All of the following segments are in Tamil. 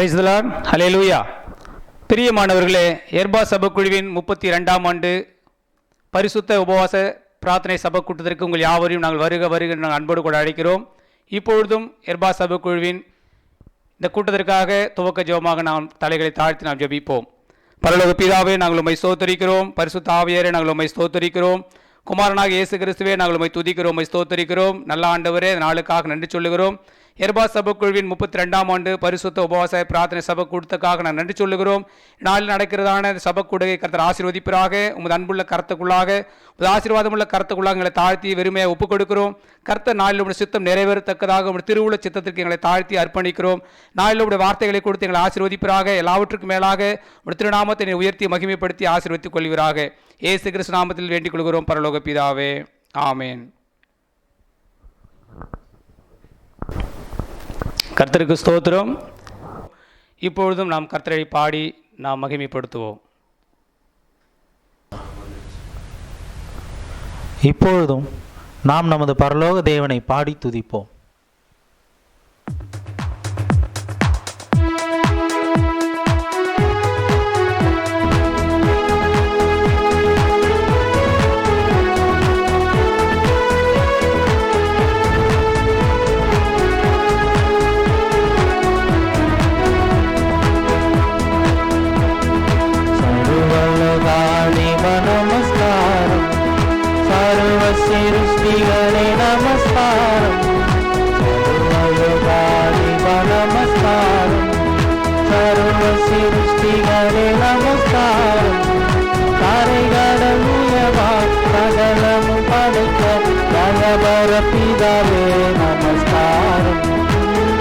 பிரைஸ் தி லார்ட், ஹல்லேலூயா. பிரியமானவர்களே, எர்பா சபைக்குழுவின் 32ஆம் ஆண்டு பரிசுத்த உபவாச பிரார்த்தனை சபைக்கூட்டத்திற்கு உங்கள் யாவரையும் நாங்கள் வருக நாங்கள் அன்போடு கூட அழைக்கிறோம். இப்பொழுதும் எர்பா சபைக்குழுவின் இந்த கூட்டத்திற்காக துவக்க ஜெபமாக நாம் தலைகளை தாழ்த்தி நாம் ஜெபிப்போம். பரலோக பிதாவே, நாங்கள் உம்மை ஸ்தோத்திரிக்கிறோம். பரிசுத்த ஆவியாரே, நாங்கள் உம்மை ஸ்தோத்திரிக்கிறோம். குமாரனாக இயேசு கிறிஸ்துவே, நாங்கள் உம்மை துதிக்கிறோம், உம்மை ஸ்தோத்திரிக்கிறோம். நல்ல ஆண்டவரே, நாளுக்காக நன்றி சொல்லுகிறோம். எர்பா சபைக்குழுவின் 32ஆம் ஆண்டு பரிசுத்த உபவாச பிரார்த்தனை சபை கூட்டத்துக்காக நான் நன்றி சொல்லுகிறோம். நாளில் நடக்கிறதான சபைக்கூடுகை கர்த்தர் ஆசீர்வதிப்பராக. உமது அன்புள்ள கருத்துக்குள்ளாக, உமது ஆசீர்வாதமுள்ள கருத்துக்குள்ளாக எங்களை தாழ்த்தி வெறுமையாக ஒப்புக் கொடுக்கிறோம். கர்த்தர் நாளில் உடைய சித்தம் நிறைவேறத்தக்கதாக உடைய திருவுள்ள சித்தத்திற்கு எங்களை தாழ்த்தி அர்ப்பணிக்கிறோம். நாளில் உடைய வார்த்தைகளை கொடுத்து எங்களை ஆசீர்வதிப்பராக. எல்லாவற்றுக்கும் மேலாக உடைய திருநாமத்தை உயர்த்தி மகிமைப்படுத்தி ஆசீர்வதித்துக் கொள்வீராக. இயேசு கிறிஸ்து நாமத்தில் வேண்டிக் கொள்கிறோம் பரலோக பிதாவே, ஆமேன். கர்த்தருக்கு ஸ்தோத்திரம். இப்பொழுதும் நாம் கர்த்தரை பாடி நாம் மகிமைப்படுத்துவோம். இப்பொழுதும் நாம் நமது பரலோக தேவனை பாடி துதிப்போம். நமஸ்காரம் சர்வ சிருஷ்டிகளே நமஸ்காரம், நமஸ்காரம் சர்வ சிருஷ்டிகளே நமஸ்காரம். கரைகடல் உயவா சகலமும் படைக்க ஜகபர பிதாவே நமஸ்காரம்.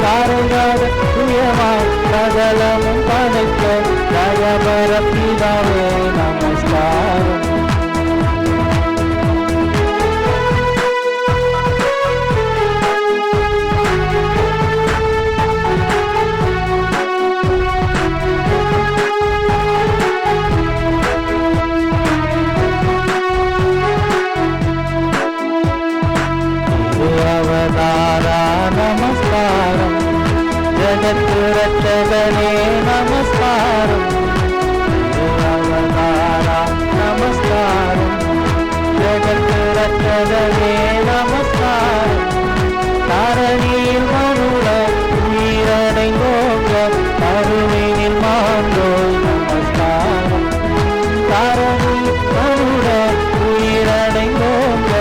கரைகடல் உயவா சகலமும் படைக்க ஜகபர பிதாவே நமஸ்காரம். நமஸ்காரம் ஜகத்து ரட்சகனே நமஸ்காரம். அவதாரா நமஸ்காரம் ஜகத்து ரட்சகனே நமஸ்காரம். தரணியில் மனுட உயிரடைந்தோங்க கருவினில் மாண்டோய் நமஸ்காரம். தரணியில் மனுட உயிரடைந்தோங்க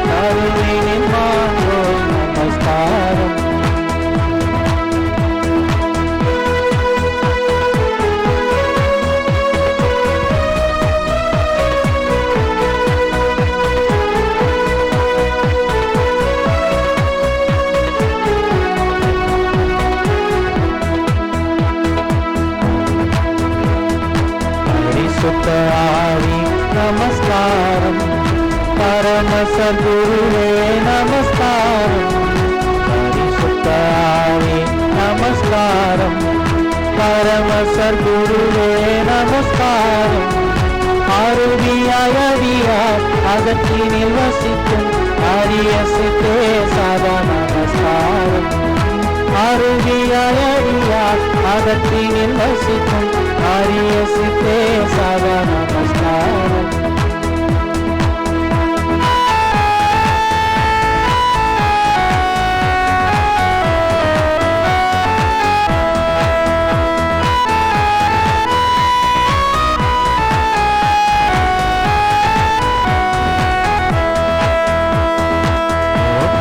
கருவினில் மாண்டோய் நமஸ்காரம். பரிசுத்த ஆவி நமஸ்காரம், பரம சத்குருவே நமஸ்காரம். பரிசுத்த ஆவி நமஸ்காரம், பரம சத்குருவே நமஸ்காரம். அருவியாயடியார் அகத்தினில் வசிக்கும் அரிய சித்தே சதா நமஸ்காரம். அருவியாயடியார் அகத்தினில் வசிக்கும் அரிய சித்தே சதா நமஸ்காரம்.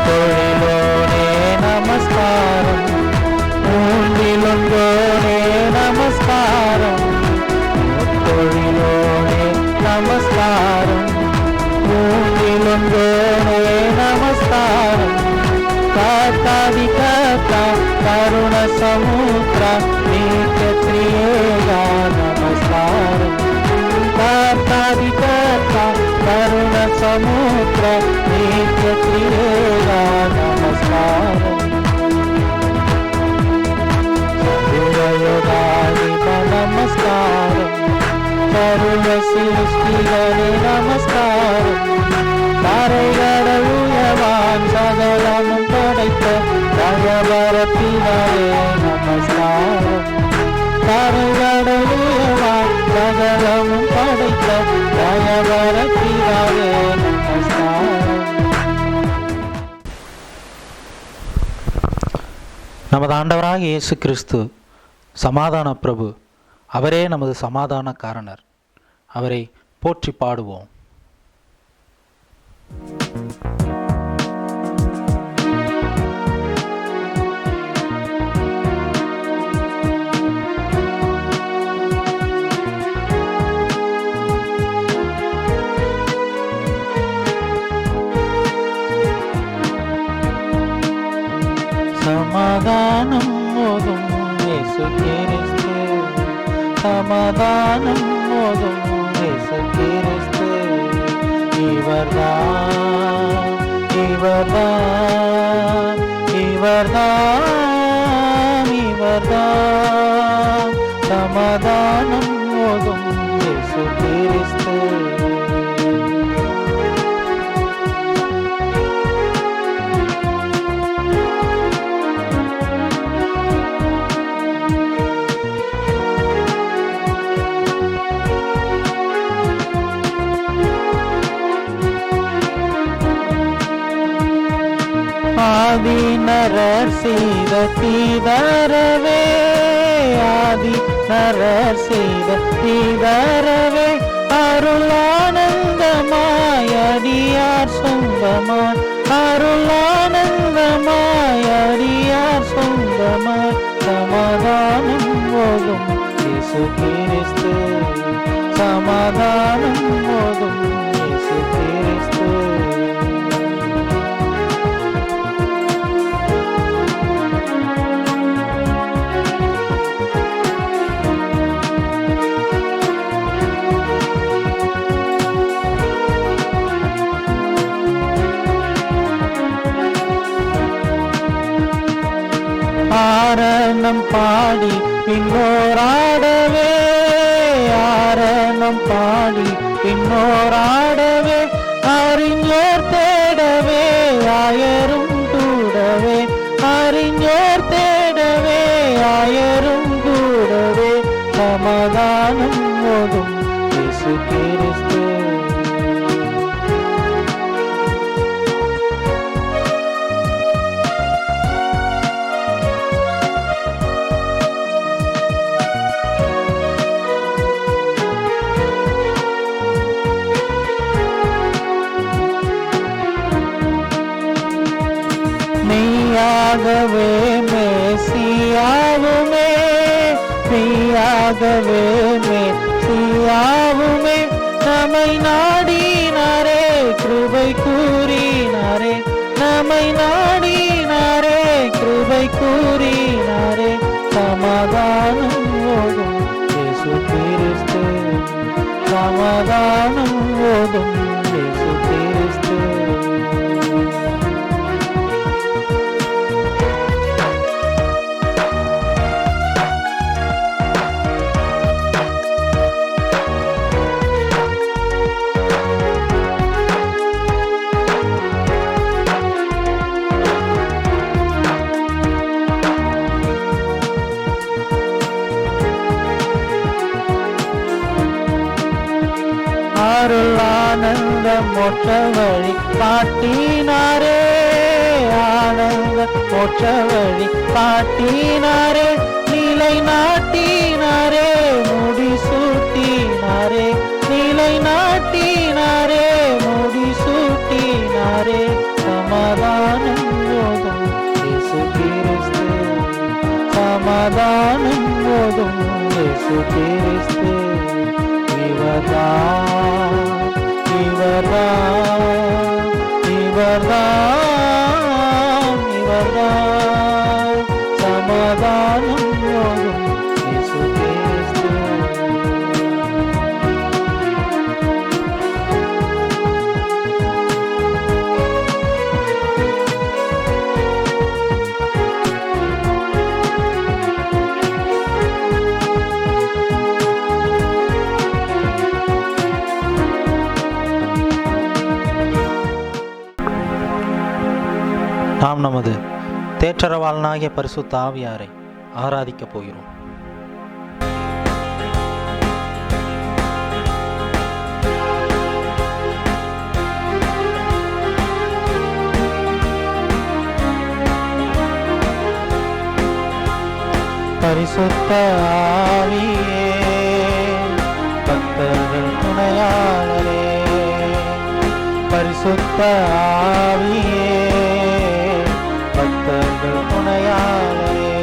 தொழிலோனே நமஸ்காரம், மூன்றிலொன்றோனே நமஸ்காரம். தொழிலோனே நமஸ்காரம், மூன்றிலொன்றோனே நமஸ்காரம். காத்தாதி காத்தா கருண சமுத்திர நித்யத்ரியேகா நமஸ்காரம். காத்தாதி காத்தா கருண சமுத்திர நித்யத்ரியேகா நமஸ்காரம். நமஸ்காரம் சர்வ சிருஷ்டிகளே நமஸ்காரம். கரைகடல் உயவான் சகலமும் படைத்த ஜகபர பிதாவே நமஸ்காரம். சகலமும் படைத்த தயவர பிதாவே நமஸ்காரம். நமது ஆண்டவராகிய இயேசு கிறிஸ்து சமாதான பிரபு. அவரே நமது சமாதான காரணர். அவரை போற்றி பாடுவோம். சமாதானம் போதும் இயேசு கிறிஸ்து, சமாதானம் போதும் இயேசு கிறிஸ்து. இவர்தான் இவர்தான் இவர்தான் இவர்தான் சமாதானம் போதும் இயேசு கிறிஸ்து. ஆதிநரர் செய்த தீதரவே, ஆதிநரர் செய்த தீதரவே, அருளானந்தமாய் அடியார் சொந்தமாய், அருளானந்தமாய் அடியார் சொந்தமாய். சமாதானம் போதும் இயேசு கிறிஸ்து, சமாதானம் போதும் இயேசு கிறிஸ்து. ஆரணம் பாடி பின்னோராடவே, ஆரணம் பாடி பின்னோராடவே, அறிஞர் தேடவே ஆயரும் கூடவே, அறிஞர் தேடவே ஆயரும் கூடவே. சமாதானம் போதும் இயேசு கிறிஸ்து. மெய்யாகவே மேசியாவுமே, மெய்யாகவே மேசியாவுமே, நம்மை நாடினாரே கிருபை கூறினாரே, நம்மை நாடினாரே கிருபை கூறினாரே. சமாதானம் போதும் இயேசு கிறிஸ்து, சமாதானம் போதும் இயேசு கிறிஸ்து. அருளானந்த மோட்ச வழி காட்டினாரே, ஆனந்த மோட்ச வழி காட்டினாரே, நிலை நாட்டினாரே முடி சூட்டினாரே, நிலை நாட்டினாரே முடி சூட்டினாரே. சமாதானம் போதும் இயேசு கிறிஸ்து, சமாதானம் போதும் இயேசு கிறிஸ்து. இவர்தான் இவர்தான் இவர்தான் இவர்தான் சமாதானம் போதும் இயேசு கிறிஸ்து. நாம் நமது தேற்றரவாளனாகிய பரிசுத்த ஆவியாரை ஆராதிக்கப் போகிறோம். பரிசுத்த ஆவியே பக்தர்கள் துணையாளரே, பரிசுத்த ஆவியே பக்தர்கள் துணையாளரே,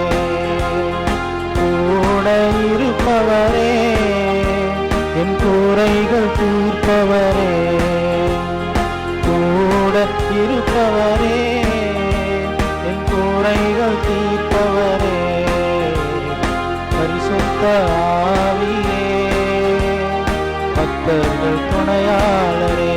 கூட இருப்பவரே என் குறைகள் தீர்ப்பவரே, கூட இருப்பவரே என் குறைகள் தீர்ப்பவரே, பரிசுத்த ஆவியே பக்தர்கள் துணையாளரே.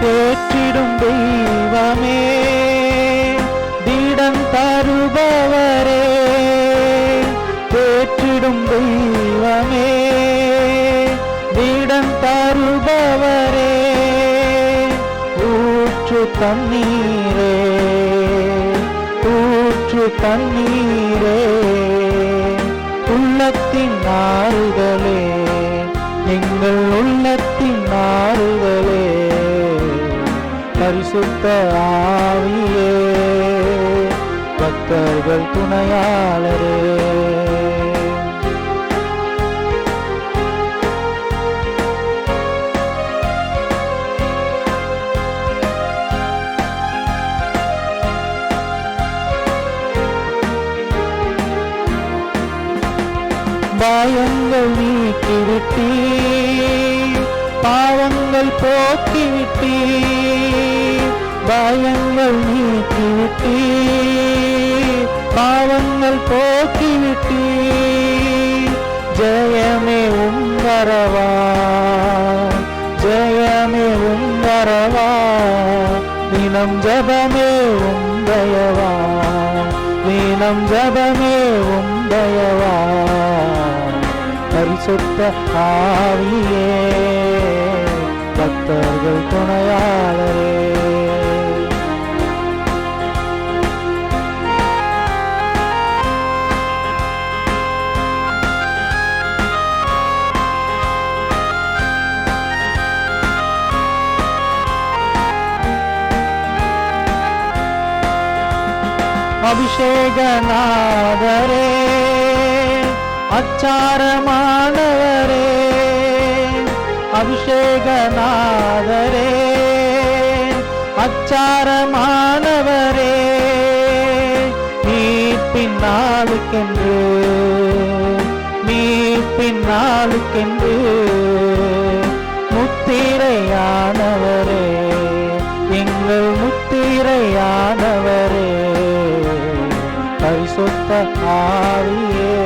தேற்றிடும் தெய்வமே தீடம் தருபவரே, தேற்றிடும் தெய்வமே தீடம் தருபவரே, ஊற்று தண்ணீரே ஊற்று தண்ணீரே, உள்ளத்தின் ஆறுதலே எங்கள் உள்ளத்தின் ஆறுதலே, பரிசுத்த ஆவியே பக்தர்கள் துணையாளரே. பயங்கள் நீக்கிவிட்டீ, பாவங்கள் போக்கிவிட்டீ, பயங்கள் நீக்கிவிட்டீ, பாவங்கள் போக்கிவிட்டீ, ஜெயமே உங்கரவா ஜெயமே உங்கரவா, தினம் ஜபமே உந்தயவா தினம் ஜபமே உந்தயவா, பரிசுத்த ஆவியே பக்தர்கள் துணையாளரே. அபிஷேகநாதரே அச்சாரமானவரே, அபிஷேகநாதரே அச்சாரமானவரே, மீட்பின் நாளுக்கென்று மீட்பின் நாளுக்கென்று முத்திரையானவரே, எங்கள் முத்திரையானவரே, பரிசுத்த ஆவியே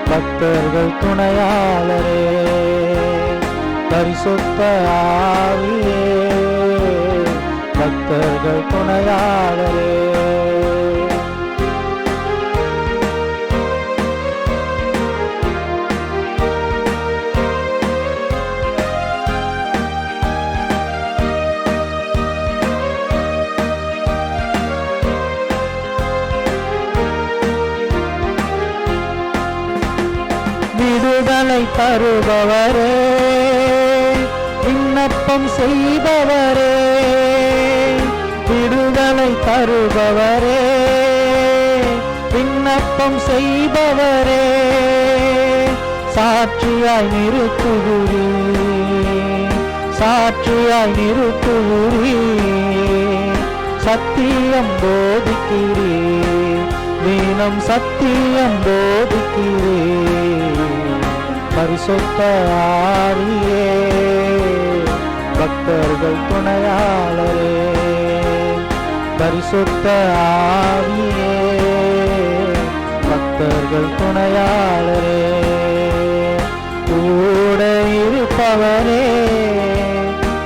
பக்தர்கள் துணையாளரே, பரிசுத்த ஆவியே பக்தர்கள் துணையாளரே. விடுதலை தருபவரே விண்ணப்பம் செய்பவரே, விடுதலை தருபவரே விண்ணப்பம் செய்பவரே, சாட்சியாய் நிறுத்துகிறீ சாட்சியாய் நிறுத்துகிறீ, சத்தியம் போதிக்கிறீ தினம் சத்தியம் போதிக்கிறீ, பரிசுத்த ஆவியே பக்தர்கள் துணையாளரே, பரிசுத்த ஆவியே பக்தர்கள் துணையாளரே, கூட இருப்பவரே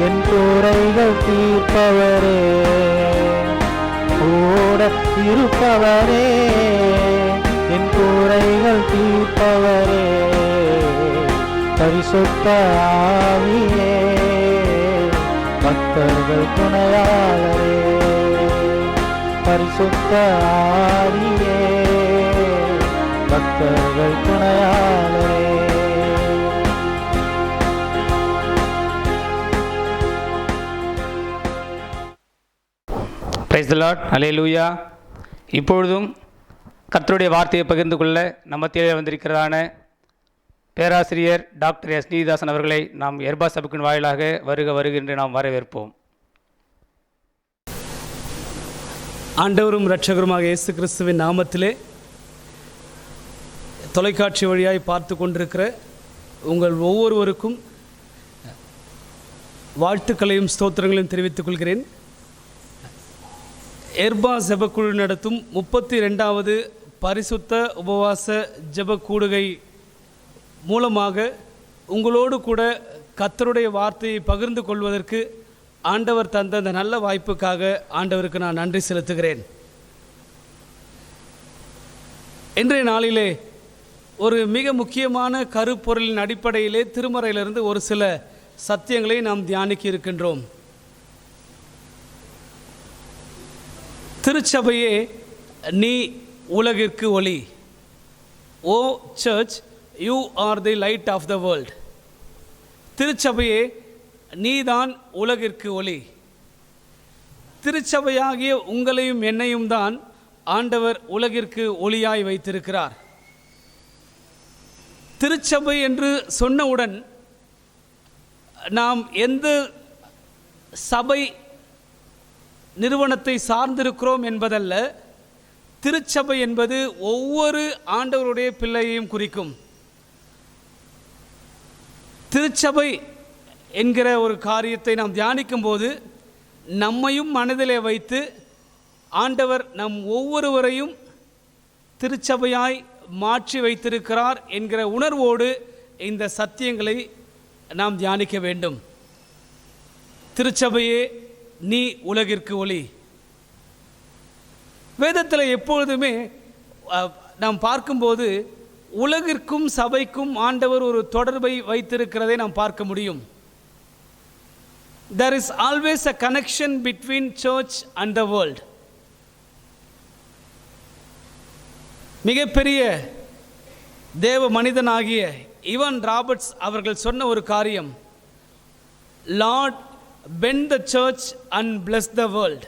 என் குறைகள் தீர்ப்பவரே, கூட இருப்பவரே என் குறைகள் தீர்ப்பவரே, பரிசுத்த ஆவியே பக்தர்கள் துணையாளரே, பரிசுத்த ஆவியே, பக்தர்கள் துணையாளரே. பிரைஸ் தி லார்ட், அல்லேலூயா. இப்பொழுதும் கர்த்தருடைய வார்த்தையை பகிர்ந்து கொள்ள நம்ம மத்தியிலே வந்திருக்கிறதான பேராசிரியர் டாக்டர் எஸ் நீதாசன் அவர்களை நாம் எர்பா சபையின் வாயிலாக வருக வருகின்ற நாம் வரவேற்போம். ஆண்டவரும் இரட்சகருமாக இயேசு கிறிஸ்துவின் நாமத்திலே தொலைக்காட்சி வழியாய் பார்த்து கொண்டிருக்கிற உங்கள் ஒவ்வொருவருக்கும் வாழ்த்துக்களையும் ஸ்தோத்திரங்களையும் தெரிவித்துக் கொள்கிறேன். எர்பா ஜெபக்குழு நடத்தும் 32வது பரிசுத்த உபவாச ஜெப கூடுகை மூலமாக உங்களோடு கூட கர்த்தருடைய வார்த்தையை பகிர்ந்து கொள்வதற்கு ஆண்டவர் தந்த அந்த நல்ல வாய்ப்புக்காக ஆண்டவருக்கு நான் நன்றி செலுத்துகிறேன். இன்றைய நாளிலே ஒரு மிக முக்கியமான கருப்பொருளின் அடிப்படையிலே திருமறையிலிருந்து ஒரு சில சத்தியங்களை நாம் தியானிக்க இருக்கின்றோம். திருச்சபையே நீ உலகிற்கு ஒளி. Oh church, you are the light of the world. திருச்சபையே நீதான் உலகிற்கு ஒளி. திருச்சபையாகிய உங்களையும் என்னையும் தான் ஆண்டவர் உலகிற்கு ஒளியாய் வைத்திருக்கிறார். திருச்சபை என்று சொன்னவுடன் நாம் எந்த சபை நிறுவனத்தை சார்ந்திருக்கிறோம் என்பதல்ல, திருச்சபை என்பது ஒவ்வொரு ஆண்டவருடைய பிள்ளையையும் குறிக்கும். திருச்சபை என்கிற ஒரு காரியத்தை நாம் தியானிக்கும் போது நம்மையும் மனதிலே வைத்து ஆண்டவர் நம் ஒவ்வொருவரையும் திருச்சபையாய் மாற்றி வைத்திருக்கிறார் என்கிற உணர்வோடு இந்த சத்தியங்களை நாம் தியானிக்க வேண்டும். திருச்சபையே நீ உலகிற்கு ஒளி. வேதத்தில் எப்பொழுதுமே நாம் பார்க்கும்போது உலகிற்கும் சபைக்கும் ஆண்டவர் ஒரு தொடர்பை வைத்திருக்கிறதை நாம் பார்க்க முடியும். There is always a connection between church and the world. மிகப்பெரிய தேவ மனிதனாகிய இவன் ராபர்ட்ஸ் அவர்கள் சொன்ன ஒரு காரியம், Lord bend the church and bless the world.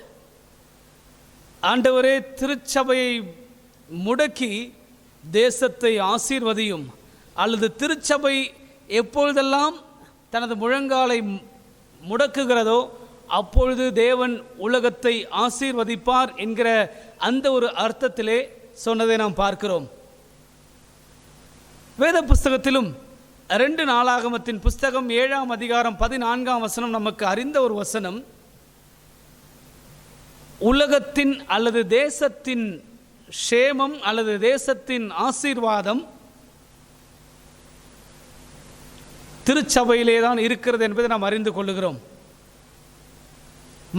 ஆண்டவரே திருச்சபையை முடக்கி தேசத்தை ஆசீர்வதியும். அல்லது திருச்சபை எப்பொழுதெல்லாம் தனது முழங்காலை முடக்குகிறதோ அப்பொழுது தேவன் உலகத்தை ஆசீர்வதிப்பார் என்கிற அந்த ஒரு அர்த்தத்திலே சொன்னதை நாம் பார்க்கிறோம். வேத புஸ்தகத்திலும் 2 நாளாகமத்தின் புஸ்தகம் 7ஆம் அதிகாரம் 14ஆம் வசனம் நமக்கு அறிந்த ஒரு வசனம். உலகத்தின் அல்லது தேசத்தின் ஷேமம் அல்லது தேசத்தின் ஆசீர்வாதம் திருச்சபையிலே தான் இருக்கிறது என்பதை நாம் அறிந்து கொள்ளுகிறோம்.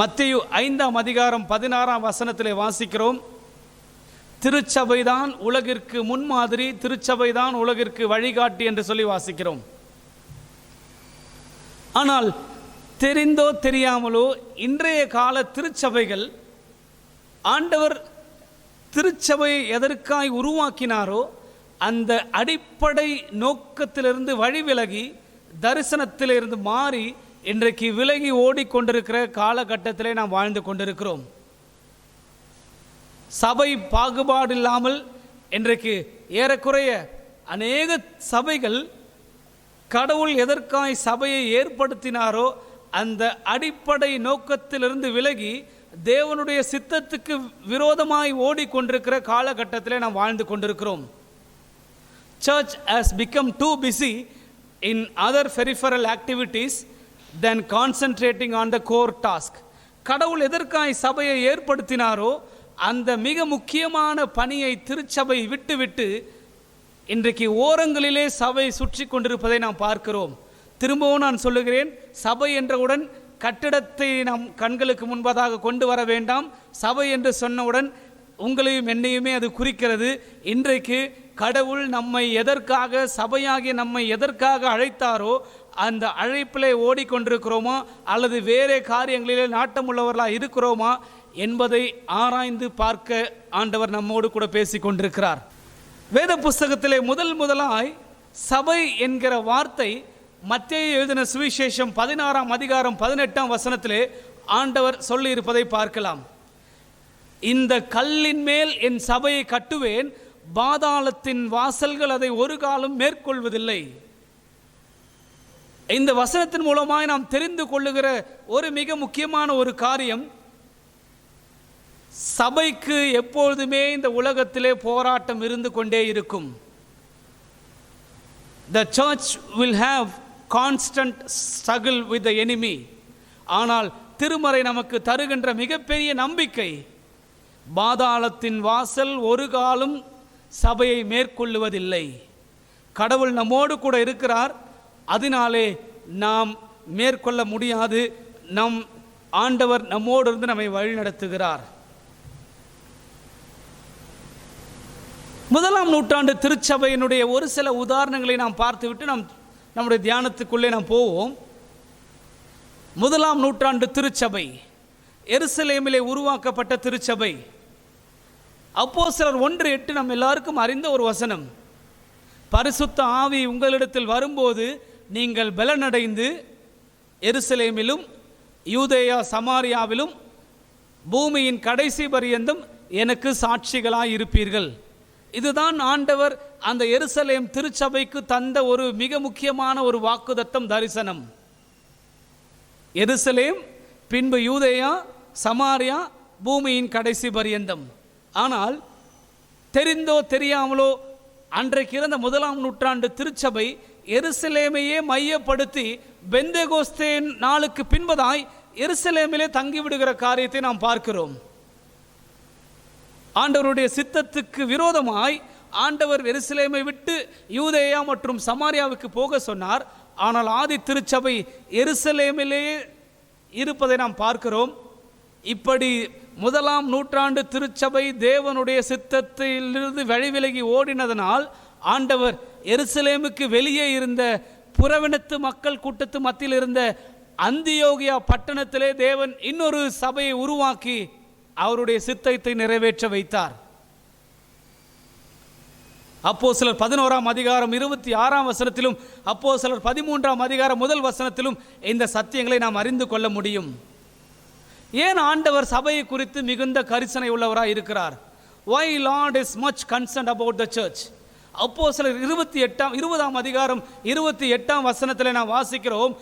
மத்தேயு 5ஆம் அதிகாரம் 16ஆம் வசனத்திலே வாசிக்கிறோம், திருச்சபைதான் உலகிற்கு முன்மாதிரி, திருச்சபைதான் உலகிற்கு வழிகாட்டி என்று சொல்லி வாசிக்கிறோம். ஆனால் தெரிந்தோ தெரியாமலோ இன்றைய கால திருச்சபைகள் ஆண்டவர் திருச்சபையை எதற்காய் உருவாக்கினாரோ அந்த அடிப்படை நோக்கத்திலிருந்து வழிவிலகி தரிசனத்திலிருந்து மாறி இன்றைக்கு விலகி ஓடிக்கொண்டிருக்கிற காலகட்டத்திலே நாம் வாழ்ந்து கொண்டிருக்கிறோம். சபை பாகுபாடு இல்லாமல் இன்றைக்கு ஏறக்குறைய அநேக சபைகள் கடவுள் எதற்காய் சபையை ஏற்படுத்தினாரோ அந்த அடிப்படை நோக்கத்திலிருந்து விலகி தேவனுடைய சித்தத்துக்கு விரோதமாய் ஓடிக்கொண்டிருக்கிற காலகட்டத்திலே நாம் வாழ்ந்து கொண்டிருக்கிறோம். Church has become too busy in other peripheral activities than concentrating on the core task. கடவுள் எதற்காய் சபையை ஏற்படுத்தினாரோ அந்த மிக முக்கியமான பணியை திருச்சபை விட்டுவிட்டு இன்றைக்கு ஓரங்களிலே சபை சுற்றி கொண்டிருப்பதை நாம் பார்க்கிறோம். திரும்பவும் நான் சொல்லுகிறேன், சபை என்றவுடன் கட்டிடத்தை நாம் கண்களுக்கு முன்பதாக கொண்டு வர வேண்டாம். சபை என்று சொன்னவுடன் உங்களையும் என்னையுமே அது குறிக்கிறது. இன்றைக்கு கடவுள் நம்மை எதற்காக, சபையாகிய நம்மை எதற்காக அழைத்தாரோ அந்த அழைப்பிலே ஓடிக்கொண்டிருக்கிறோமா அல்லது வேறே காரியங்களிலே நாட்டமுள்ளவர்களாக இருக்கிறோமா என்பதை ஆராய்ந்து பார்க்க ஆண்டவர் நம்மோடு கூட பேசிக் கொண்டிருக்கிறார். வேத புஸ்தகத்திலே முதலாய் சபை என்கிற வார்த்தை மத்தேயு எழுதின சுவிசேஷம் 16ஆம் அதிகாரம் 18ஆம் வசனத்திலே ஆண்டவர் சொல்லி இருப்பதை பார்க்கலாம். இந்த கல்லின் மேல் என் சபையை கட்டுவேன், பாதாளத்தின் வாசல்கள் அதை ஒரு காலம் மேற்கொள்வதில்லை. இந்த வசனத்தின் மூலமாய் நாம் தெரிந்து கொள்ளுகிற ஒரு மிக முக்கியமான ஒரு காரியம், சபைக்கு எப்பொழுதுமே இந்த உலகத்திலே போராட்டம் இருந்து கொண்டே இருக்கும். The church will have constant struggle with the enemy. ஆனால் திருமறை நமக்கு தருகின்ற மிகப்பெரிய நம்பிக்கை, பாதாளத்தின் வாசல் ஒரு காலம் சபையை மேற்கொள்ளுவதில்லை. கடவுள் நம்மோடு கூட இருக்கிறார், அதனாலே நாம் மேற்கொள்ள முடியாது. நம் ஆண்டவர் நம்மோடு இருந்து நம்மை வழிநடத்துகிறார். 1ஆம் நூற்றாண்டு திருச்சபையினுடைய ஒரு சில உதாரணங்களை நாம் பார்த்துவிட்டு நம்முடைய தியானத்துக்குள்ளே நாம் போவோம். 1ஆம் நூற்றாண்டு திருச்சபை, எருசலேமிலே உருவாக்கப்பட்ட திருச்சபை. அப்போஸ்தலர் 1:8 நம் எல்லாருக்கும் அறிந்த ஒரு வசனம். பரிசுத்த ஆவி உங்களிடத்தில் வரும்போது நீங்கள் பலனடைந்து எருசலேமிலும் யூதேயா சமாரியாவிலும் பூமியின் கடைசி பரியந்தம் எனக்கு சாட்சிகளாய் இருப்பீர்கள். இதுதான் ஆண்டவர் அந்த எருசலேம் திருச்சபைக்கு தந்த ஒரு மிக முக்கியமான ஒரு வாக்குதத்தம், தரிசனம். எருசலேம், பின்பு யூதேயா, சமாரியா, பூமியின் கடைசி பரியந்தம். ஆனால் தெரிந்தோ தெரியாமலோ அன்றைக்கு இருந்த 1ஆம் நூற்றாண்டு திருச்சபை எருசலேமையே மையப்படுத்தி பெந்தேகோஸ்தே நாளுக்கு பின்பதாய் எருசலேமிலே தங்கிவிடுகிற காரியத்தை நாம் பார்க்கிறோம். ஆண்டவருடைய சித்தத்துக்கு விரோதமாய் ஆண்டவர் எருசலேமை விட்டு யூதேயா மற்றும் சமாரியாவுக்கு போக சொன்னார். ஆனால் ஆதி திருச்சபை எருசலேமிலேயே இருப்பதை நாம் பார்க்கிறோம். இப்படி 1ஆம் நூற்றாண்டு திருச்சபை தேவனுடைய சித்தத்திலிருந்து வழிவிலகி ஓடினதனால் ஆண்டவர் எருசலேமுக்கு வெளியே இருந்த புறவினத்து மக்கள் கூட்டத்து மத்தியில் இருந்த அந்தியோகியா பட்டணத்திலே தேவன் இன்னொரு சபையை உருவாக்கி அவருடைய சித்தத்தை நிறைவேற்ற வைத்தார். அப்போஸ்தலர் 11ஆம் அதிகாரம் 26ஆம் வசனத்திலும் அப்போஸ்தலர் 13ஆம் அதிகாரம் 1 வசனத்திலும் இந்த சத்தியங்களை நாம் அறிந்து கொள்ள முடியும். ஏன் ஆண்டவர் சபையை குறித்து மிகுந்த கரிசனை உள்ளவராய் இருக்கிறார்? Why Lord is much concerned about the church? அப்போஸ்தலர் 20ஆம் அதிகாரம் 28ஆம் வசனத்தில் நாம் வாசிக்கிறோம்,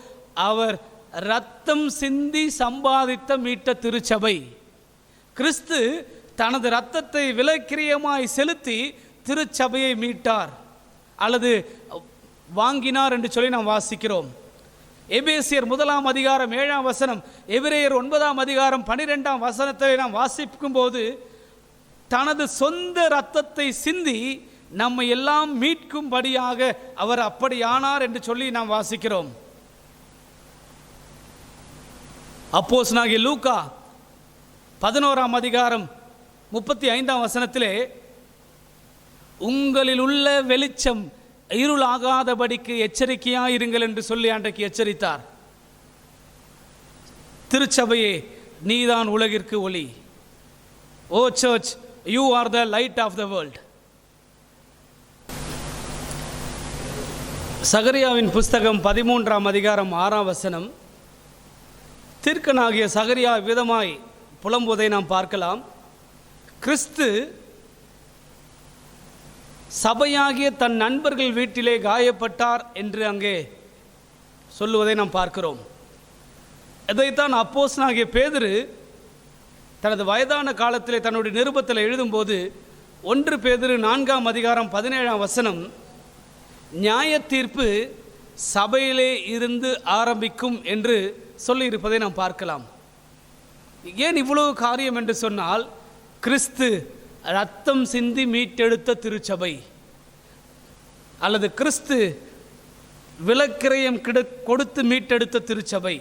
அவர் இரத்தம் சிந்தி சம்பாதித்த மீட்ட திருச்சபை. கிறிஸ்து தனது இரத்தத்தை விலைக்கிரியமாய் செலுத்தி திருச்சபையை மீட்டார் அல்லது வாங்கினார் என்று சொல்லி நாம் வாசிக்கிறோம். எபேசியர் 1ஆம் அதிகாரம் 7ஆம் வசனம், எபிரேயர் 9ஆம் அதிகாரம் 12ஆம் வசனத்தை நாம் வாசிக்கும் போது தனது சொந்த இரத்தத்தை சிந்தி நம்மை எல்லாம் மீட்கும்படியாக அவர் அப்படியானார் என்று சொல்லி நாம் வாசிக்கிறோம். அப்போஸ்தலனாகிய லூக்கா 11ஆம் அதிகாரம் 35ஆம் வசனத்திலே உங்களில் உள்ள வெளிச்சம் இருளாகாதபடிக்கு எச்சரிக்கையாயிருங்கள் என்று சொல்லி அன்றைக்கு எச்சரித்தார். திருச்சபையே, நீதான் உலகிற்கு ஒளி. Oh church, you are the light of the world. சகரியாவின் புஸ்தகம் 13ஆம் அதிகாரம் 6ஆம் வசனம், தீர்க்கனாகிய சகரியா விதமாய் புலம்புவதை நாம் பார்க்கலாம். கிறிஸ்து சபையாகிய தன் நண்பர்கள் வீட்டிலே காயப்பட்டார் என்று அங்கே சொல்லுவதை நாம் பார்க்கிறோம். இதைத்தான் அப்போஸ்தலனாகிய பேதுரு தனது வயதான காலத்திலே தன்னுடைய நிருபத்தில் எழுதும்போது 1 பேதுரு 4ஆம் அதிகாரம் 17ஆம் வசனம், நியாய தீர்ப்பு சபையிலே இருந்து ஆரம்பிக்கும் என்று சொல்லியிருப்பதை நாம் பார்க்கலாம். ஏன் இவ்வளவு காரியம் என்று சொன்னால், கிறிஸ்து ரத்தம் சிந்தி மீட்டெடுத்த திருச்சபை அல்லது கிறிஸ்து விலைக்கிரயம் கொடுத்து மீட்டெடுத்த திருச்சபை.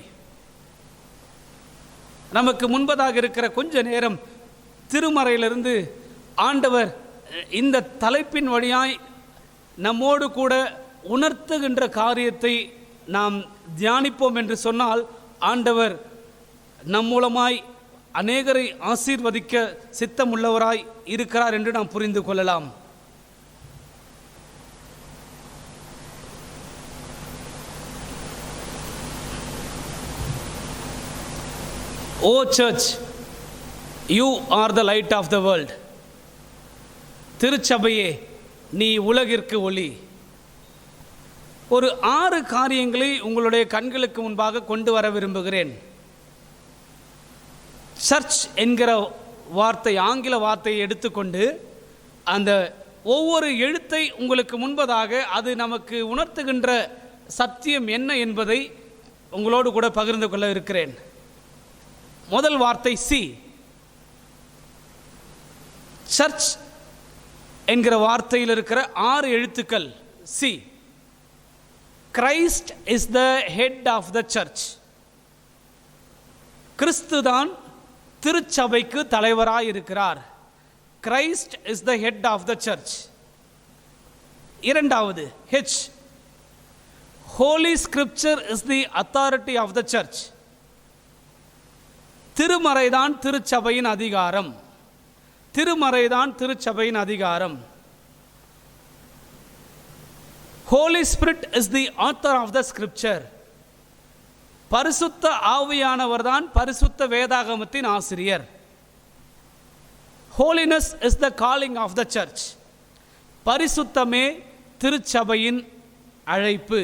நமக்கு முன்பதாக இருக்கிற கொஞ்ச நேரம் திருமறையிலிருந்து ஆண்டவர் இந்த தலைப்பின் வழியாய் நம்மோடு கூட உணர்த்துகின்ற காரியத்தை நாம் தியானிப்போம் என்று சொன்னால், ஆண்டவர் நம் மூலமாய் அநேகரை ஆசீர்வதிக்க சித்தமுள்ளவராய் இருக்கிறார் என்று நாம் புரிந்து கொள்ளலாம். O church, you are the light of the world. திருச்சபையே, நீ உலகிற்கு ஒளி. ஒரு 6 காரியங்களை உங்களுடைய கண்களுக்கு முன்பாக கொண்டு வர விரும்புகிறேன். சர்ச் என்கிற வார்த்தை, ஆங்கில வார்த்தையை எடுத்துக்கொண்டு அந்த ஒவ்வொரு எழுத்தை உங்களுக்கு முன்பதாக அது நமக்கு உணர்த்துகின்ற சத்தியம் என்ன என்பதை உங்களோடு கூட பகிர்ந்து கொள்ள இருக்கிறேன். முதல் வார்த்தை சி. சர்ச் என்கிற வார்த்தையில் இருக்கிற 6 எழுத்துக்கள் C. Christ is the head of the church. கிறிஸ்து தான் திருச்சபைக்கு தலைவராய் இருக்கிறார். Christ is the head of the church. இரண்டாவது H. Holy scripture is the authority of the church. திருமறைதான் திருச்சபையின் அதிகாரம். திருமறைதான் திருச்சபையின் அதிகாரம். Holy Spirit is the author of the scripture. பரிசுத்த ஆவியானவர் தான் பரிசுத்த வேதாகமத்தின் ஆசிரியர். Holiness is the calling of the church. பரிசுத்தமே திருச்சபையின் அழைப்பு.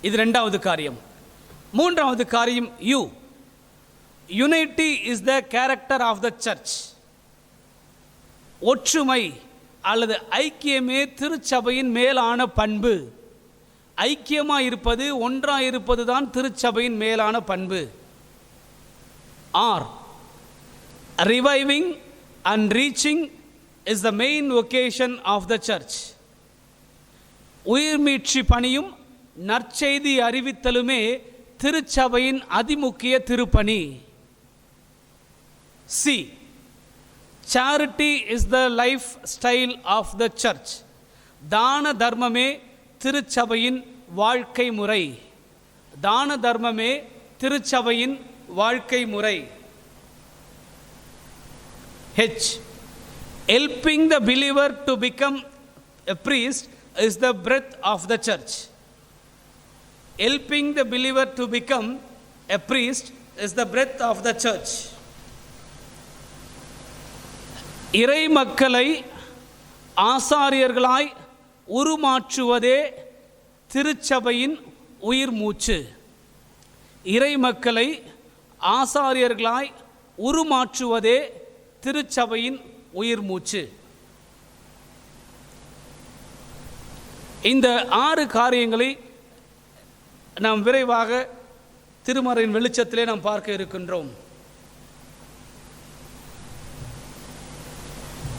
இது இரண்டாவது காரியம். மூன்றாவது காரியம் you. Unity is the character of the church. ஒற்றுமை அல்லது ஐக்கியமே திருச்சபையின் மேலான பண்பு. ஐக்கியமாக இருப்பது, ஒன்றாக இருப்பது தான் திருச்சபையின் மேலான பண்பு. R. Reviving and reaching is the main vocation of the church. உயிர்மீட்சி பணியும் நற்செய்தி அறிவித்தலுமே திருச்சபையின் அதிமுக்கிய திருப்பணி. C. Charity is the lifestyle of the church. தான தர்மமே திருச்சபையின் வாழ்க்கை முறை. தான தர்மமே திருச்சபையின் வாழ்க்கை முறை. H. Helping the believer to become a priest is the breath of the church. Helping the believer to become a priest is the breath of the church. இறை மக்களை ஆசாரியர்களாய் உருமாற்றுவதே திருச்சபையின் உயிர் மூச்சு. இறை மக்களை ஆசாரியர்களாய் உருமாற்றுவதே திருச்சபையின் உயிர் மூச்சு. இந்த 6 காரியங்களை நாம் விரைவாக திருமறையின் வெளிச்சத்திலே நாம் பார்க்க இருக்கின்றோம்.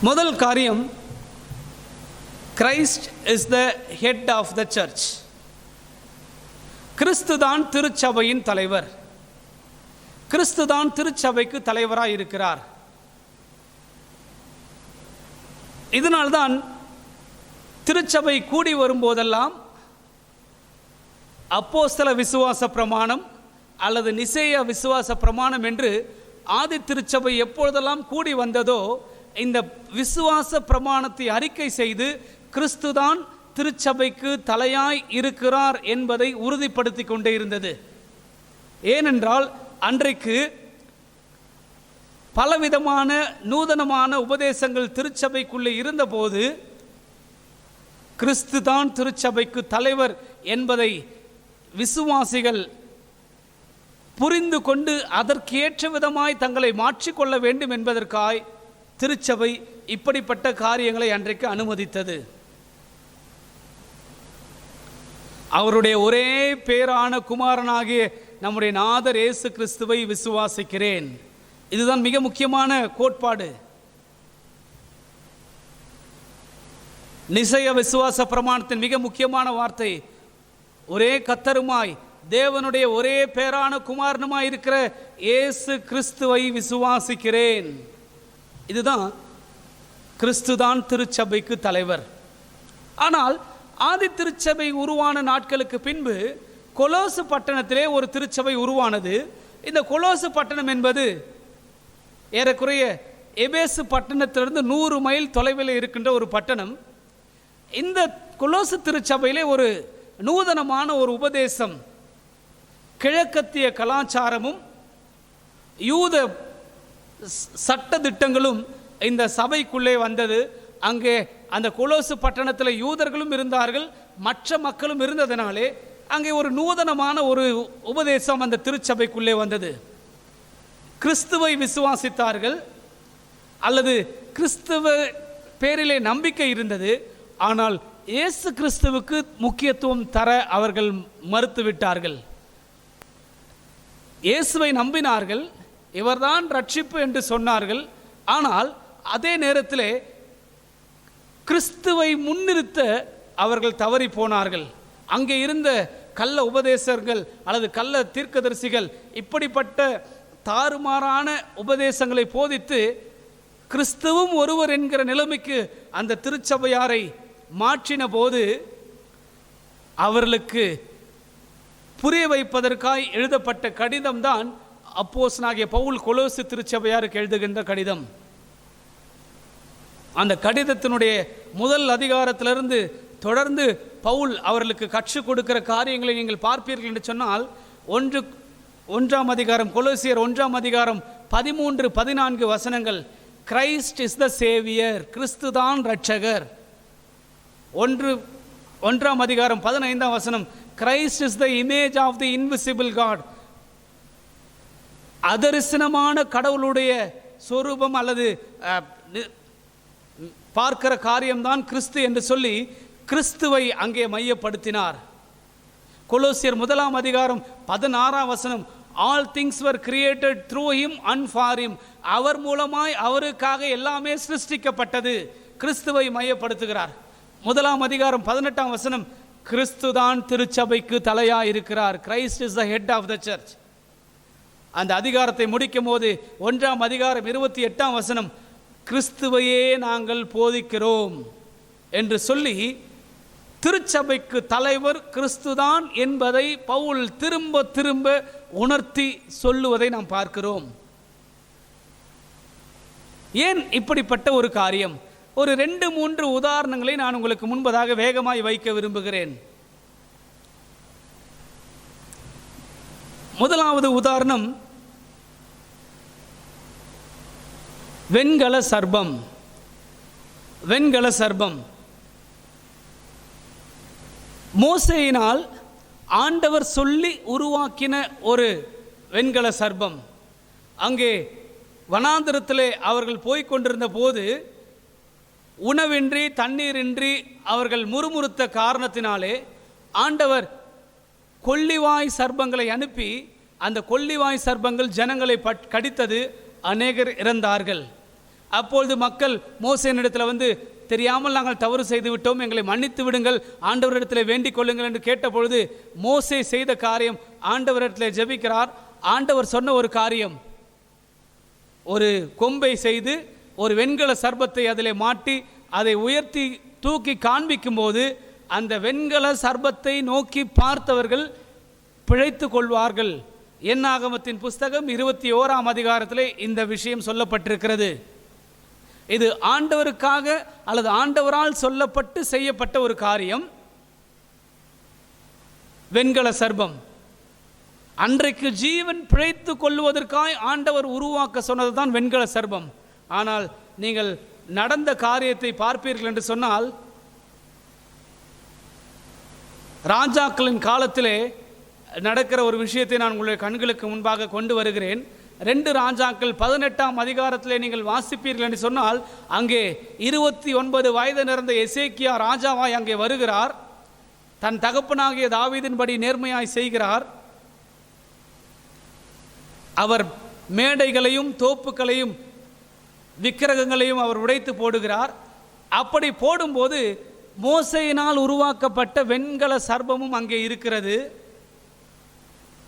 முதல் காரியம், Christ is the head of the church. கிறிஸ்து தான் திருச்சபையின் தலைவர். கிறிஸ்து தான் திருச்சபைக்கு தலைவராக இருக்கிறார். இதனால்தான் திருச்சபை கூடி வரும்போதெல்லாம் அப்போஸ்தல விசுவாச பிரமாணம் அல்லது நிசேயா விசுவாச பிரமாணம் என்று ஆதி திருச்சபை எப்பொழுதெல்லாம் கூடி வந்ததோ இந்த விசுவாச பிரமாணத்தை அறிக்கை செய்து கிறிஸ்துதான் திருச்சபைக்கு தலையாய் இருக்கிறார் என்பதை உறுதிப்படுத்தி கொண்டே இருந்தது. ஏனென்றால் அன்றைக்கு பலவிதமான நூதனமான உபதேசங்கள் திருச்சபைக்குள்ளே இருந்தபோது கிறிஸ்து தான் திருச்சபைக்கு தலைவர் என்பதை விசுவாசிகள் புரிந்து கொண்டு அதற்கேற்ற விதமாய் தங்களை மாற்றிக்கொள்ள வேண்டும் என்பதற்காய் திருச்சபை இப்படிப்பட்ட காரியங்களை அன்றைக்கு அனுமதித்தது. அவருடைய ஒரே பேரான குமாரனாகிய நம்முடைய நாதர் இயேசு கிறிஸ்துவை விசுவாசிக்கிறேன். இதுதான் மிக முக்கியமான கோட்பாடு. நிசேய விசுவாச பிரமாணத்தின் மிக முக்கியமான வார்த்தை, ஒரே கர்த்தருமாய் தேவனுடைய ஒரே பேரான குமாரனுமாய் இருக்கிற இயேசு கிறிஸ்துவை விசுவாசிக்கிறேன். இதுதான் கிறிஸ்துதான் திருச்சபைக்கு தலைவர். ஆனால் ஆதி திருச்சபை உருவான நாட்களுக்கு பின்பு கொலோசு பட்டணத்திலே ஒரு திருச்சபை உருவானது. இந்த கொலோசு பட்டணம் என்பது ஏறக்குறைய எபேசு பட்டணத்திலிருந்து 100 மைல் தொலைவில் இருக்கின்ற ஒரு பட்டணம். இந்த கொலோசு திருச்சபையிலே ஒரு நூதனமான ஒரு உபதேசம், கிழக்கத்திய கலாச்சாரமும் யூத சட்ட திட்டங்களும் இந்த சபைக்குள்ளே வந்தது. அங்கே அந்த கொலோசு பட்டணத்தில் யூதர்களும் இருந்தார்கள், மற்ற மக்களும் இருந்ததினாலே அங்கே ஒரு நூதனமான ஒரு உபதேசம் அந்த திருச்சபைக்குள்ளே வந்தது. கிறிஸ்துவை விசுவாசித்தார்கள் அல்லது கிறிஸ்துவ பேரிலே நம்பிக்கை இருந்தது, ஆனால் இயேசு கிறிஸ்துவுக்கு முக்கியத்துவம் தர அவர்கள் மறுத்துவிட்டார்கள். இயேசுவை நம்பினார்கள், இவர்தான் ரட்சிப்பு என்று சொன்னார்கள். ஆனால் அதே நேரத்தில் கிறிஸ்துவை முன்னிறுத்த அவர்கள் தவறி போனார்கள். அங்கே இருந்த கள்ள உபதேசர்கள் அல்லது கள்ள தீர்க்கதரிசிகள் இப்படிப்பட்ட தாறுமாறான உபதேசங்களை போதித்து கிறிஸ்துவும் ஒருவர் என்கிற நிலைமைக்கு அந்த திருச்சபையாரை மாற்றின போது அவர்களுக்கு புரிய வைப்பதற்காய் எழுதப்பட்ட கடிதம்தான் அப்போஸ்தலனாகிய பவுல் கொலோசு திருச்சபையாருக்கு எழுதுகின்ற கடிதம். அந்த கடிதத்தினுடைய முதல் அதிகாரத்திலிருந்து தொடர்ந்து பவுல் அவர்களுக்கு கற்றுக் கொடுக்கிற காரியங்களை நீங்கள் பார்ப்பீர்கள் என்று சொன்னால், 1ஆம் அதிகாரம், கொலோசியர் 1ஆம் அதிகாரம் 13-14 வசனங்கள், கிரைஸ்ட் இஸ் த சேவியர், கிறிஸ்துதான் ரட்சகர். 1ஆம் அதிகாரம் 15ஆம் வசனம், Christ is the image of the invisible God, அதரிசனமான கடவுளுடைய சொரூபம் அல்லது பார்க்கிற காரியம்தான் கிறிஸ்து என்று சொல்லி கிறிஸ்துவை அங்கே மையப்படுத்தினார். கொலோசியர் 1ஆம் அதிகாரம் 16ஆம் வசனம், all things were created through him and for him, அவர் மூலமாய் அவருக்காக எல்லாமே சிருஷ்டிக்கப்பட்டது. கிறிஸ்துவை மையப்படுத்துகிறார். 1ஆம் அதிகாரம் 18ஆம் வசனம், கிறிஸ்து தான் திருச்சபைக்கு தலையாக இருக்கிறார். Christ is the head of the church. அந்த அதிகாரத்தை முடிக்கும் போது 1ஆம் அதிகாரம் 28ஆம் வசனம், கிறிஸ்துவையே நாங்கள் போதிக்கிறோம் என்று சொல்லி திருச்சபைக்கு தலைவர் கிறிஸ்துதான் என்பதை பவுல் திரும்ப திரும்ப உணர்த்தி சொல்லுவதை நாம் பார்க்கிறோம். ஏன் இப்படிப்பட்ட ஒரு காரியம்? ஒரு 2-3 உதாரணங்களை நான் உங்களுக்கு முன்பதாக வேகமாய் வைக்க விரும்புகிறேன். முதலாவது உதாரணம், வெண்கல சர்ப்பம். வெண்கல சர்ப்பம் மோசேயினால் ஆண்டவர் சொல்லி உருவாக்கின ஒரு வெண்கல சர்ப்பம். அங்கே வனாந்திரத்திலே அவர்கள் போய்கொண்டிருந்த போது உணவின்றி தண்ணீரின்றி அவர்கள் முறுமுறுத்த காரணத்தினாலே ஆண்டவர் கொள்ளிவாய் சர்ப்பங்களை அனுப்பி அந்த கொள்ளிவாய் சர்ப்பங்கள் ஜனங்களை கடித்தது, அநேகர் இறந்தார்கள். அப்பொழுது மக்கள் மோசேயினிடத்தில் வந்து, தெரியாமல் நாங்கள் தவறு செய்து விட்டோம், எங்களை மன்னித்து விடுங்கள், ஆண்டவரிடத்தில் வேண்டிக் கொள்ளுங்கள் என்று கேட்டபொழுது மோசே செய்த காரியம், ஆண்டவரிடத்தில் ஜெபிக்கிறார். ஆண்டவர் சொன்ன ஒரு காரியம், ஒரு கொம்பை செய்து ஒரு வெண்கல சர்ப்பத்தை அதிலே மாட்டி அதை உயர்த்தி தூக்கி காண்பிக்கும் போது அந்த வெண்கல சர்ப்பத்தை நோக்கி பார்த்தவர்கள் பிழைத்து கொள்வார்கள். என்னாகமத்தின் புஸ்தகம் 21ஆம் அதிகாரத்திலே இந்த விஷயம் சொல்லப்பட்டிருக்கிறது. இது ஆண்டவருக்காக அல்லது ஆண்டவரால் சொல்லப்பட்டு செய்யப்பட்ட ஒரு காரியம். வெண்கல சர்ப்பம் அன்றைக்கு ஜீவன் பிழைத்து கொள்வதற்காய் ஆண்டவர் உருவாக்க சொன்னதுதான் வெண்கல சர்ப்பம். ஆனால் நீங்கள் நடந்த காரியத்தை பார்ப்பீர்கள் என்று சொன்னால், ராஜாக்களின் காலத்திலே நடக்கிற ஒரு விஷயத்தை நான் உங்களுடைய கண்களுக்கு முன்பாக கொண்டு வருகிறேன். 2 ராஜாக்கள் 18ஆம் அதிகாரத்திலே நீங்கள் வாசிப்பீர்கள் என்று சொன்னால், அங்கே 29 வயது நிறந்த எசேக்கியா ராஜாவாய் அங்கே வருகிறார். தன் தகப்பனாகிய தாவீதின்படி நேர்மையாய் செய்கிறார். அவர் மேடைகளையும் தோப்புகளையும் விக்கிரகங்களையும் அவர் உடைத்து போடுகிறார். அப்படி போடும்போது மோசேயினால் உருவாக்கப்பட்ட வெண்கல சர்ப்பமும் அங்கே இருக்கிறது.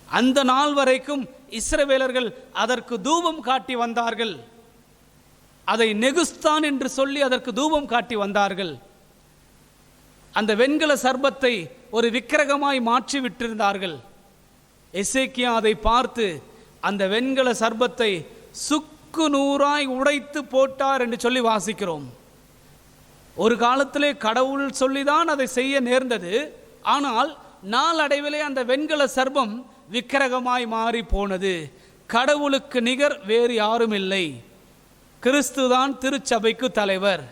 அந்த நாள் வரைக்கும் இஸ்ரவேலர்கள் அதற்கு தூபம் காட்டி வந்தார்கள். அதை நெகுஸ்தான் என்று சொல்லி அதற்கு தூபம் காட்டி வந்தார்கள். அந்த வெண்கல சர்ப்பத்தை ஒரு விக்கிரகமாய் மாற்றி விட்டிருந்தார்கள். எசேக்கியா அதை பார்த்து அந்த வெண்கல சர்ப்பத்தை சுக்கு நூறாய் உடைத்து போட்டார் என்று சொல்லி வாசிக்கிறோம். ஒரு காலத்திலே கடவுள் சொல்லிதான் அதை செய்ய நேர்ந்தது. ஆனால் நாளடைவிலே அந்த வெண்கல சர்ப்பம் விக்கிரகமாய் மாறி போனது. கடவுளுக்கு நிகர் வேறு யாரும் இல்லை. கிறிஸ்துதான் திருச்சபைக்கு தலைவர்.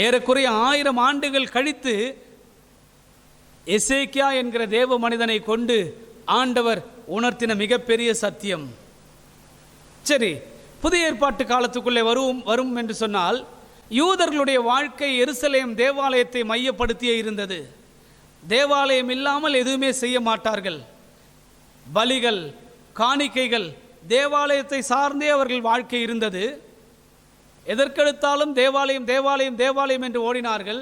ஏறக்குறைய 1000 ஆண்டுகள் கழித்து எசேக்கியா என்கிற தேவ மனிதனை கொண்டு ஆண்டவர் உணர்த்தின மிகப்பெரிய சத்தியம். சரி, புதிய ஏற்பாட்டு காலத்துக்குள்ளே வரும் என்று சொன்னால், யூதர்களுடைய வாழ்க்கை எருசலேம் தேவாலயத்தை மையப்படுத்தியே இருந்தது. தேவாலயம் இல்லாமல் எதுவுமே செய்ய மாட்டார்கள். பலிகள், காணிக்கைகள், தேவாலயத்தை சார்ந்தே அவர்கள் வாழ்க்கை இருந்தது. எதற்கெடுத்தாலும் தேவாலயம் தேவாலயம் தேவாலயம் என்று ஓடினார்கள்.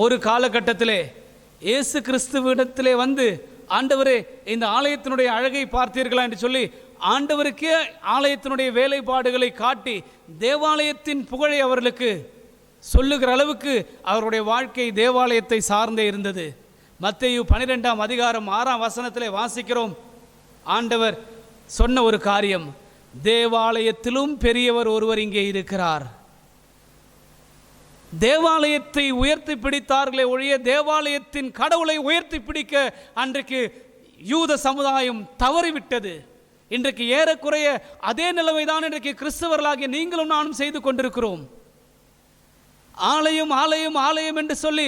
ஒரு காலகட்டத்திலே இயேசு கிறிஸ்துவிடத்திலே வந்து, ஆண்டவரே இந்த ஆலயத்தினுடைய அழகை பார்த்தீர்களா என்று சொல்லி ஆண்டவருக்கே ஆலயத்தினுடைய வேலைப்பாடுகளை காட்டி தேவாலயத்தின் புகழை அவர்களுக்கு சொல்லுகிற அளவுக்கு அவருடைய வாழ்க்கை தேவாலயத்தை சார்ந்தே இருந்தது. மத்தேயு 12ஆம் அதிகாரம் 6ஆம் வசனத்திலே வாசிக்கிறோம். ஆண்டவர் சொன்ன ஒரு காரியம், தேவாலயத்திலும் பெரியவர் ஒருவர் இங்கே இருக்கிறார். தேவாலயத்தை உயர்த்தி பிடித்தார்களே ஒழிய தேவாலயத்தின் கடவுளை உயர்த்தி பிடிக்க அன்றைக்கு யூத சமுதாயம் தவறிவிட்டது. இன்றைக்கு ஏறக்குறைய அதே நிலைமைதான் இன்றைக்கு கிறிஸ்தவர்களாகிய நீங்களும் நானும் செய்து கொண்டிருக்கிறோம். ஆலயம் ஆலயம் ஆலயம் என்று சொல்லி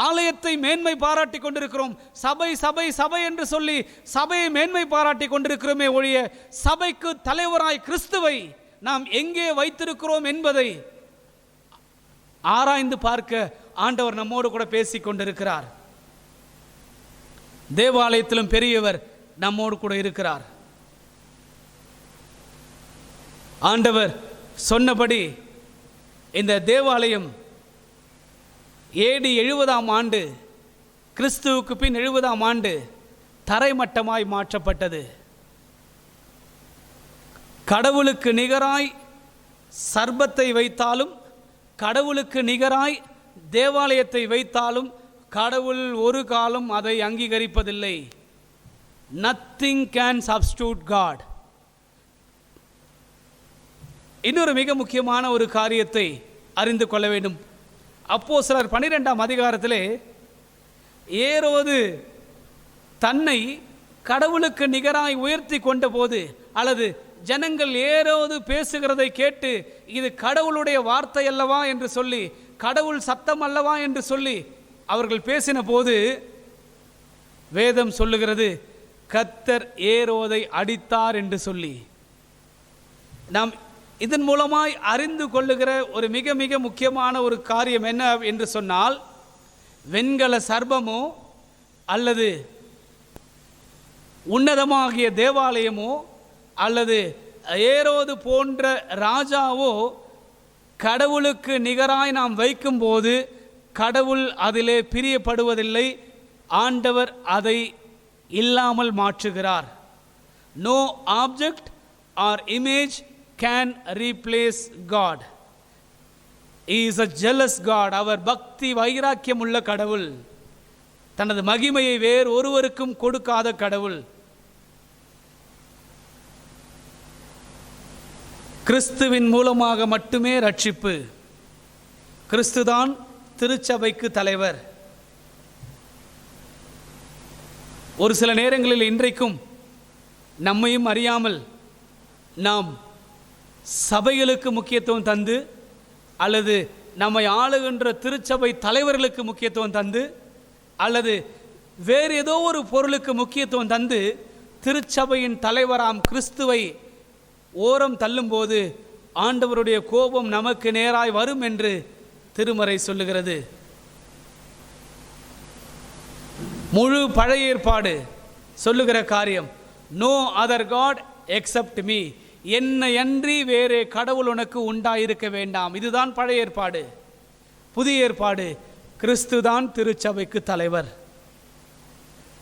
ஆலயத்தை மேன்மை பாராட்டி கொண்டிருக்கிறோம். சபை சபை சபை என்று சொல்லி சபையை மேன்மை பாராட்டி கொண்டிருக்கிறோமே ஒழிய சபைக்கு தலைவராய் கிறிஸ்துவை நாம் எங்கே வைத்திருக்கிறோம் என்பதை ஆராய்ந்து பார்க்க ஆண்டவர் நம்மோடு கூட பேசிக் கொண்டிருக்கிறார். தேவாலயத்திலும் பெரியவர் நம்மோடு கூட இருக்கிறார். ஆண்டவர் சொன்னபடி இந்த தேவாலயம் AD 70ஆம் ஆண்டு, கிறிஸ்துவுக்கு பின் 70ஆம் ஆண்டு தரைமட்டமாய் மாற்றப்பட்டது. கடவுளுக்கு நிகராய் சர்ப்பத்தை வைத்தாலும், கடவுளுக்கு நிகராய் தேவாலயத்தை வைத்தாலும் கடவுள் ஒரு காலம் அதை அங்கீகரிப்பதில்லை. Nothing can substitute God. இன்னொரு மிக முக்கியமான ஒரு காரியத்தை அறிந்து கொள்ள வேண்டும். அப்போஸ்தலர் 12ஆம் அதிகாரத்திலே ஏரோது தன்னை கடவுளுக்கு நிகராய் உயர்த்தி கொண்ட போது, அல்லது ஜனங்கள் ஏரோது பேசுகிறதை கேட்டு இது கடவுளுடைய வார்த்தை அல்லவா என்று சொல்லி, கடவுள் சத்தம் அல்லவா என்று சொல்லி அவர்கள் பேசின போது வேதம் சொல்லுகிறது, கர்த்தர் ஏரோதை அடித்தார் என்று சொல்லி. நாம் இதன் மூலமாய் அறிந்து கொள்ளுகிற ஒரு மிக மிக முக்கியமான ஒரு காரியம் என்ன என்று சொன்னால், வெண்கல சர்ப்பமோ அல்லது உன்னதமாகிய தேவாலயமோ அல்லது ஏரோது போன்ற ராஜாவோ கடவுளுக்கு நிகராய் நாம் வைக்கும்போது கடவுள் அதிலே பிரியப்படுவதில்லை. ஆண்டவர் அதை இல்லாமல் மாற்றுகிறார். No object or image can replace God. He is a jealous God. அவர் பக்தி வைராக்கியம் உள்ள கடவுள். தனது மகிமையை வேறு ஒருவருக்கும் கொடுக்காத கடவுள். கிறிஸ்துவின் மூலமாக மட்டுமே ரட்சிப்பு. கிறிஸ்துதான் திருச்சபைக்கு தலைவர். ஒரு சில நேரங்களில் இன்றைக்கும் நம்மையும் அறியாமல் நாம் சபைகளுக்கு முக்கியத்துவம் தந்து, அல்லது நம்மை ஆளுகின்ற திருச்சபை தலைவர்களுக்கு முக்கியத்துவம் தந்து, அல்லது வேறு ஏதோ ஒரு பொருளுக்கு முக்கியத்துவம் தந்து திருச்சபையின் தலைவராம் கிறிஸ்துவை ஓரம் தள்ளும்போது ஆண்டவருடைய கோபம் நமக்கு நேராய் வரும் என்று திருமறை சொல்லுகிறது. முழு பழைய ஏற்பாடு சொல்லுகிற காரியம், no other God except me. என்னை அன்றி வேறே கடவுள் உனக்கு உண்டாயிருக்க வேண்டாம். இதுதான் பழைய ஏற்பாடு. புதிய ஏற்பாடு, கிறிஸ்துதான் திருச்சபைக்கு தலைவர்.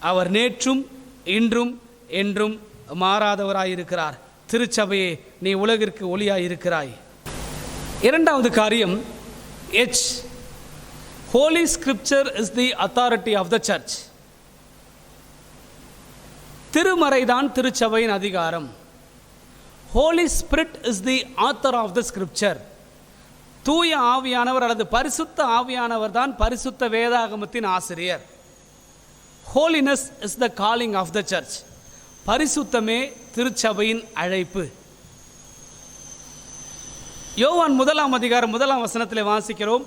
அவர் நேற்றும் இன்றும் என்றும் மாறாதவராயிருக்கிறார். திருச்சபையே, நீ உலகிற்கு ஒளியாயிருக்கிறாய். இரண்டாவது காரியம், holy scripture is the authority of the church. திருமறைதான் திருச்சபையின் அதிகாரம். Holy spirit is the author of the scripture. தூய ஆவியானவர் அல்லது பரிசுத்த ஆவியானவர் தான் பரிசுத்த வேதாகமத்தின் ஆசிரியர். Holiness is the calling of the church. பரிசுத்தமே திருச்சபையின் அழைப்பு. யோவான் 1 அதிகாரம் 1 வசனத்தில் வாசிக்கிறோம்,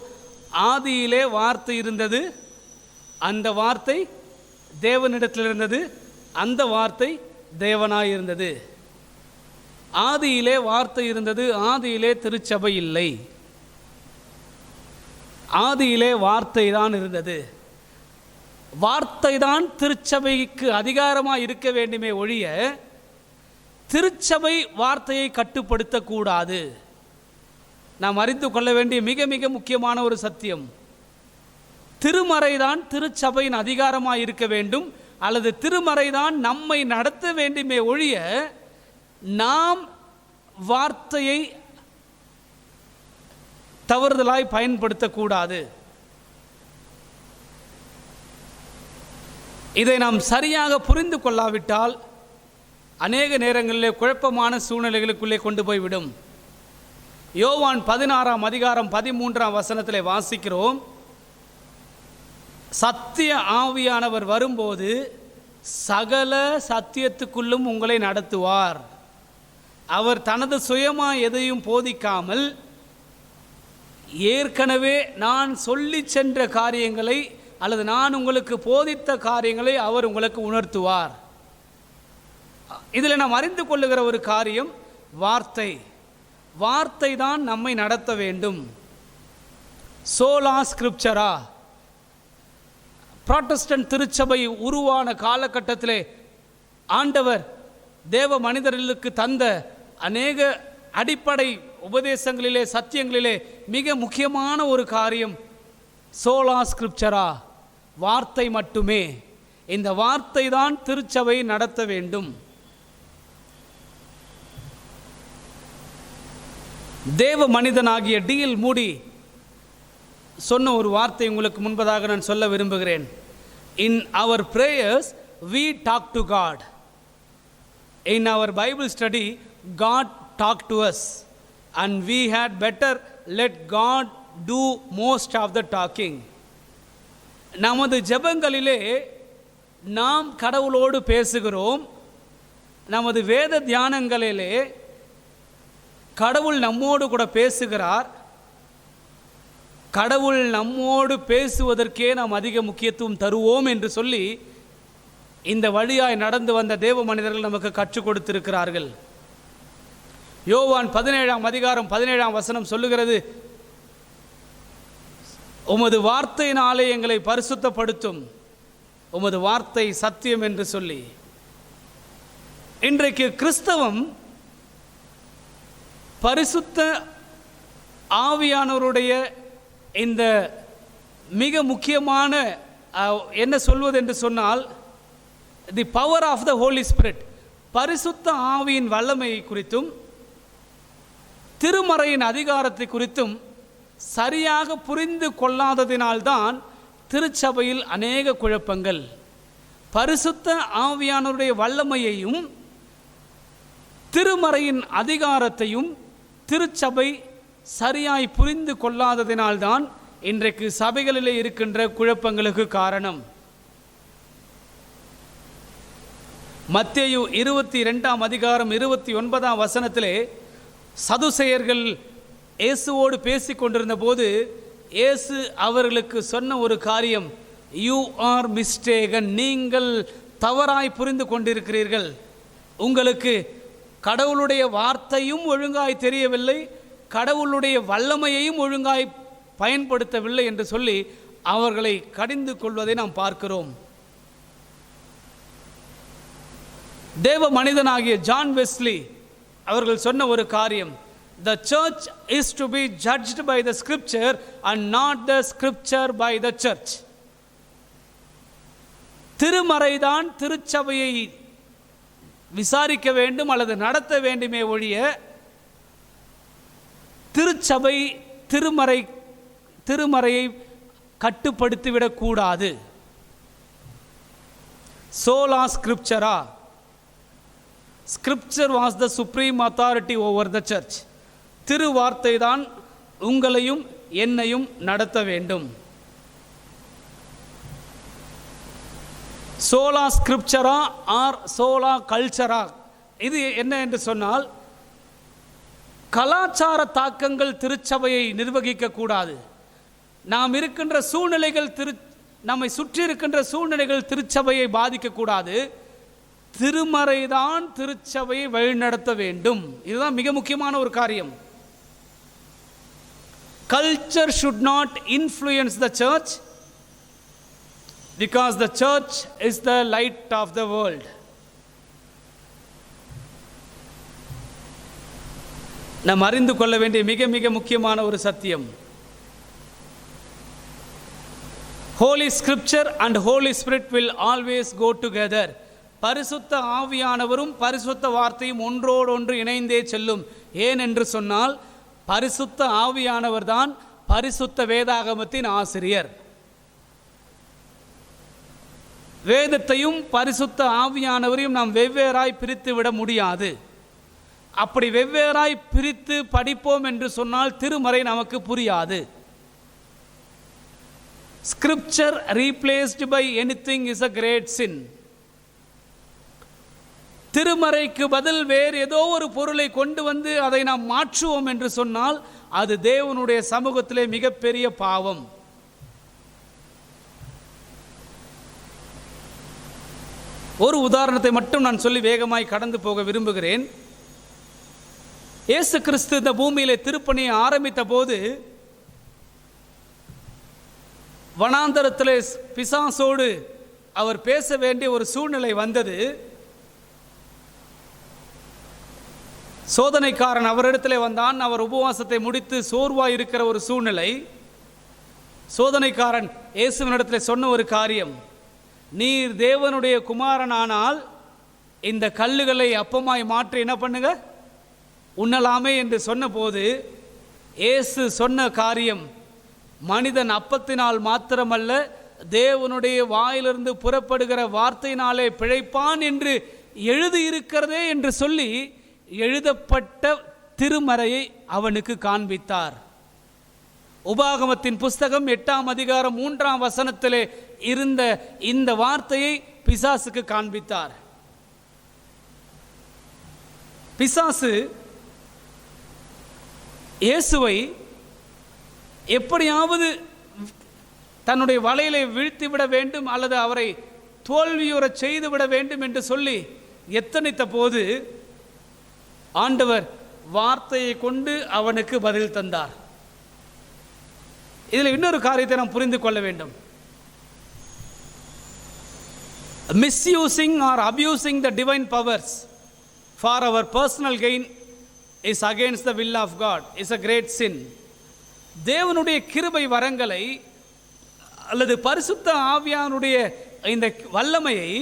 ஆதியிலே வார்த்தை இருந்தது, அந்த வார்த்தை தேவனிடத்தில் இருந்தது, அந்த வார்த்தை தேவனாய் இருந்தது. ஆதியிலே வார்த்தை இருந்தது, ஆதியிலே திருச்சபை இல்லை, ஆதியிலே வார்த்தை தான் இருந்தது. வார்த்தை தான் திருச்சபைக்கு அதிகாரமாக இருக்க வேண்டுமே ஒழிய திருச்சபை வார்த்தையை கட்டுப்படுத்தக்கூடாது. நாம் அறிந்து கொள்ள வேண்டிய மிக மிக முக்கியமான ஒரு சத்தியம், திருமறைதான் திருச்சபையின் அதிகாரமாக இருக்க வேண்டும், அல்லது திருமறைதான் நம்மை நடத்த வேண்டுமே ஒழிய நாம் வார்த்தையை தவறுதலாய் பயன்படுத்தக்கூடாது. இதை நாம் சரியாக புரிந்து கொள்ளாவிட்டால் அநேக நேரங்களிலே குழப்பமான சூழ்நிலைகளுக்குள்ளே கொண்டு போய்விடும். யோவான் 16 அதிகாரம் 13 வசனத்திலே வாசிக்கிறோம், சத்திய ஆவியானவர் வரும்போது சகல சத்தியத்துக்குள்ளும் உங்களை நடத்துவார். அவர் தனது சுயமாக எதையும் போதிக்காமல் ஏற்கனவே நான் சொல்லி சென்ற காரியங்களை அல்லது நான் உங்களுக்கு போதித்த காரியங்களை அவர் உங்களுக்கு உணர்த்துவார். இதில் நாம் அறிந்து கொள்ளுகிற ஒரு காரியம், வார்த்தை. வார்த்தை தான் நம்மை நடத்த வேண்டும். சோலா ஸ்கிரிப்சரா. புராட்டஸ்டன்ட் திருச்சபை உருவான காலகட்டத்திலே ஆண்டவர் தேவ மனிதர்களுக்கு தந்த அநேக அடிப்படை உபதேசங்களிலே சத்தியங்களிலே மிக முக்கியமான ஒரு காரியம் சோலா ஸ்கிரிப்சரா, வார்த்தை மட்டுமே. இந்த வார்த்தை தான் திருச்சபை நடத்த வேண்டும். தேவ மனிதனாகிய டி.எல். மூடி சொன்ன ஒரு வார்த்தை உங்களுக்கு முன்பதாக நான் சொல்ல விரும்புகிறேன். இன் அவர் prayers we talk to God. In our Bible study God talked to us and we had better let God do most of the talking. நமது ஜெபங்களிலே நாம் கடவுளோடு பேசுகிறோம். நமது வேத தியானங்களிலே கடவுள் நம்மோடு கூட பேசுகிறார். கடவுள் நம்மோடு பேசுவதற்கே நாம் அதிக முக்கியத்துவம் தருவோம் என்று சொல்லி இந்த வழியாய் நடந்து வந்த தேவ மனிதர்கள் நமக்கு கற்றுக் கொடுத்திருக்கிறார்கள். யோவான் 17 அதிகாரம் 17 வசனம் சொல்லுகிறது, உமது வார்த்தையினாலே எங்களை பரிசுத்தப்படுத்தும், உமது வார்த்தை சத்தியம் என்று சொல்லி. இன்றைக்கு கிறிஸ்தவம் பரிசுத்த ஆவியானவருடைய இந்த மிக முக்கியமான என்ன சொல்வது என்று சொன்னால், the power of the Holy Spirit, பரிசுத்த ஆவியின் வல்லமை குறித்தும் திருமறையின் அதிகாரத்தை குறித்தும் சரியாக புரிந்து கொள்ளாததினால்தான் திருச்சபையில் அநேக குழப்பங்கள். பரிசுத்த ஆவியானவருடைய வல்லமையையும் திருமறையின் அதிகாரத்தையும் திருச்சபை சரியாய் புரிந்து கொள்ளாததினால்தான் இன்றைக்கு சபைகளிலே இருக்கின்ற குழப்பங்களுக்கு காரணம். மத்தேயு 22 அதிகாரம் 29 வசனத்திலே சதுசேயர்கள் இயேசுவோடு பேசிக் கொண்டிருந்த போது இயேசு அவர்களுக்கு சொன்ன ஒரு காரியம், யூ ஆர் மிஸ்டேகன், நீங்கள் தவறாய் புரிந்து கொண்டிருக்கிறீர்கள். உங்களுக்கு கடவுளுடைய வார்த்தையும் ஒழுங்காய் தெரியவில்லை, கடவுளுடைய வல்லமையையும் ஒழுங்காய் பயன்படுத்தவில்லை என்று சொல்லி அவர்களை கடிந்து கொள்வதை நாம் பார்க்கிறோம். தேவ மனிதனாகிய ஜான் வெஸ்லி அவர்கள் சொன்ன ஒரு காரியம், the church is to be judged by the scripture and not the scripture by the church. திருமறைதான் திருச்சபையை விசாரிக்க வேண்டும் அல்லது நடத்த வேண்டுமே ஒழிய திருச்சபை திருமறையை கட்டுப்படுத்திவிடக்கூடாது. சோலா ஸ்கிரிப்சரா, Scripture was the supreme authority over the church. திருவார்த்தை தான் உங்களையும் என்னையும் நடத்த வேண்டும். சோலா ஸ்கிரிப்சரா ஆர் சோலா கல்ச்சரா, இது என்ன என்று சொன்னால், கலாச்சார தாக்கங்கள் திருச்சபையை நிர்வகிக்க கூடாது. நாம் இருக்கின்ற சூழ்நிலைகள் நம்மை சுற்றி இருக்கின்ற சூழ்நிலைகள் திருச்சபையை பாதிக்கக்கூடாது. திருமறைதான் திருச்சபையை வழிநடத்த வேண்டும். இதுதான் மிக முக்கியமான ஒரு காரியம். Culture should not influence the church because the church is the light of the world. நாம் அறிந்து கொள்ள வேண்டிய மிக மிக முக்கியமான ஒரு சத்தியம், Holy Scripture and Holy Spirit will always go together. பரிசுத்த ஆவியானவரும் பரிசுத்த வார்த்தையும் ஒன்றோடொன்று இணைந்தே செல்லும். ஏன் என்று சொன்னால், பரிசுத்த ஆவியானவர் தான் பரிசுத்த வேதாகமத்தின் ஆசிரியர். வேதத்தையும் பரிசுத்த ஆவியானவரையும் நாம் வெவ்வேறாய் பிரித்து விட முடியாது. அப்படி வெவ்வேறாய் பிரித்து படிப்போம் என்று சொன்னால் திருமறை நமக்கு புரியாது. Scripture replaced by anything is a great sin. திருமறைக்கு பதில் வேறு ஏதோ ஒரு பொருளை கொண்டு வந்து அதை நாம் மாற்றுவோம் என்று சொன்னால் அது தேவனுடைய சமூகத்திலே மிகப்பெரிய பாவம். ஒரு உதாரணத்தை மட்டும் நான் சொல்லி வேகமாய் கடந்து போக விரும்புகிறேன். இயேசு கிறிஸ்து இந்த பூமியிலே திருப்பணியை ஆரம்பித்த போது வனாந்தரத்திலே பிசாசோடு அவர் பேச வேண்டிய ஒரு சூழ்நிலை வந்தது. சோதனைக்காரன் அவரிடத்திலே வந்தான். அவர் உபவாசத்தை முடித்து சோர்வாய் இருக்கிற ஒரு சூழ்நிலை. சோதனைக்காரன் இயேசுவினிடத்திலே சொன்ன ஒரு காரியம், நீர் தேவனுடைய குமாரனானால் இந்த கல்லுகளை அப்பமாய் மாற்றி என்ன பண்ணுங்க, உண்ணலாமே என்று சொன்னபோது இயேசு சொன்ன காரியம், மனிதன் அப்பத்தினால் மாத்திரமல்ல தேவனுடைய வாயிலிருந்து புறப்படுகிற வார்த்தையினாலே பிழைப்பான் என்று எழுதியிருக்கிறதே என்று சொல்லி எழுதப்பட்ட திருமறையை அவனுக்கு காண்பித்தார். உபாகமத்தின் புஸ்தகம் 8ஆம் அதிகாரம் 3ஆம் வசனத்திலே இருந்த இந்த வார்த்தையை பிசாசுக்கு காண்பித்தார். பிசாசு இயேசுவை எப்படியாவது தன்னுடைய வலையிலே வீழ்த்திவிட வேண்டும் அல்லது அவரை தோல்வியுற செய்துவிட வேண்டும் என்று சொல்லி எத்தனைத்த போது ஆண்டவர் வார்த்தையை கொண்டு அவனுக்கு பதில் தந்தார். இதில் இன்னொரு காரியத்தை நாம் புரிந்து கொள்ள வேண்டும். Misusing or abusing the divine powers for our personal gain is against the will of God, is a great sin. தேவனுடைய கிருபை வரங்களை அல்லது பரிசுத்த ஆவியானுடைய இந்த வல்லமையை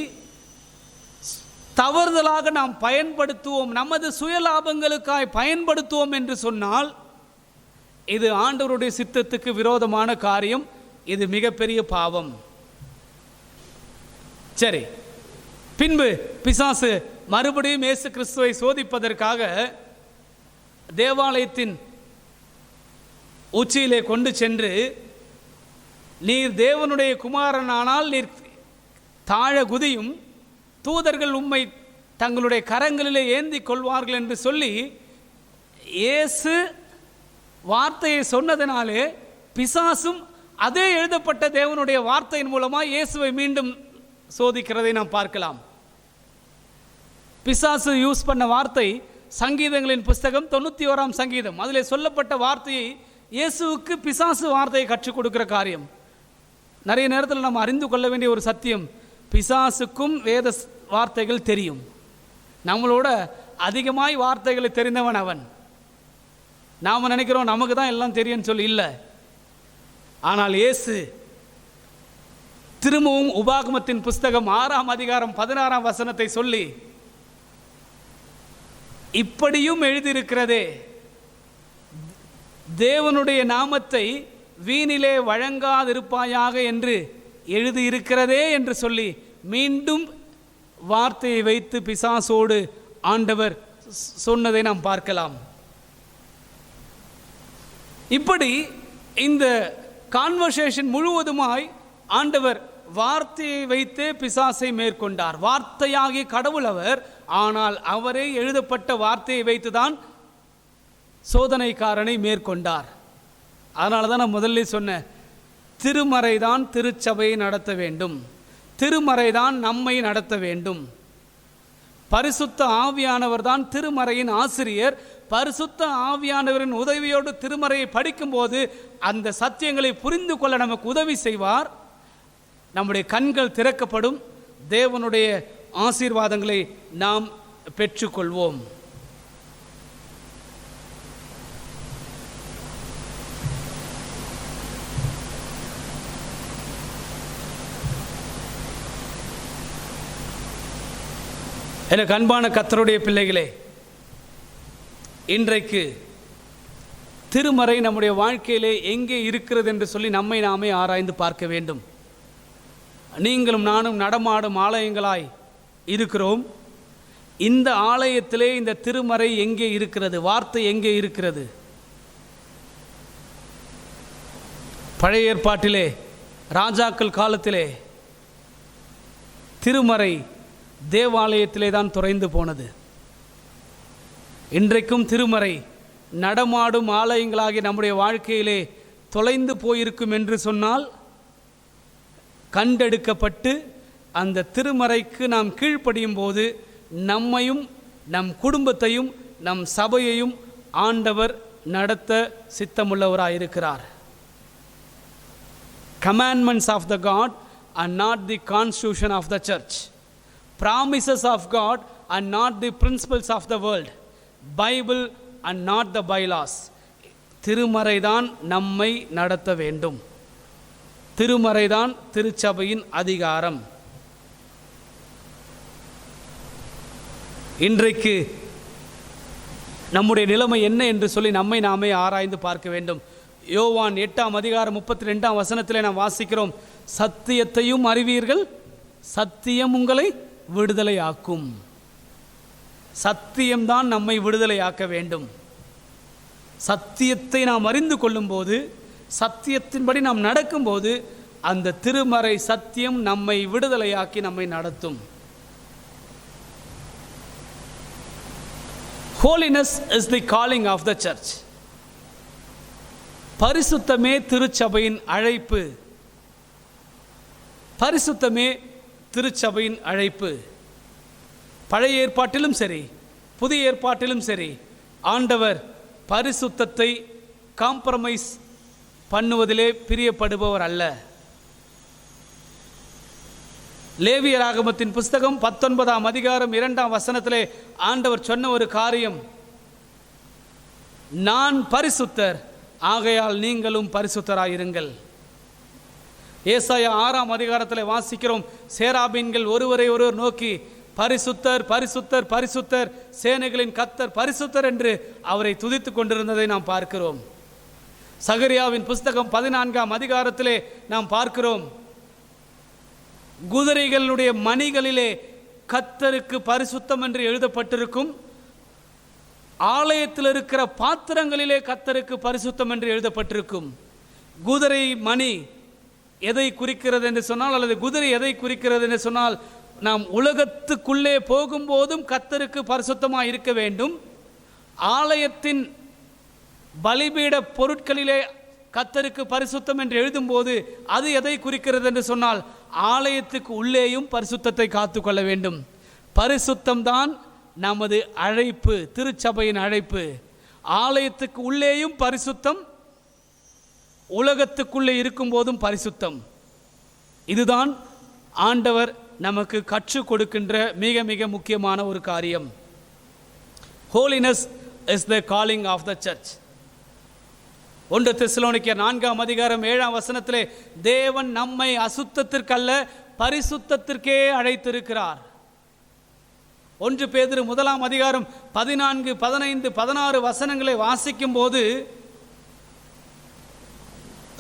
தவறுதலாக நாம் பயன்படுத்துவோம், நமது சுயலாபங்களுக்காய் பயன்படுத்துவோம் என்று சொன்னால் இது ஆண்டவருடைய சித்தத்துக்கு விரோதமான காரியம். இது மிகப்பெரிய பாவம். சரி, பின்பு பிசாசு மறுபடியும் இயேசு கிறிஸ்துவை சோதிப்பதற்காக தேவாலயத்தின் உச்சியிலே கொண்டு சென்று, நீர் தேவனுடைய குமாரனானால் நீர் தாழ குதியும், தூதர்கள் உம்மை தங்களுடைய கரங்களிலே ஏந்தி கொள்வார்கள் என்று சொல்லி இயேசு வார்த்தையை சொன்னதினாலே பிசாசும் அதே எழுதப்பட்ட தேவனுடைய வார்த்தையின் மூலமாக இயேசுவை மீண்டும் சோதிக்கிறதை நாம் பார்க்கலாம். பிசாசு யூஸ் பண்ண வார்த்தை சங்கீதங்களின் புஸ்தகம் 91ஆம் சங்கீதம். அதில் சொல்லப்பட்ட வார்த்தையை இயேசுவுக்கு பிசாசு வார்த்தையை கற்றுக் கொடுக்கிற காரியம். நிறைய நேரத்தில் நாம் அறிந்து கொள்ள வேண்டிய ஒரு சத்தியம், பிசாசுக்கும் வேத வார்த்தைகள் தெரியும். நம்மளோட அதிகமாய் வார்த்தைகளை தெரிந்தவன் அவன். நாம் நினைக்கிறோம் நமக்கு தான் எல்லாம் தெரியும்னு சொல்லி, இல்லை. ஆனால் இயேசு திரும்பவும் உபாகமத்தின் புஸ்தகம் 6ஆம் அதிகாரம் 16ஆம் வசனத்தை சொல்லி, இப்படியும் எழுதியிருக்கிறதே, தேவனுடைய நாமத்தை வீணிலே வழங்காதிருப்பாயாக என்று எழுதியிருக்கிறதே என்று சொல்லி மீண்டும் வார்த்தையை வைத்து பிசாசோடு ஆண்டவர் சொன்னதை நாம் பார்க்கலாம். இப்படி இந்த கான்வர்சேஷன் முழுவதுமாய் ஆண்டவர் வார்த்தையை வைத்தே பிசாசை மேற்கொண்டார். வார்த்தையாகிய கடவுள் அவர், ஆனால் அவரே எழுதப்பட்ட வார்த்தையை வைத்துதான் சோதனைக்காரனை மேற்கொண்டார். அதனால தான் நான் முதல்ல சொன்னேன், திருமறைதான் திருச்சபையை நடத்த வேண்டும், திருமறைதான் நம்மை நடத்த வேண்டும். பரிசுத்த ஆவியானவர் தான் திருமறையின் ஆசிரியர். பரிசுத்த ஆவியானவரின் உதவியோடு திருமறையை படிக்கும்போது அந்த சத்தியங்களை புரிந்து கொள்ள நமக்கு உதவி செய்வார். நம்முடைய கண்கள் திறக்கப்படும், தேவனுடைய ஆசீர்வாதங்களை நாம் பெற்றுக்கொள்வோம். எனக்கு அன்பான கர்த்தருடைய பிள்ளைகளே, இன்றைக்கு திருமறை நம்முடைய வாழ்க்கையிலே எங்கே இருக்கிறது என்று சொல்லி நம்மை நாமே ஆராய்ந்து பார்க்க வேண்டும். நீங்களும் நானும் நடமாடும் ஆலயங்களாய் இருக்கிறோம். இந்த ஆலயத்திலே இந்த திருமறை எங்கே இருக்கிறது? வார்த்தை எங்கே இருக்கிறது? பழைய ஏற்பாட்டிலே ராஜாக்கள் காலத்திலே திருமறை தேவாலயத்திலே தான் துறைந்து போனது. இன்றைக்கும் திருமறை நடமாடும் ஆலயங்களாகி நம்முடைய வாழ்க்கையிலே தொலைந்து போயிருக்கும் என்று சொன்னால், கண்டெடுக்கப்பட்டு அந்த திருமறைக்கு நாம் கீழ்ப்படியும் போது நம்மையும் நம் குடும்பத்தையும் நம் சபையையும் ஆண்டவர் நடத்த சித்தமுள்ளவராயிருக்கிறார். Commandments of the God are not the constitution of the church. Promises of God are not the principles of the world. Bible and not the bylaws. திருமறைதான் நம்மை நடத்த வேண்டும். திருமறைதான் திருச்சபையின் அதிகாரம். இன்றைக்கு நம்முடைய நிலைமை என்ன என்று சொல்லி நம்மை நாமே ஆராய்ந்து பார்க்க வேண்டும். யோவான் 8:32 நாம் வாசிக்கிறோம், சத்தியத்தையும் அறிவீர்கள், சத்தியம் உங்களை விடுதலையாக்கும். சத்தியம்தான் நம்மை விடுதலையாக்க வேண்டும். சத்தியத்தை நாம் அறிந்து கொள்ளும்போது, சத்தியத்தின்படி நாம் நடக்கும்போது, அந்த திருமறை சத்தியம் நம்மை விடுதலையாக்கி நம்மை நடத்தும். Holiness is the calling of the church. பரிசுத்தமே திருச்சபையின் அழைப்பு. பரிசுத்தமே திருச்சபையின் அழைப்பு. பழைய ஏற்பாட்டிலும் சரி, புதிய ஏற்பாட்டிலும் சரி, ஆண்டவர் பரிசுத்தத்தை காம்ப்ரமைஸ் பண்ணுவதிலே பிரியப்படுபவர் அல்ல. லேவியராகமத்தின் புஸ்தகம் 19:2 ஆண்டவர் சொன்ன ஒரு காரியம், நான் பரிசுத்தர், ஆகையால் நீங்களும் பரிசுத்தராயிருங்கள். ஏசாயா 6 வாசிக்கிறோம், சேராபீன்கள் ஒருவரை ஒருவர் நோக்கி பரிசுத்தர் பரிசுத்தர் பரிசுத்தர், சேனைகளின் கர்த்தர் பரிசுத்தர் என்று அவரை துதித்துக் கொண்டிருந்ததை நாம் பார்க்கிறோம். சகரியாவின் புஸ்தகம் 14 நாம் பார்க்கிறோம், குதிரைகளுடைய மணிகளிலே கர்த்தருக்கு பரிசுத்தம் என்று எழுதப்பட்டிருக்கும், ஆலயத்தில் இருக்கிற பாத்திரங்களிலே கர்த்தருக்கு பரிசுத்தம் என்று எழுதப்பட்டிருக்கும். குதிரை மணி எதை குறிக்கிறது என்று சொன்னால், அல்லது குதிரை எதை குறிக்கிறது என்று சொன்னால், நாம் உலகத்துக்குள்ளே போகும்போதும் கர்த்தருக்கு பரிசுத்தமாக இருக்க வேண்டும். ஆலயத்தின் பலிபீட பொருட்களிலே கர்த்தருக்கு பரிசுத்தம் என்று எழுதும்போது அது எதை குறிக்கிறது என்று சொன்னால், ஆலயத்துக்கு உள்ளேயும் பரிசுத்தத்தை காத்துக்கொள்ள வேண்டும். பரிசுத்தம்தான் நமது அழைப்பு, திருச்சபையின் அழைப்பு. ஆலயத்துக்கு உள்ளேயும் பரிசுத்தம், உலகத்துக்குள்ளே இருக்கும்போதும் பரிசுத்தம். இதுதான் ஆண்டவர் நமக்கு கற்றுக் கொடுக்கின்ற மிக மிக முக்கியமான ஒரு காரியம். Holiness is the calling of the church. 1 தெசலோனிக்கேயர் 4:7 தேவன் நம்மை அசுத்தத்திற்கல்ல பரிசுத்தத்திற்கே அழைத்திருக்கிறார். 1 பேதுரு 1 14, 15, 16 வாசிக்கும் போது,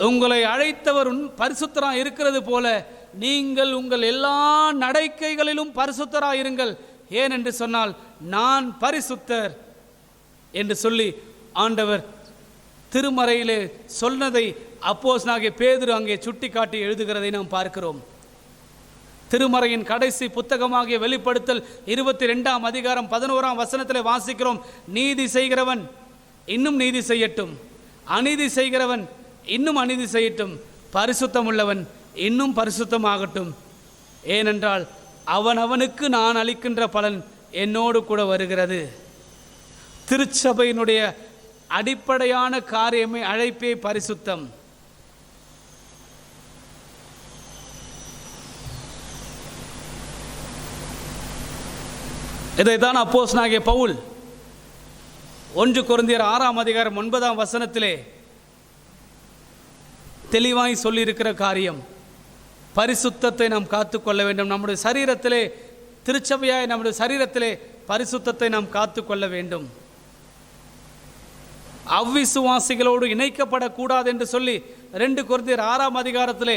உங்களை அழைத்தவர் பரிசுத்தராக இருக்கிறது போல நீங்கள் உங்கள் எல்லா நடக்கைகளிலும் பரிசுத்தராக இருங்கள். ஏன் என்று சொன்னால், நான் பரிசுத்தர் என்று சொல்லி ஆண்டவர் திருமறையிலே சொன்னதை அப்போஸ்தலனாகிய பேதுரு அங்கே சுட்டிக்காட்டி எழுதுகிறதை நாம் பார்க்கிறோம். திருமறையின் கடைசி புத்தகமாகிய வெளிப்படுத்தல் 22ஆம் அதிகாரம் 11ஆம் வசனத்தில் வாசிக்கிறோம், நீதி செய்கிறவன் இன்னும் நீதி செய்யட்டும், அநீதி செய்கிறவன் இன்னும் அநீதி செய்யட்டும், பரிசுத்தம் உள்ளவன் இன்னும் பரிசுத்தமாகட்டும், ஏனென்றால் அவனவனுக்கு நான் அளிக்கின்ற பலன் என்னோடு கூட வருகிறது. திருச்சபையினுடைய அடிப்படையான காரியமே அழைப்பே பரிசுத்தம். இதைத்தான் அப்போஸ்தலனாகிய பவுல் 1 கொரிந்தியர் 6ஆம் அதிகாரம் 9ஆம் வசனத்திலே தெளிவாய் சொல்லியிருக்கிற காரியம், பரிசுத்தத்தை நாம் காத்துக்கொள்ள வேண்டும். நம்முடைய சரீரத்திலே, திருச்சபையாய் நம்முடைய சரீரத்திலே பரிசுத்தத்தை நாம் காத்துக்கொள்ள வேண்டும். அவ்விசுவாசிகளோடு இணைக்கப்படக்கூடாது என்று சொல்லி 2 கொரிந்தியர் 6ஆம் அதிகாரத்திலே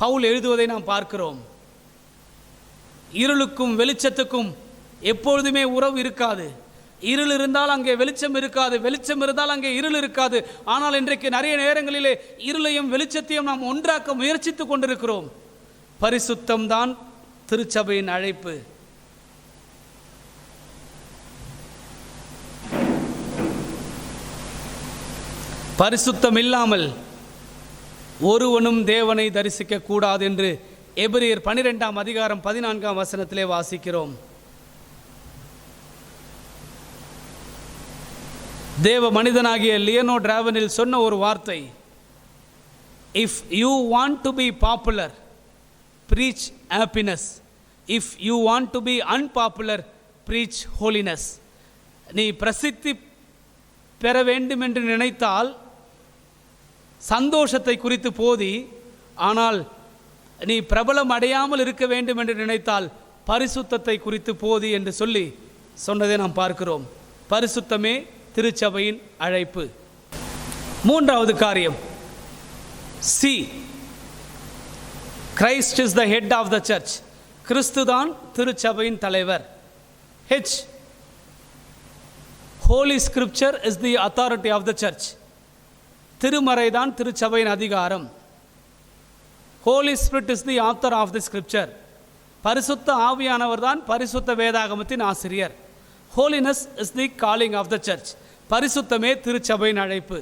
பவுல் எழுதுவதை நாம் பார்க்கிறோம். இருளுக்கும் வெளிச்சத்துக்கும் எப்பொழுதுமே உறவு இருக்காது. இருள் இருந்தால் அங்கே வெளிச்சம் இருக்காது, வெளிச்சம் இருந்தால் அங்கே இருள் இருக்காது. ஆனால் இன்றைக்கு நிறைய நேரங்களிலே இருளையும் வெளிச்சத்தையும் நாம் ஒன்றாக்க முயற்சித்து கொண்டிருக்கிறோம். பரிசுத்தம் தான் திருச்சபையின் அழைப்பு. பரிசுத்தம் இல்லாமல் ஒருவனும் தேவனை தரிசிக்க கூடாது என்று எபிரியர் 12ஆம் அதிகாரம் 14ஆம் வசனத்திலே வாசிக்கிறோம். தேவ மனிதனாகிய லியோனோ டிராவனில் சொன்ன ஒரு வார்த்தை, if you want to be popular preach happiness, if you want to be unpopular preach holiness. நீ பிரசித்தி பெற வேண்டும் என்று நினைத்தால் சந்தோஷத்தை குறித்து போதி, ஆனால் நீ பிரபலம் அடையாமல் இருக்க வேண்டும் என்று நினைத்தால் பரிசுத்தத்தை குறித்து போதி என்று சொல்லி சொன்னதை நாம் பார்க்கிறோம். பரிசுத்தமே திருச்சபையின் அழைப்பு. 3வது காரியம், C, Christ is the head of the church. கிறிஸ்து தான் திருச்சபையின் தலைவர். H, holy scripture is the authority of the church. திருமறை தான் திருச்சபையின் அதிகாரம். Holy spirit is the author of the scripture. பரிசுத்த ஆவியானவர் தான் பரிசுத்த வேதாகமத்தின் ஆசிரியர். Holiness is the calling of the church. பரிசுத்தமே திருச்சபையின் அழைப்பு.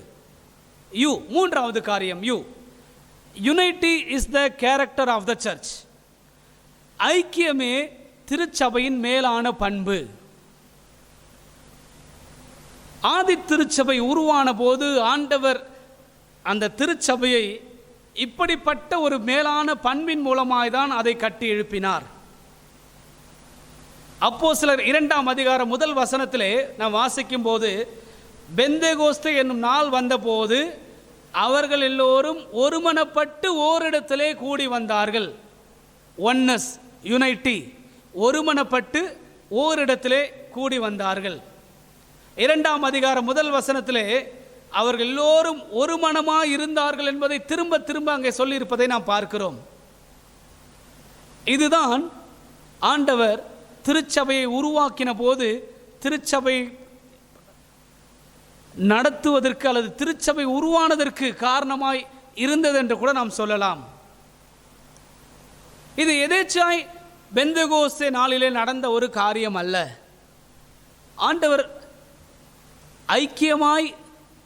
யூ, 3வது காரியம், U, unity is the character of the church. ஐக்கியமே திருச்சபையின் மேலான பண்பு. ஆதி திருச்சபை உருவான போது ஆண்டவர் அந்த திருச்சபையை இப்படிப்பட்ட ஒரு மேலான பண்பின் மூலமாய்தான் அதை கட்டி எழுப்பினார். அப்போஸ்தலர் 2ஆம் அதிகாரம் 1 வசனத்திலே நாம் வாசிக்கும் போது, பெந்தேகோஸ்தே என்னும் நாள் வந்தபோது அவர்கள் எல்லோரும் ஒருமனப்பட்டு ஓரிடத்திலே கூடி வந்தார்கள். ஒன்னஸ், யுனைட்டி, ஒருமனப்பட்டு ஓரிடத்திலே கூடி வந்தார்கள். 2ஆம் அதிகாரம் 1 வசனத்திலே அவர்கள் எல்லோரும் ஒரு மனமாய் இருந்தார்கள் என்பதை திரும்ப திரும்ப அங்கே சொல்லியிருப்பதை நாம் பார்க்கிறோம். இதுதான் ஆண்டவர் திருச்சபையை உருவாக்கின போது திருச்சபை நடத்துவதற்கு அல்லது திருச்சபை உருவானதற்கு காரணமாய் இருந்தது என்று கூட நாம் சொல்லலாம். இது எதேச்சாய் பெந்தேகோஸ்தே நாளிலே நடந்த ஒரு காரியம் அல்ல. ஆண்டவர் ஐக்கியமாய்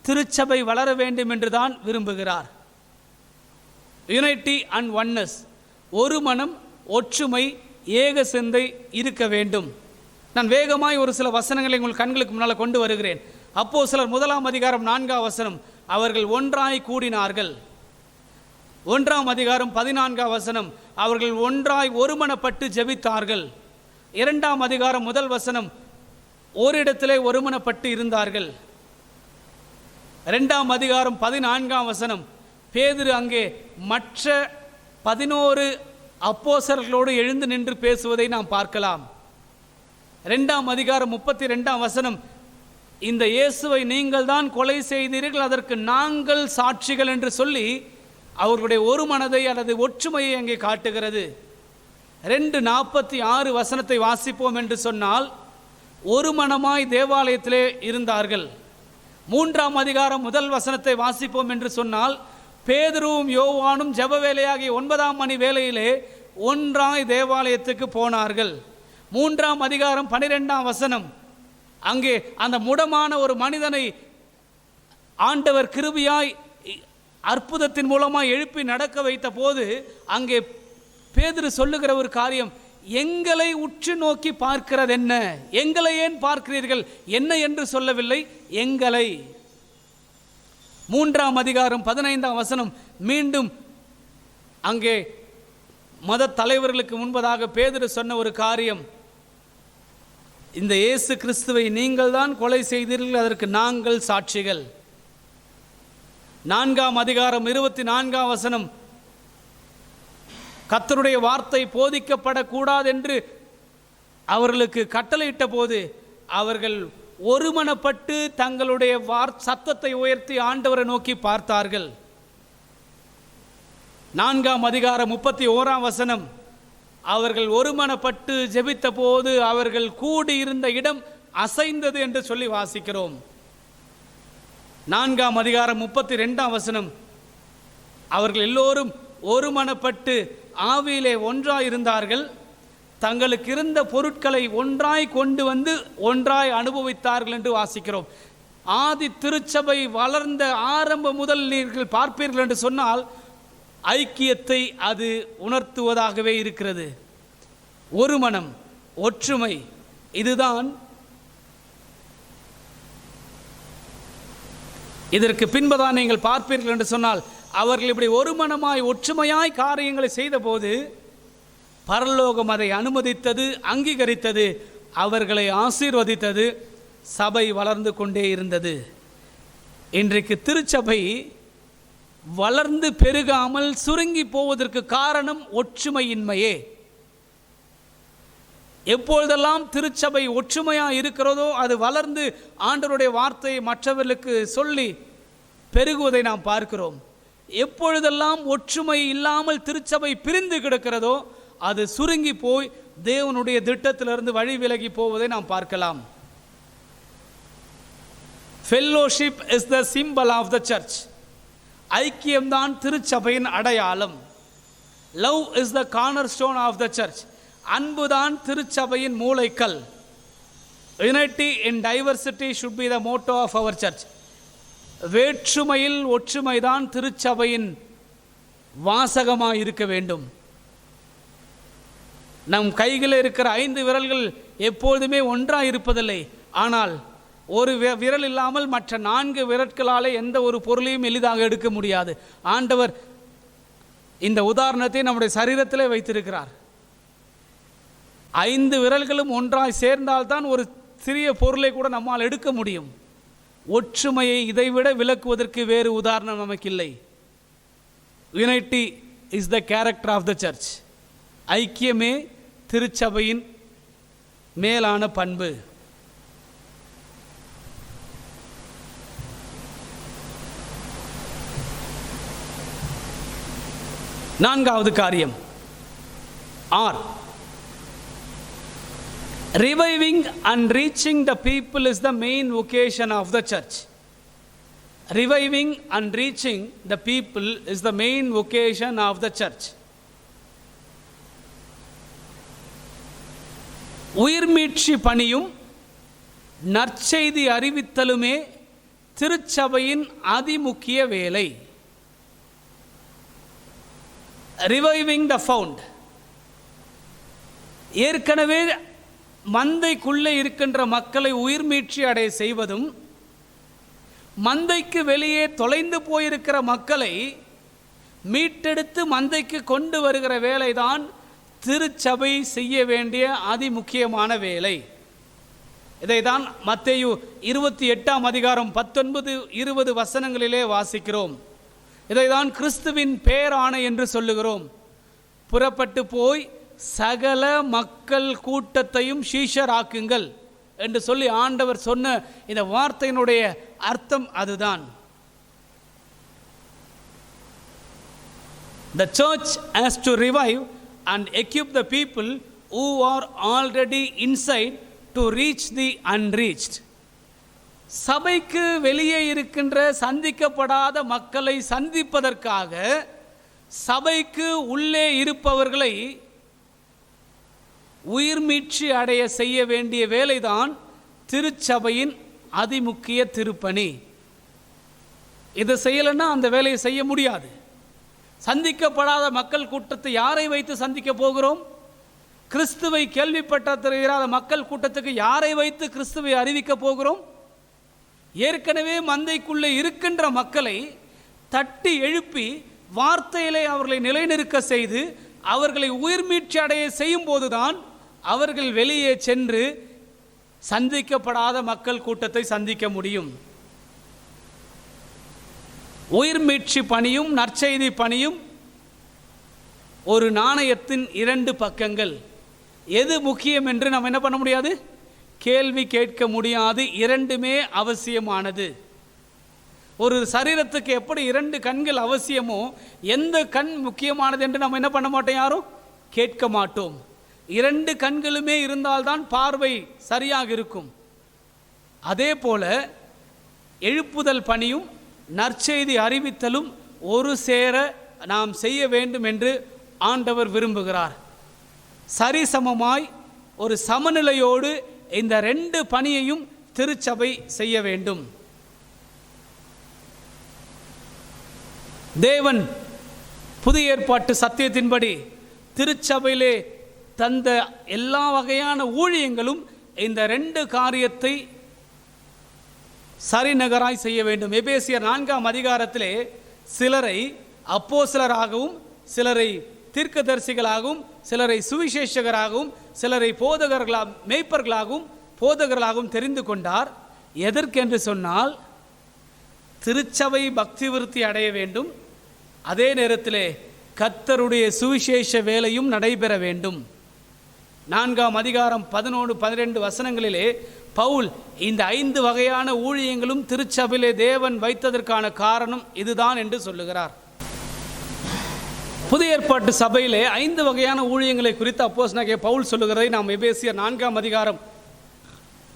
திருச்சபை வளர வேண்டும் என்று தான் விரும்புகிறார். யுனைட்டி அண்ட் ஒன்னஸ், ஒரு மனம், ஒற்றுமை, ஏக சிந்தை இருக்க வேண்டும். நான் வேகமாய் ஒரு சில வசனங்களை உங்கள் கண்களுக்கு முன்னால் கொண்டு வருகிறேன். அப்போஸ்தலர் 1ஆம் அதிகாரம் 4ஆம் வசனம், அவர்கள் ஒன்றாய் கூடினார்கள். 1ஆம் அதிகாரம் 14ஆம் வசனம், அவர்கள் ஒன்றாய் ஒருமனப்பட்டு ஜெபித்தார்கள். 2ஆம் அதிகாரம் 1 வசனம், ஓரிடத்திலே ஒருமனப்பட்டு இருந்தார்கள். 2ஆம் அதிகாரம் 14ஆம் வசனம், பேதுரு அங்கே மற்ற 11 அப்போஸ்தலர்களோடு எழுந்து நின்று பேசுவதை நாம் பார்க்கலாம். 2ஆம் அதிகாரம் 32ஆம் வசனம், இந்த இயேசுவை நீங்கள் தான் கொலை செய்தீர்கள், அதற்கு நாங்கள் சாட்சிகள் என்று சொல்லி அவர்களுடைய ஒரு மனதை அல்லது ஒற்றுமையை அங்கே காட்டுகிறது. 2:46 வசனத்தை வாசிப்போம் என்று சொன்னால், ஒரு மனமாய் தேவாலயத்திலே இருந்தார்கள். 3ஆம் அதிகாரம் 1 வசனத்தை வாசிப்போம் என்று சொன்னால், பேதுருவும் யோவானும் ஜெப வேலையாகிய 9ஆம் மணி வேளையிலே ஒன்றாய் தேவாலயத்துக்கு போனார்கள். 3ஆம் அதிகாரம் 12ஆம் வசனம், அங்கே அந்த முடமான ஒரு மனிதனை ஆண்டவர் கிருபையாய் அற்புதத்தின் மூலமாக எழுப்பி நடக்க வைத்த போது அங்கே பேதுரு சொல்லுகிற ஒரு காரியம், எங்களை உற்று நோக்கி பார்க்கிறது என்ன, எங்களை ஏன் பார்க்கிறீர்கள், என்ன என்று சொல்லவில்லை, எங்களை. 3ஆம் அதிகாரம் 15ஆம் வசனம், மீண்டும் அங்கே மத தலைவர்களுக்கு முன்பதாக பேதுரு சொன்ன ஒரு காரியம், இந்த இயேசு கிறிஸ்துவை நீங்கள் தான் கொலை செய்தீர்கள், அதற்கு நாங்கள் சாட்சிகள். 4ஆம் அதிகாரம் 24ஆம் வசனம், கர்த்தருடைய வார்த்தை போதிக்கப்படக்கூடாது என்று அவர்களுக்கு கட்டளையிட்ட போது அவர்கள் ஒருமனப்பட்டு தங்களுடைய சத்தத்தை உயர்த்தி ஆண்டவரை நோக்கி பார்த்தார்கள். 4ஆம் அதிகாரம் 31ஆம் வசனம், அவர்கள் ஒருமனப்பட்டு ஜெபித்த போது அவர்கள் கூடியிருந்த இடம் அசைந்தது என்று சொல்லி வாசிக்கிறோம். 4ஆம் அதிகாரம் 32ஆம் வசனம், அவர்கள் எல்லோரும் ஒருமனப்பட்டு ஆவியிலே ஒன்றாய் இருந்தார்கள், தங்களுக்கு இருந்த பொருட்களை ஒன்றாய் கொண்டு வந்து ஒன்றாய் அனுபவித்தார்கள் என்று வாசிக்கிறோம். ஆதி திருச்சபை வளர்ந்த ஆரம்பம் முதல் நீங்கள் பார்ப்பீர்கள் என்று சொன்னால் ஐக்கியத்தை அது உணர்த்துவதாகவே இருக்கிறது. ஒரு மனம், ஒற்றுமை, இதுதான் இதற்கு பின்புதான் நீங்கள் பார்ப்பீர்கள் என்று சொன்னால், அவர்கள் இப்படி ஒரு மனமாய் ஒற்றுமையாய் காரியங்களை செய்தபோது பரலோகம் அதை அனுமதித்தது, அங்கீகரித்தது, அவர்களை ஆசீர்வதித்தது, சபை வளர்ந்து கொண்டே இருந்தது. இன்றைக்கு திருச்சபை வளர்ந்து பெருகாமல் சுருங்கி போவதற்கு காரணம் ஒற்றுமையின்மையே. எப்பொழுதெல்லாம் திருச்சபை ஒற்றுமையாக இருக்கிறதோ அது வளர்ந்து ஆண்டவருடைய வார்த்தையை மற்றவர்களுக்கு சொல்லி பெருகுவதை நாம் பார்க்கிறோம். எப்பொழுதெல்லாம் ஒற்றுமை இல்லாமல் திருச்சபை பிரிந்து கிடக்கிறதோ அது சுருங்கி போய் தேவனுடைய திட்டத்திலிருந்து வழி விலகி போவதை நாம் பார்க்கலாம். Fellowship is the symbol of the church. ஐக்கியம்தான் திருச்சபையின் அடையாளம். Love is the corner stone of the church. அன்புதான் திருச்சபையின் மூளைக்கல். Unity in diversity should be the motto of our church. வேற்றுமையில் ஒற்றுமைதான் திருச்சபையின் வாசகமாக இருக்க வேண்டும். நம் கையில் இருக்கிற 5 விரல்கள் எப்பொழுதுமே ஒன்றாக இருப்பதில்லை. ஆனால் ஒரு விரல் இல்லாமல் மற்ற 4 விரல்களாலே எந்த ஒரு பொருளையும் எளிதாக எடுக்க முடியாது. ஆண்டவர் இந்த உதாரணத்தை நம்முடைய சரீரத்திலே வைத்திருக்கிறார். 5 விரல்களும் ஒன்றாய் சேர்ந்தால்தான் ஒரு சிறிய பொருளை கூட நம்மால் எடுக்க முடியும். ஒற்றுமையை இதைவிட விளக்குவதற்கு வேறு உதாரணம் நமக்கு இல்லை. Unity is the character of the church. ஐக்கியமே திருச்சபையின் மேலான பண்பு. நான்காவது காரியம் R, reviving and reaching the people is the main vocation of the church. Reviving and reaching the people is the main vocation of the church. உயிர்மீட்சி பணியும் நற்செய்தி அறிவித்தலுமே திருச்சபையின் அதிமுக்கிய வேலை. Reviving the found. ஏற்கனவே மந்தைக்குள்ளே இருக்கின்ற மக்களை உயிர்மீட்சி அடைய செய்வதும், மந்தைக்கு வெளியே தொலைந்து போயிருக்கிற மக்களை மீட்டெடுத்து மந்தைக்கு கொண்டு வருகிற வேலைதான் திருச்சபை செய்ய வேண்டிய அதிமுக்கியமான வேலை. இதைதான் மத்தேயு 28ஆம் அதிகாரம் 19-20 வசனங்களிலே வாசிக்கிறோம். இதைதான் கிறிஸ்துவின் பேராணை என்று சொல்லுகிறோம். புறப்பட்டு போய் சகல மக்கள் கூட்டத்தையும் சீஷராக்குங்கள் என்று சொல்லி ஆண்டவர் சொன்ன இந்த வார்த்தையினுடைய அர்த்தம் அதுதான். The church has to revive and equip the people who are already inside to reach the unreached. சபைக்கு வெளியே இருக்கின்ற சந்திக்கப்படாத மக்களை சந்திப்பதற்காக சபைக்கு உள்ளே இருப்பவர்களை உயிர்மீட்சி அடைய செய்ய வேண்டிய வேலைதான் திருச்சபையின் அதிமுக்கிய திருப்பணி. இதை செய்யலைன்னா அந்த வேலையை செய்ய முடியாது. சந்திக்கப்படாத மக்கள் கூட்டத்தை யாரை வைத்து சந்திக்க போகிறோம்? கிறிஸ்துவை கேள்விப்பட்டிராத மக்கள் கூட்டத்துக்கு யாரை வைத்து கிறிஸ்துவை அறிவிக்க போகிறோம்? ஏற்கனவே மந்தைக்குள்ளே இருக்கின்ற மக்களை தட்டி எழுப்பி வார்த்தையிலே அவர்களை நிலைநிற்க செய்து அவர்களை உயிர்மீட்சி அடைய செய்யும் போதுதான் அவர்கள் வெளியே சென்று சந்திக்கப்படாத மக்கள் கூட்டத்தை சந்திக்க முடியும். உயிர்மீட்சி பணியும் நற்செய்தி பணியும் ஒரு நாணயத்தின் இரண்டு பக்கங்கள். எது முக்கியம் என்று நாம் என்ன பண்ண முடியாது? கேள்வி கேட்க முடியாது. இரண்டுமே அவசியமானது. ஒரு சரீரத்துக்கு எப்படி இரண்டு கண்கள் அவசியமோ, எந்த கண் முக்கியமானது என்று நாம் என்ன பண்ண மாட்டோம், யாரும் கேட்க மாட்டோம். இரண்டு கண்களுமே இருந்தால்தான் பார்வை சரியாக இருக்கும். அதே போல எழுப்புதல் பணியும் நற்செய்தி அறிவித்தலும் ஒரு சேர நாம் செய்ய வேண்டும் என்று ஆண்டவர் விரும்புகிறார். சரிசமமாய் ஒரு சமநிலையோடு இந்த ரெண்டு பணியையும் திருச்சபை செய்ய வேண்டும். தேவன் புதிய ஏற்பாட்டு சத்தியத்தின்படி திருச்சபையிலே தந்த எல்லா வகையான ஊழியங்களும் இந்த ரெண்டு காரியத்தை சரிநகராய் செய்ய வேண்டும். எபேசியர் 4ஆம் அதிகாரத்திலே சிலரை அப்போஸ்தலராகவும் சிலரை தீர்க்கதரிசிகளாகவும் சிலரை சுவிசேஷகராகவும் சிலரை மேய்ப்பர்களாகவும் போதகர்களாகவும் தெரிந்து கொண்டார். எதற்கென்று சொன்னால் திருச்சபை பக்தி விருத்தி அடைய வேண்டும், அதே நேரத்திலே கர்த்தருடைய சுவிசேஷ வேலையும் நடைபெற வேண்டும். 4ஆம் அதிகாரம் 11-12 வசனங்களிலே பவுல் இந்த 5 வகையான ஊழியங்களும் திருச்சபையிலே தேவன் வைத்ததற்கான காரணம் இதுதான் என்று சொல்லுகிறார். புதிய ஏற்பாட்டு சபையிலே 5 வகையான ஊழியங்களை குறித்து அப்போஸ்தலனாகிய பவுல் சொல்லுகிறதை நாம் எபேசியர் 4ஆம் அதிகாரம்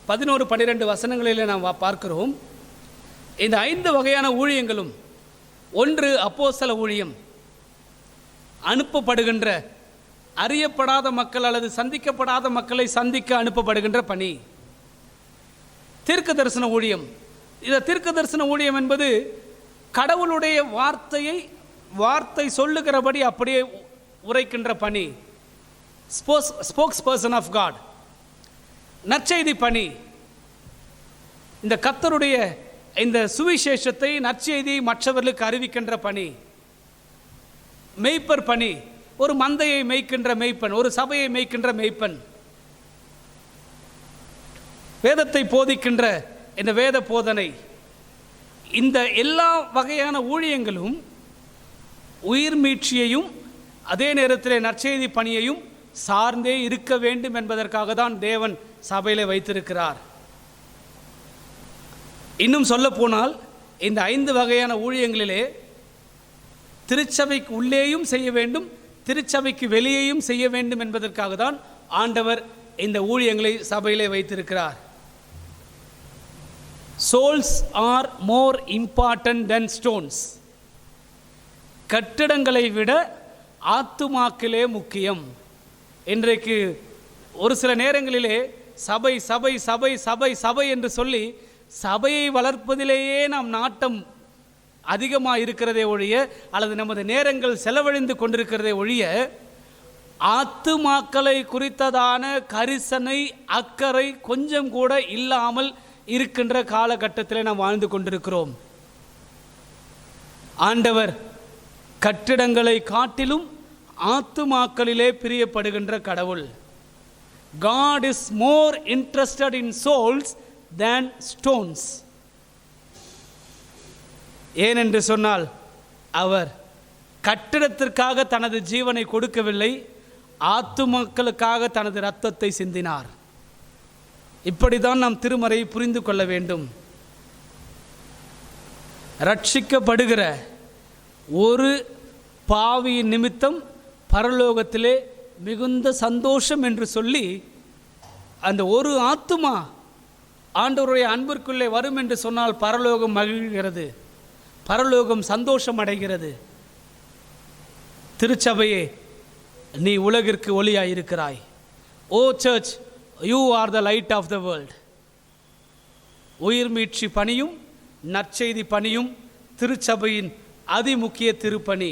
11-12 வசனங்களிலே நாம் பார்க்கிறோம். இந்த 5 வகையான ஊழியங்களும், ஒன்று அப்போஸ்தல ஊழியம், அனுப்பப்படுகின்ற அறியப்படாத மக்கள் அல்லது சந்திக்கப்படாத மக்களை சந்திக்க அனுப்பப்படுகின்ற பணி. தீர்க்க தரிசன ஊழியம். இந்த தீர்க்க தரிசன ஊழியம் என்பது கடவுளுடைய வார்த்தை சொல்லுகிறபடி அப்படியே உரைக்கின்ற பணி. Spokesperson of God. நற்செய்தி பணி. இந்த கர்த்தருடைய இந்த சுவிசேஷத்தை நற்செய்தி மற்றவர்களுக்கு அறிவிக்கின்ற பணி. மேய்ப்பர் பணி. ஒரு மந்தையை மேய்க்கின்ற மேய்ப்பன், ஒரு சபையை மேய்க்கின்ற மேய்ப்பன். வேதத்தை போதிக்கின்ற இந்த வேத போதனை. இந்த எல்லா வகையான ஊழியங்களும் உயிர் மீட்சியையும் அதே நேரத்தில் நற்செய்தி பணியையும் சார்ந்தே இருக்க வேண்டும் என்பதற்காக தான் தேவன் சபையிலே வைத்திருக்கிறார். இன்னும் சொல்ல போனால் இந்த 5 வகையான ஊழியங்களிலே திருச்சபைக்கு உள்ளேயும் செய்ய வேண்டும், திருச்சபைக்கு வெளியேயும் செய்ய வேண்டும் என்பதற்காக தான் ஆண்டவர் இந்த ஊழியங்களை சபையிலே வைத்திருக்கிறார். Souls R more important then stones. கட்டிடங்களை விட ஆத்துமாக்களே முக்கியம். இன்றைக்கு ஒரு சில நேரங்களிலே சபை சபை சபை சபை சபை என்று சொல்லி சபையை வளர்ப்பதிலேயே நாம் நாட்டம் அதிகமாக இருக்கிறதே ஒழிய, அல்லது நமது நேரங்கள் செலவழிந்து கொண்டிருக்கிறதே ஒழிய, ஆத்துமாக்களை குறித்ததான கரிசனை அக்கறை கொஞ்சம் கூட இல்லாமல் இருக்கின்ற காலகட்டத்தில் நாம் வாழ்ந்து கொண்டிருக்கிறோம். ஆண்டவர் கட்டிடங்களை காட்டிலும் ஆத்துமாக்களிலே பிரியப்படுகின்ற கடவுள். God is more interested in souls than stones. ஏனென்று சொன்னால் அவர் கட்டிடத்திற்காக தனது ஜீவனை கொடுக்கவில்லை, ஆத்துமாக்களுக்காக தனது இரத்தத்தை சிந்தினார். இப்படிதான் நாம் திருமறையை புரிந்து கொள்ள வேண்டும். ரட்சிக்கப்படுகிற ஒரு பாவியின் நிமித்தம் பரலோகத்திலே மிகுந்த சந்தோஷம் என்று சொல்லி அந்த ஒரு ஆத்துமா ஆண்டவருடைய அன்பிற்குள்ளே வரும் என்று சொன்னால் பரலோகம் மகிழ்கிறது, பரலோகம் சந்தோஷம் அடைகிறது. திருச்சபையே, நீ உலகிற்கு ஒளியாய் இருக்கிறாய். Oh church, you are the light of the world. உயிர் மீட்சி பணியும் நற்செய்தி பணியும் திருச்சபையின் அதிமுக்கிய திருப்பணி.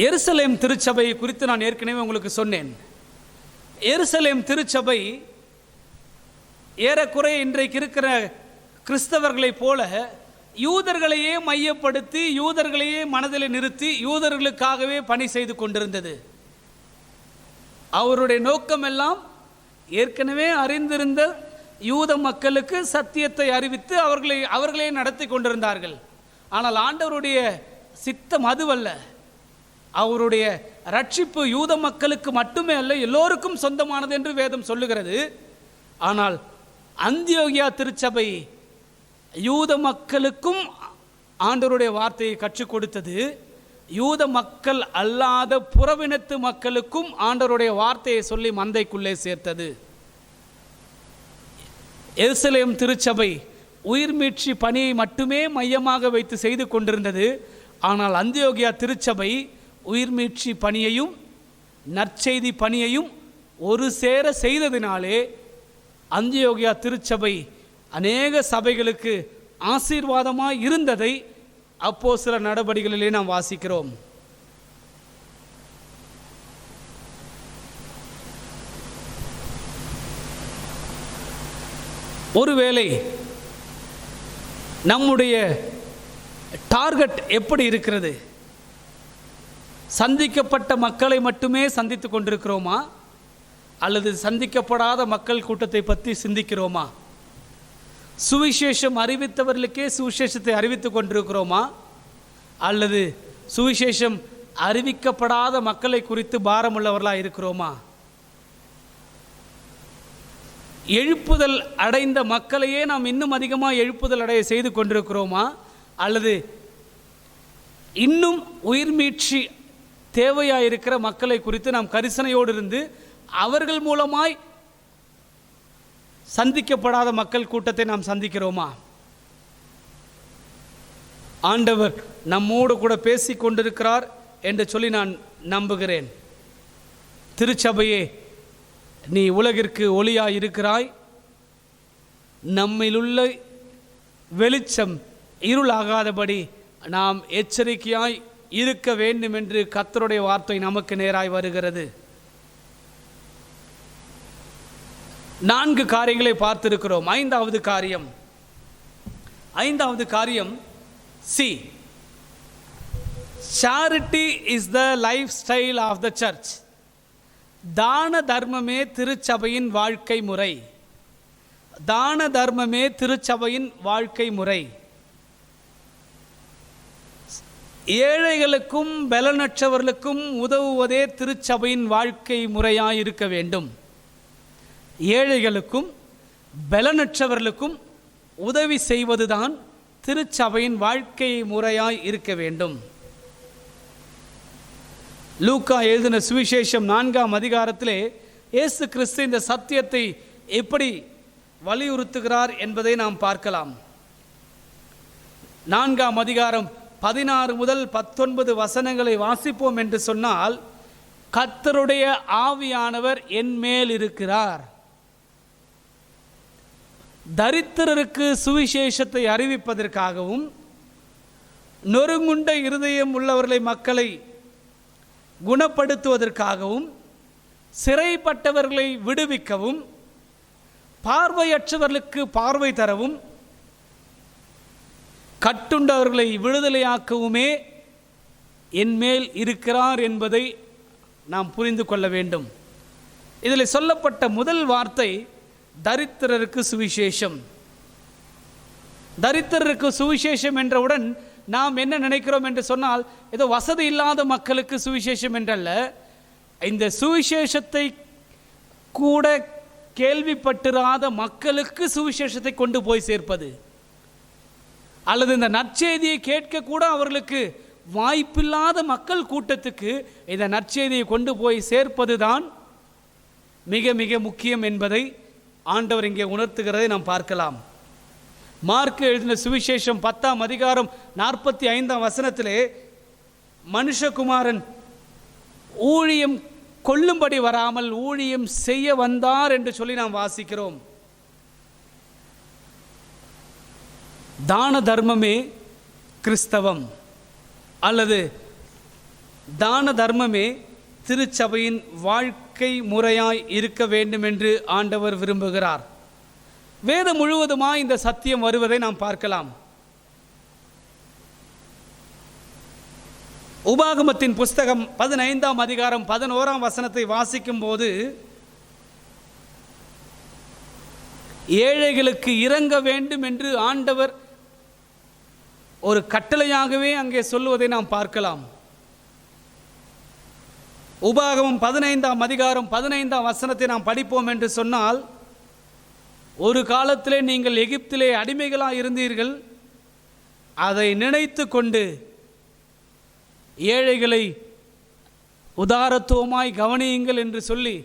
எருசலேம் திருச்சபை குறித்து நான் ஏற்கனவே உங்களுக்கு சொன்னேன். எருசலேம் திருச்சபை ஏறக்குறைய இன்றைக்கு இருக்கிற கிறிஸ்தவர்களைப் போல யூதர்களையே மையப்படுத்தி, யூதர்களையே மனதில் நிறுத்தி, யூதர்களுக்காகவே பணி செய்து கொண்டிருந்தது. அவருடைய நோக்கமெல்லாம் ஏற்கனவே அறிந்திருந்த யூத மக்களுக்கு சத்தியத்தை அறிவித்து அவர்களே நடத்தி கொண்டிருந்தார்கள். ஆனால் ஆண்டவருடைய சித்தம் அதுவல்ல. அவருடைய ரட்சிப்பு யூத மக்களுக்கு மட்டுமே அல்ல, எல்லோருக்கும் சொந்தமானது என்று வேதம் சொல்லுகிறது. ஆனால் அந்தியோகியா திருச்சபை யூத மக்களுக்கும் ஆண்டவருடைய வார்த்தையை கற்றுக் கொடுத்தது. யூத மக்கள் அல்லாத புறவினத்து மக்களுக்கும் ஆண்டவருடைய வார்த்தையை சொல்லி மந்தைக்குள்ளே சேர்த்தது. எருசலேம் திருச்சபை உயிர்மீட்சி பணியை மட்டுமே மையமாக வைத்து செய்து கொண்டிருந்தது. ஆனால் அந்தியோகியா திருச்சபை உயிர்மீட்சி பணியையும் நற்செய்தி பணியையும் ஒரு சேர செய்ததினாலே அந்தியோகியா திருச்சபை அநேக சபைகளுக்கு ஆசீர்வாதமாய் இருந்ததை அப்போஸ்தலர் நடபடிகளிலே நாம் வாசிக்கிறோம். ஒருவேளை நம்முடைய டார்கெட் எப்படி இருக்கிறது? சந்திக்கப்பட்ட மக்களை மட்டுமே சந்தித்து கொண்டிருக்கிறோமா, அல்லது சந்திக்கப்படாத மக்கள் கூட்டத்தை பற்றி சிந்திக்கிறோமா? சுவிசேஷம் அறிவித்தவர்களுக்கே சுவிசேஷத்தை அறிவித்து கொண்டிருக்கிறோமா, அல்லது சுவிசேஷம் அறிவிக்கப்படாத மக்களை குறித்து பாரமுள்ளவர்களாக இருக்கிறோமா? எழுப்புதல் அடைந்த மக்களையே நாம் இன்னும் அதிகமாக எழுப்புதல் அடைய செய்து கொண்டிருக்கிறோமா, அல்லது இன்னும் உயிர்மீட்சி தேவையாக இருக்கிற மக்களை குறித்து நாம் கரிசனையோடு இருந்து அவர்கள் மூலமாய் சந்திக்கப்படாத மக்கள் கூட்டத்தை நாம் சந்திக்கிறோமா? ஆண்டவர் நம்மோடு கூட பேசி கொண்டிருக்கிறார் என்று சொல்லி நான் நம்புகிறேன். திருச்சபையே, நீ உலகிற்கு ஒளியாய் இருக்கிறாய். நம்மிலுள்ள வெளிச்சம் இருளாகாதபடி நாம் எச்சரிக்கையாய் இருக்க வேண்டும் என்று கர்த்தருடைய வார்த்தை நமக்கு நேராய் வருகிறது. 4 காரியங்களை பார்த்திருக்கிறோம். ஐந்தாவது காரியம் C, charity is the lifestyle of the church. தான தர்மமே திருச்சபையின் வாழ்க்கை முறை. தான தர்மமே திருச்சபையின் வாழ்க்கை முறை. ஏழைகளுக்கும் பலனற்றவர்களுக்கும் உதவுவதே திருச்சபையின் வாழ்க்கை முறையாய் இருக்க வேண்டும். ஏழைகளுக்கும் பலனற்றவர்களுக்கும் உதவி செய்வதுதான் திருச்சபையின் வாழ்க்கை முறையாய் இருக்க வேண்டும். லூக்கா எழுதின சுவிசேஷம் 4ஆம் அதிகாரத்திலே இயேசு கிறிஸ்து இந்த சத்தியத்தை எப்படி வலியுறுத்துகிறார் என்பதை நாம் பார்க்கலாம். 4ஆம் அதிகாரம் 16 முதல் 19 வசனங்களை வாசிப்போம் என்று சொன்னால், கர்த்தருடைய ஆவியானவர் என் மேல் இருக்கிறார், தரித்திரருக்கு சுவிசேஷத்தை அறிவிப்பதற்காகவும், நொறுங்குண்ட இருதயம் உள்ளவர்களை மக்களை குணப்படுத்துவதற்காகவும், சிறைப்பட்டவர்களை விடுவிக்கவும், பார்வையற்றவர்களுக்கு பார்வை தரவும், கட்டுண்டவர்களை விடுதலையாக்கவுமே என்மேல் இருக்கிறார் என்பதை நாம் புரிந்து கொள்ள வேண்டும். இதில் சொல்லப்பட்ட முதல் வார்த்தை தரித்திரருக்கு சுவிசேஷம். தரித்திரருக்கு சுவிசேஷம் என்றவுடன் நாம் என்ன நினைக்கிறோம் என்று சொன்னால், ஏதோ வசதி இல்லாத மக்களுக்கு சுவிசேஷம் என்றல்ல, இந்த சுவிசேஷத்தை கூட கேள்விப்பட்டிராத மக்களுக்கு சுவிசேஷத்தை கொண்டு போய் சேர்ப்பது, அல்லது இந்த நற்செய்தியை கேட்க கூட அவர்களுக்கு வாய்ப்பில்லாத மக்கள் கூட்டத்துக்கு இந்த நற்செய்தியை கொண்டு போய் சேர்ப்பதுதான் மிக மிக முக்கியம் என்பதை ஆண்டவர் இங்கே உணர்த்துகிறதை நாம் பார்க்கலாம். மார்க் எழுதின சுவிசேஷம் 10ஆம் அதிகாரம் 45ஆம் வசனத்திலே மனுஷகுமாரன் ஊழியம் கொள்ளும்படி வராமல் ஊழியம் செய்ய வந்தார் என்று சொல்லி நாம் வாசிக்கிறோம். தான தர்மமே கிறிஸ்தவம் அல்லது தான தர்மமே திருச்சபையின் வாழ்க்கை முறையாய் இருக்க வேண்டும் என்று ஆண்டவர் விரும்புகிறார். வேதம் முழுவதுமாய் இந்த சத்தியம் வருவதை நாம் பார்க்கலாம். உபாகமத்தின் புஸ்தகம் 15ஆம் அதிகாரம் 11ஆம் வசனத்தை வாசிக்கும் போது ஏழைகளுக்கு இரங்க வேண்டும் என்று ஆண்டவர் ஒரு கட்டளையாகவே அங்கே சொல்லுவதை நாம் பார்க்கலாம். உபாகமம் 15ஆம் அதிகாரம் 15ஆம் வசனத்தை நாம் படிப்போம் என்று சொன்னால், ஒரு காலத்திலே நீங்கள் எகிப்திலே அடிமைகளாக இருந்தீர்கள், அதை நினைத்து கொண்டு ஏழைகளை உதாரத்துவமாய் கவனியுங்கள் என்று சொல்லி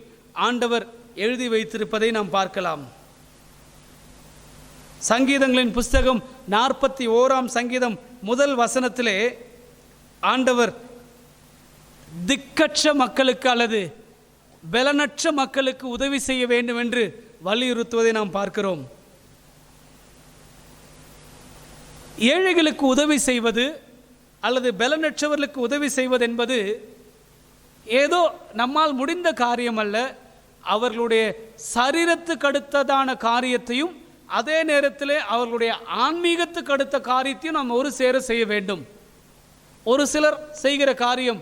ஆண்டவர் எழுதி வைத்திருப்பதை நாம் பார்க்கலாம். சங்கீதங்களின் புஸ்தகம் 41ஆம் சங்கீதம் முதல் வசனத்திலே ஆண்டவர் திக்கற்ற மக்களுக்கு அல்லது பலனற்ற மக்களுக்கு உதவி செய்ய வேண்டும் என்று வலியுறுத்துவதை நாம் பார்க்கிறோம். ஏழைகளுக்கு உதவி செய்வது அல்லது பலனற்றவர்களுக்கு உதவி செய்வது என்பது ஏதோ நம்மால் முடிந்த காரியம் அல்ல. அவர்களுடைய சரீரத்துக்கு அடுத்ததான காரியத்தையும் அதே நேரத்தில் அவர்களுடைய ஆன்மீகத்துக்கு அடுத்த காரியத்தையும் நாம் ஒரு சேர செய்ய வேண்டும். ஒரு சிலர் செய்கிற காரியம்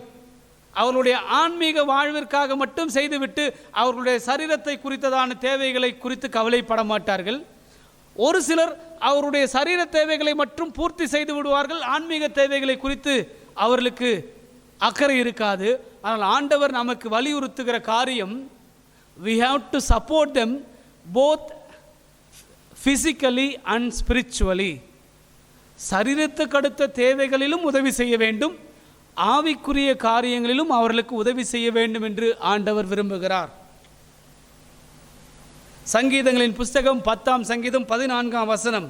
அவர்களுடைய ஆன்மீக வாழ்விற்காக மட்டும் செய்துவிட்டு அவர்களுடைய சரீரத்தை குறித்ததான தேவைகளை குறித்து கவலைப்பட மாட்டார்கள். ஒரு சிலர் அவருடைய சரீர தேவைகளை மட்டும் பூர்த்தி செய்து விடுவார்கள், ஆன்மீக தேவைகளை குறித்து அவர்களுக்கு அக்கறை இருக்காது. ஆனால் ஆண்டவர் நமக்கு வலியுறுத்துகிற காரியம், we have to support them both physically and spiritually. சரீரத்துக்கு அடுத்த தேவைகளிலும் உதவி செய்ய வேண்டும், ஆவிக்குரிய காரியங்களிலும் அவர்களுக்கு உதவி செய்ய வேண்டும் என்று ஆண்டவர் விரும்புகிறார். சங்கீதங்களின் புஸ்தகம் 10ஆம் சங்கீதம் 14ஆம் வசனம்,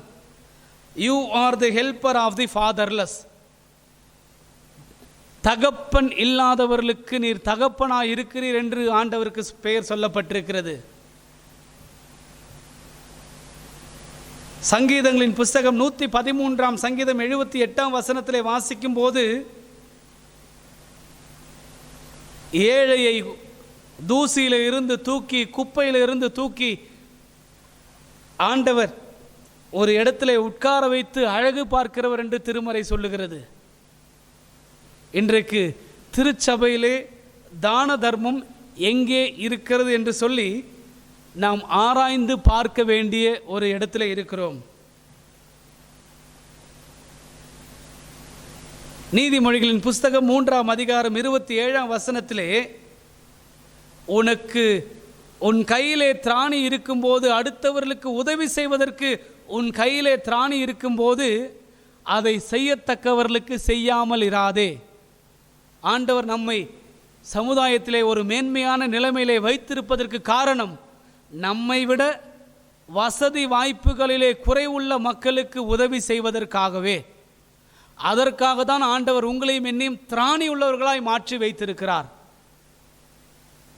you are the helper of the fatherless. தகப்பன் இல்லாதவர்களுக்கு நீர் தகப்பனாய் இருக்கிறீர் என்று ஆண்டவருக்கு பெயர் சொல்லப்பட்டிருக்கிறது. சங்கீதங்களின் புஸ்தகம் 113ஆம் சங்கீதம் 78ஆம் வசனத்திலே வாசிக்கும் போது, ஏழையை தூசியில இருந்து தூக்கி குப்பையில இருந்து தூக்கி ஆண்டவர் ஒரு இடத்துல உட்கார வைத்து அழகு பார்க்கிறவர் என்று திருமறை சொல்லுகிறது. இன்றைக்கு திருச்சபையிலே தான தர்மம் எங்கே இருக்கிறது என்று சொல்லி நாம் ஆராய்ந்து பார்க்க வேண்டிய ஒரு இடத்துல இருக்கிறோம். நீதிமொழிகளின் புஸ்தகம் 3ஆம் அதிகாரம் 27ஆம் வசனத்திலே, உனக்கு உன் கையிலே திராணி இருக்கும்போது, அடுத்தவர்களுக்கு உதவி செய்வதற்கு உன் கையிலே திராணி இருக்கும்போது அதை செய்யத்தக்கவர்களுக்கு செய்யாமல் இராதே. ஆண்டவர் நம்மை சமுதாயத்திலே ஒரு மேன்மையான நிலைமையிலே வைத்திருப்பதற்கு காரணம், நம்மை விட வசதி வாய்ப்புகளிலே குறைவுள்ள மக்களுக்கு உதவி செய்வதற்காகவே. அதற்காக தான் ஆண்டவர் உங்களையும் என்னையும் திராணி உள்ளவர்களாய் மாற்றி வைத்திருக்கிறார்.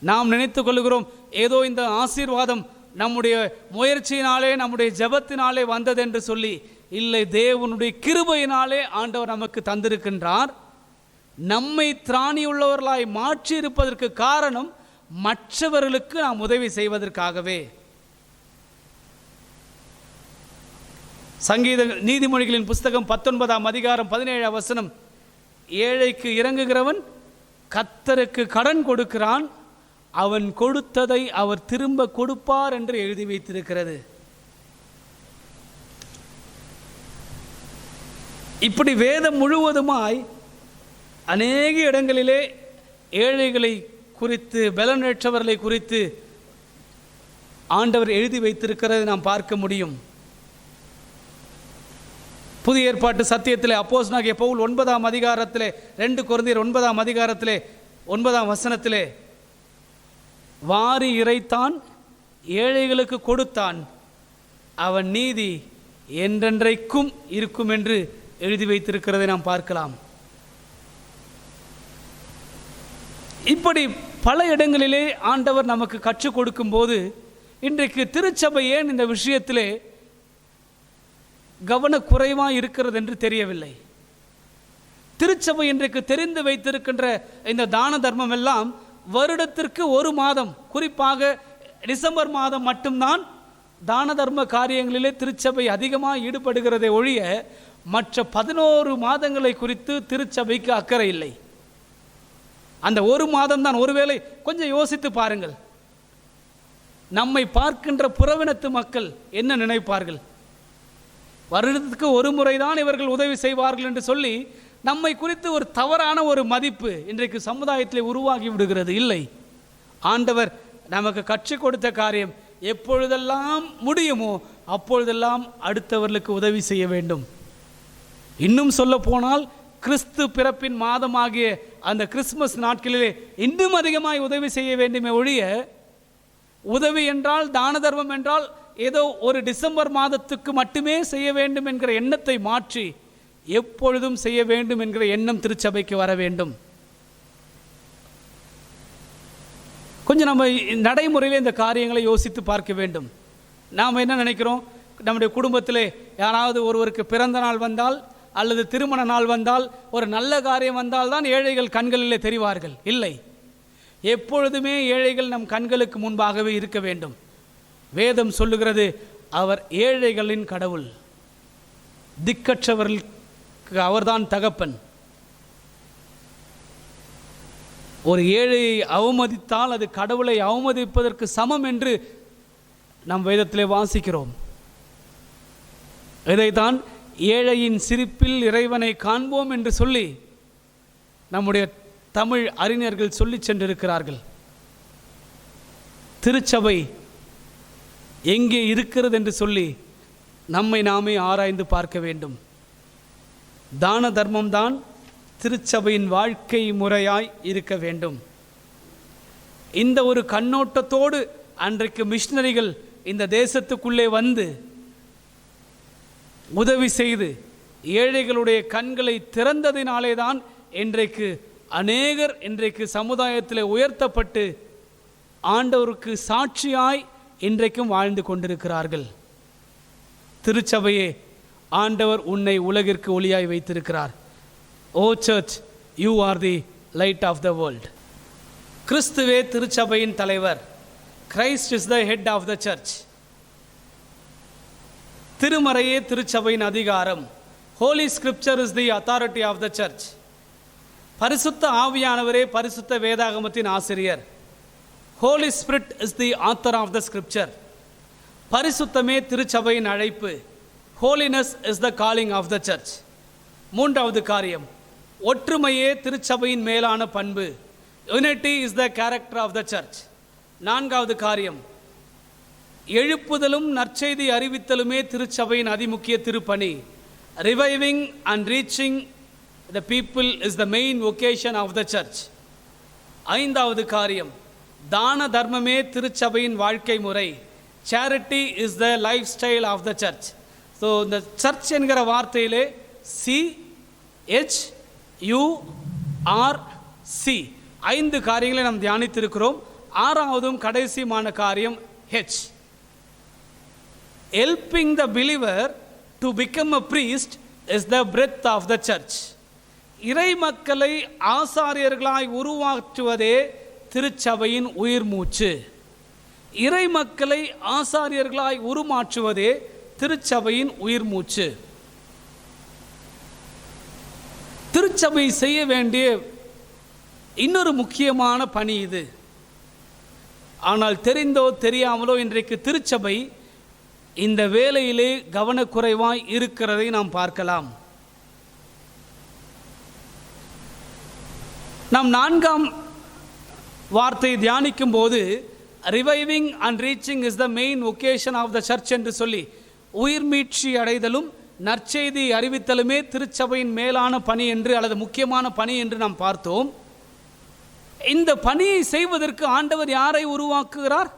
நாம் நினைத்து கொள்கிறோம், ஏதோ இந்த ஆசீர்வாதம் நம்முடைய முயற்சியினாலே நம்முடைய ஜெபத்தினாலே வந்தது என்று சொல்லி. இல்லை, தேவனுடைய கிருபையினாலே ஆண்டவர் நமக்கு தந்திருக்கின்றார். நம்மை திராணியுள்ளவர்களாய் மாற்றி இருப்பதற்கு காரணம் மற்றவர்களுக்கு நாம் உதவி செய்வதற்காகவே. நீதிமொழிகளின் புஸ்தகம் 19ஆம் அதிகாரம் 17ஆம் வசனம், ஏழைக்கு இறங்குகிறவன் கர்த்தருக்கு கடன் கொடுக்கிறான், அவன் கொடுத்ததை அவர் திரும்ப கொடுப்பார் என்று எழுதி வைத்திருக்கிறது. இப்படி வேதம் முழுவதுமாய் அநேக இடங்களிலே ஏழைகளை குறித்து, பலனற்றவர்களை குறித்து ஆண்டவர் எழுதி வைத்திருக்கிறதை நாம் பார்க்க முடியும். புதிய ஏற்பாட்டு சத்தியத்திலே அப்போஸ்தலனாகிய பவுல் 9ஆம் அதிகாரத்திலே 2 கொரிந்தியர் 9ஆம் அதிகாரத்திலே 9ஆம் வசனத்திலே வாரி இறைத்தான், ஏழைகளுக்கு கொடுத்தான், அவன் நீதி என்றென்றைக்கும் இருக்கும் என்று எழுதி வைத்திருக்கிறதை நாம் பார்க்கலாம். இப்படி பல இடங்களிலே ஆண்டவர் நமக்கு கற்றுக் கொடுக்கும் போது இன்றைக்கு திருச்சபை ஏன் இந்த விஷயத்திலே கவனக்குறைவாக இருக்கிறது என்று தெரியவில்லை. திருச்சபை இன்றைக்கு தெரிந்து வைத்திருக்கின்ற இந்த தான தர்மம் எல்லாம் வருடத்திற்கு ஒரு மாதம், குறிப்பாக டிசம்பர் மாதம் மட்டும்தான் தான தர்ம காரியங்களிலே திருச்சபை அதிகமாக ஈடுபடுகிறதை ஒழிய மற்ற 11 மாதங்களை குறித்து திருச்சபைக்கு அக்கறை இல்லை. அந்த ஒரு மாதம்தான். ஒருவேளை கொஞ்சம் யோசித்து பாருங்கள், நம்மை பார்க்கின்ற புறவினத்து மக்கள் என்ன நினைப்பார்கள்? வருடத்துக்கு ஒரு முறைதான் இவர்கள் உதவி செய்வார்கள் என்று சொல்லி நம்மை குறித்து ஒரு தவறான ஒரு மதிப்பு இன்றைக்கு சமுதாயத்தில் உருவாகி விடுகிறது. இல்லை, ஆண்டவர் நமக்கு கற்றுக் கொடுத்த காரியம் எப்பொழுதெல்லாம் முடியுமோ அப்பொழுதெல்லாம் அடுத்தவர்களுக்கு உதவி செய்ய வேண்டும். இன்னும் சொல்ல போனால் கிறிஸ்து பிறப்பின் மாதமாகிய அந்த கிறிஸ்துமஸ் நாட்களிலே இன்னும் அதிகமாய் உதவி செய்ய வேண்டுமே ஒழிய, உதவி என்றால் தான தர்மம் என்றால் ஏதோ ஒரு டிசம்பர் மாதத்துக்கு மட்டுமே செய்ய வேண்டும் என்கிற எண்ணத்தை மாற்றி எப்பொழுதும் செய்ய வேண்டும் என்கிற எண்ணம் திருச்சபைக்கு வர வேண்டும். கொஞ்சம் நம்ம நடைமுறையில் இந்த காரியங்களை யோசித்து பார்க்க வேண்டும். நாம் என்ன நினைக்கிறோம்? நம்முடைய குடும்பத்திலே யாராவது ஒருவருக்கு பிறந்த நாள் வந்தால் அல்லது திருமண நாள் வந்தால், ஒரு நல்ல காரியம் வந்தால் தான் ஏழைகள் கண்களிலே தெரிவார்கள். இல்லை, எப்பொழுதுமே ஏழைகள் நம் கண்களுக்கு முன்பாகவே இருக்க வேண்டும். வேதம் சொல்லுகிறது, அவர் ஏழைகளின் கடவுள், திக்கற்றவர்களுக்கு அவர்தான் தகப்பன். ஒரு ஏழையை அவமதித்தால் அது கடவுளை அவமதிப்பதற்கு சமம் என்று நம் வேதத்திலே வாசிக்கிறோம். இதைத்தான் ஏழையின் சிரிப்பில் இறைவனை காண்போம் என்று சொல்லி நம்முடைய தமிழ் அறிஞர்கள் சொல்லி சென்றிருக்கிறார்கள். திருச்சபை எங்கே இருக்கிறது என்று சொல்லி நம்மை நாமே ஆராய்ந்து பார்க்க வேண்டும். தான தர்மம்தான் திருச்சபையின் வாழ்க்கை முறையாய் இருக்க வேண்டும். இந்த ஒரு கண்ணோட்டத்தோடு அன்றைக்கு மிஷனரிகள் இந்த தேசத்துக்குள்ளே வந்து உதவி செய்து ஏழைகளுடைய கண்களை திறந்ததினாலே தான் இன்றைக்கு அநேகர் இன்றைக்கு சமுதாயத்தில் உயர்த்தப்பட்டு ஆண்டவருக்கு சாட்சியாய் இன்றைக்கும் வாழ்ந்து கொண்டிருக்கிறார்கள். திருச்சபையே, ஆண்டவர் உன்னை உலகிற்கு ஒளியாய் வைத்திருக்கிறார். Oh church, you are the light of the world. கிறிஸ்துவே திருச்சபையின் தலைவர். Christ is the head of the church. திருமறையே திருச்சபையின் அதிகாரம். Holy scripture is the authority of the church. பரிசுத்த ஆவியானவரே பரிசுத்த வேதாகமத்தின் ஆசிரியர். Holy spirit is the author of the scripture. பரிசுத்தமே திருச்சபையின் அழைப்பு. Holiness is the calling of the church. மூன்றாவது காரியம், ஒற்றுமையே திருச்சபையின் மேலான பண்பு. Unity is the character of the search. நான்காவது காரியம், எழுப்புதலும் நற்செய்தி அறிவித்தலுமே திருச்சபையின் அதிமுக்கிய திருப்பணி. Reviving and reaching the people is the main occasion of the church. ஐந்தாவது காரியம், தான தர்மமே திருச்சபையின் வாழ்க்கை முறை. Charity is the lifestyle of the church. So இந்த சர்ச் என்கிற வார்த்தையிலே CHURC 5 காரியங்களை நாம் தியானித்திருக்கிறோம். ஆறாவதும் கடைசியான காரியம் H. Helping the believer to become a priest is the breath of the church. இறை மக்களை ஆசாரியர்களாய் உருவாக்குவதே திருச்சபையின் உயிர் மூச்சு. இறை மக்களை ஆசாரியர்களாய் உருமாற்றுவதே திருச்சபையின் உயிர் மூச்சு. திருச்சபை செய்ய வேண்டிய இன்னொரு முக்கியமான பணி இது. ஆனால் தெரிந்தோ தெரியாமலோ இன்றைக்கு திருச்சபை இந்த வேலையிலே கவனக்குறைவாய் இருக்கிறதை நாம் பார்க்கலாம். நாம் 4ஆம் வார்த்தையை தியானிக்கும் போது reviving and reaching is the main occasion of the church என்று சொல்லி உயிர் மீட்சி அடைதலும் நற்செய்தி அறிவித்தலுமே திருச்சபையின் மேலான பணி என்று அல்லது முக்கியமான பணி என்று நாம் பார்த்தோம். இந்த பணியை செய்வதற்கு ஆண்டவர் யாரை உருவாக்குகிறார்?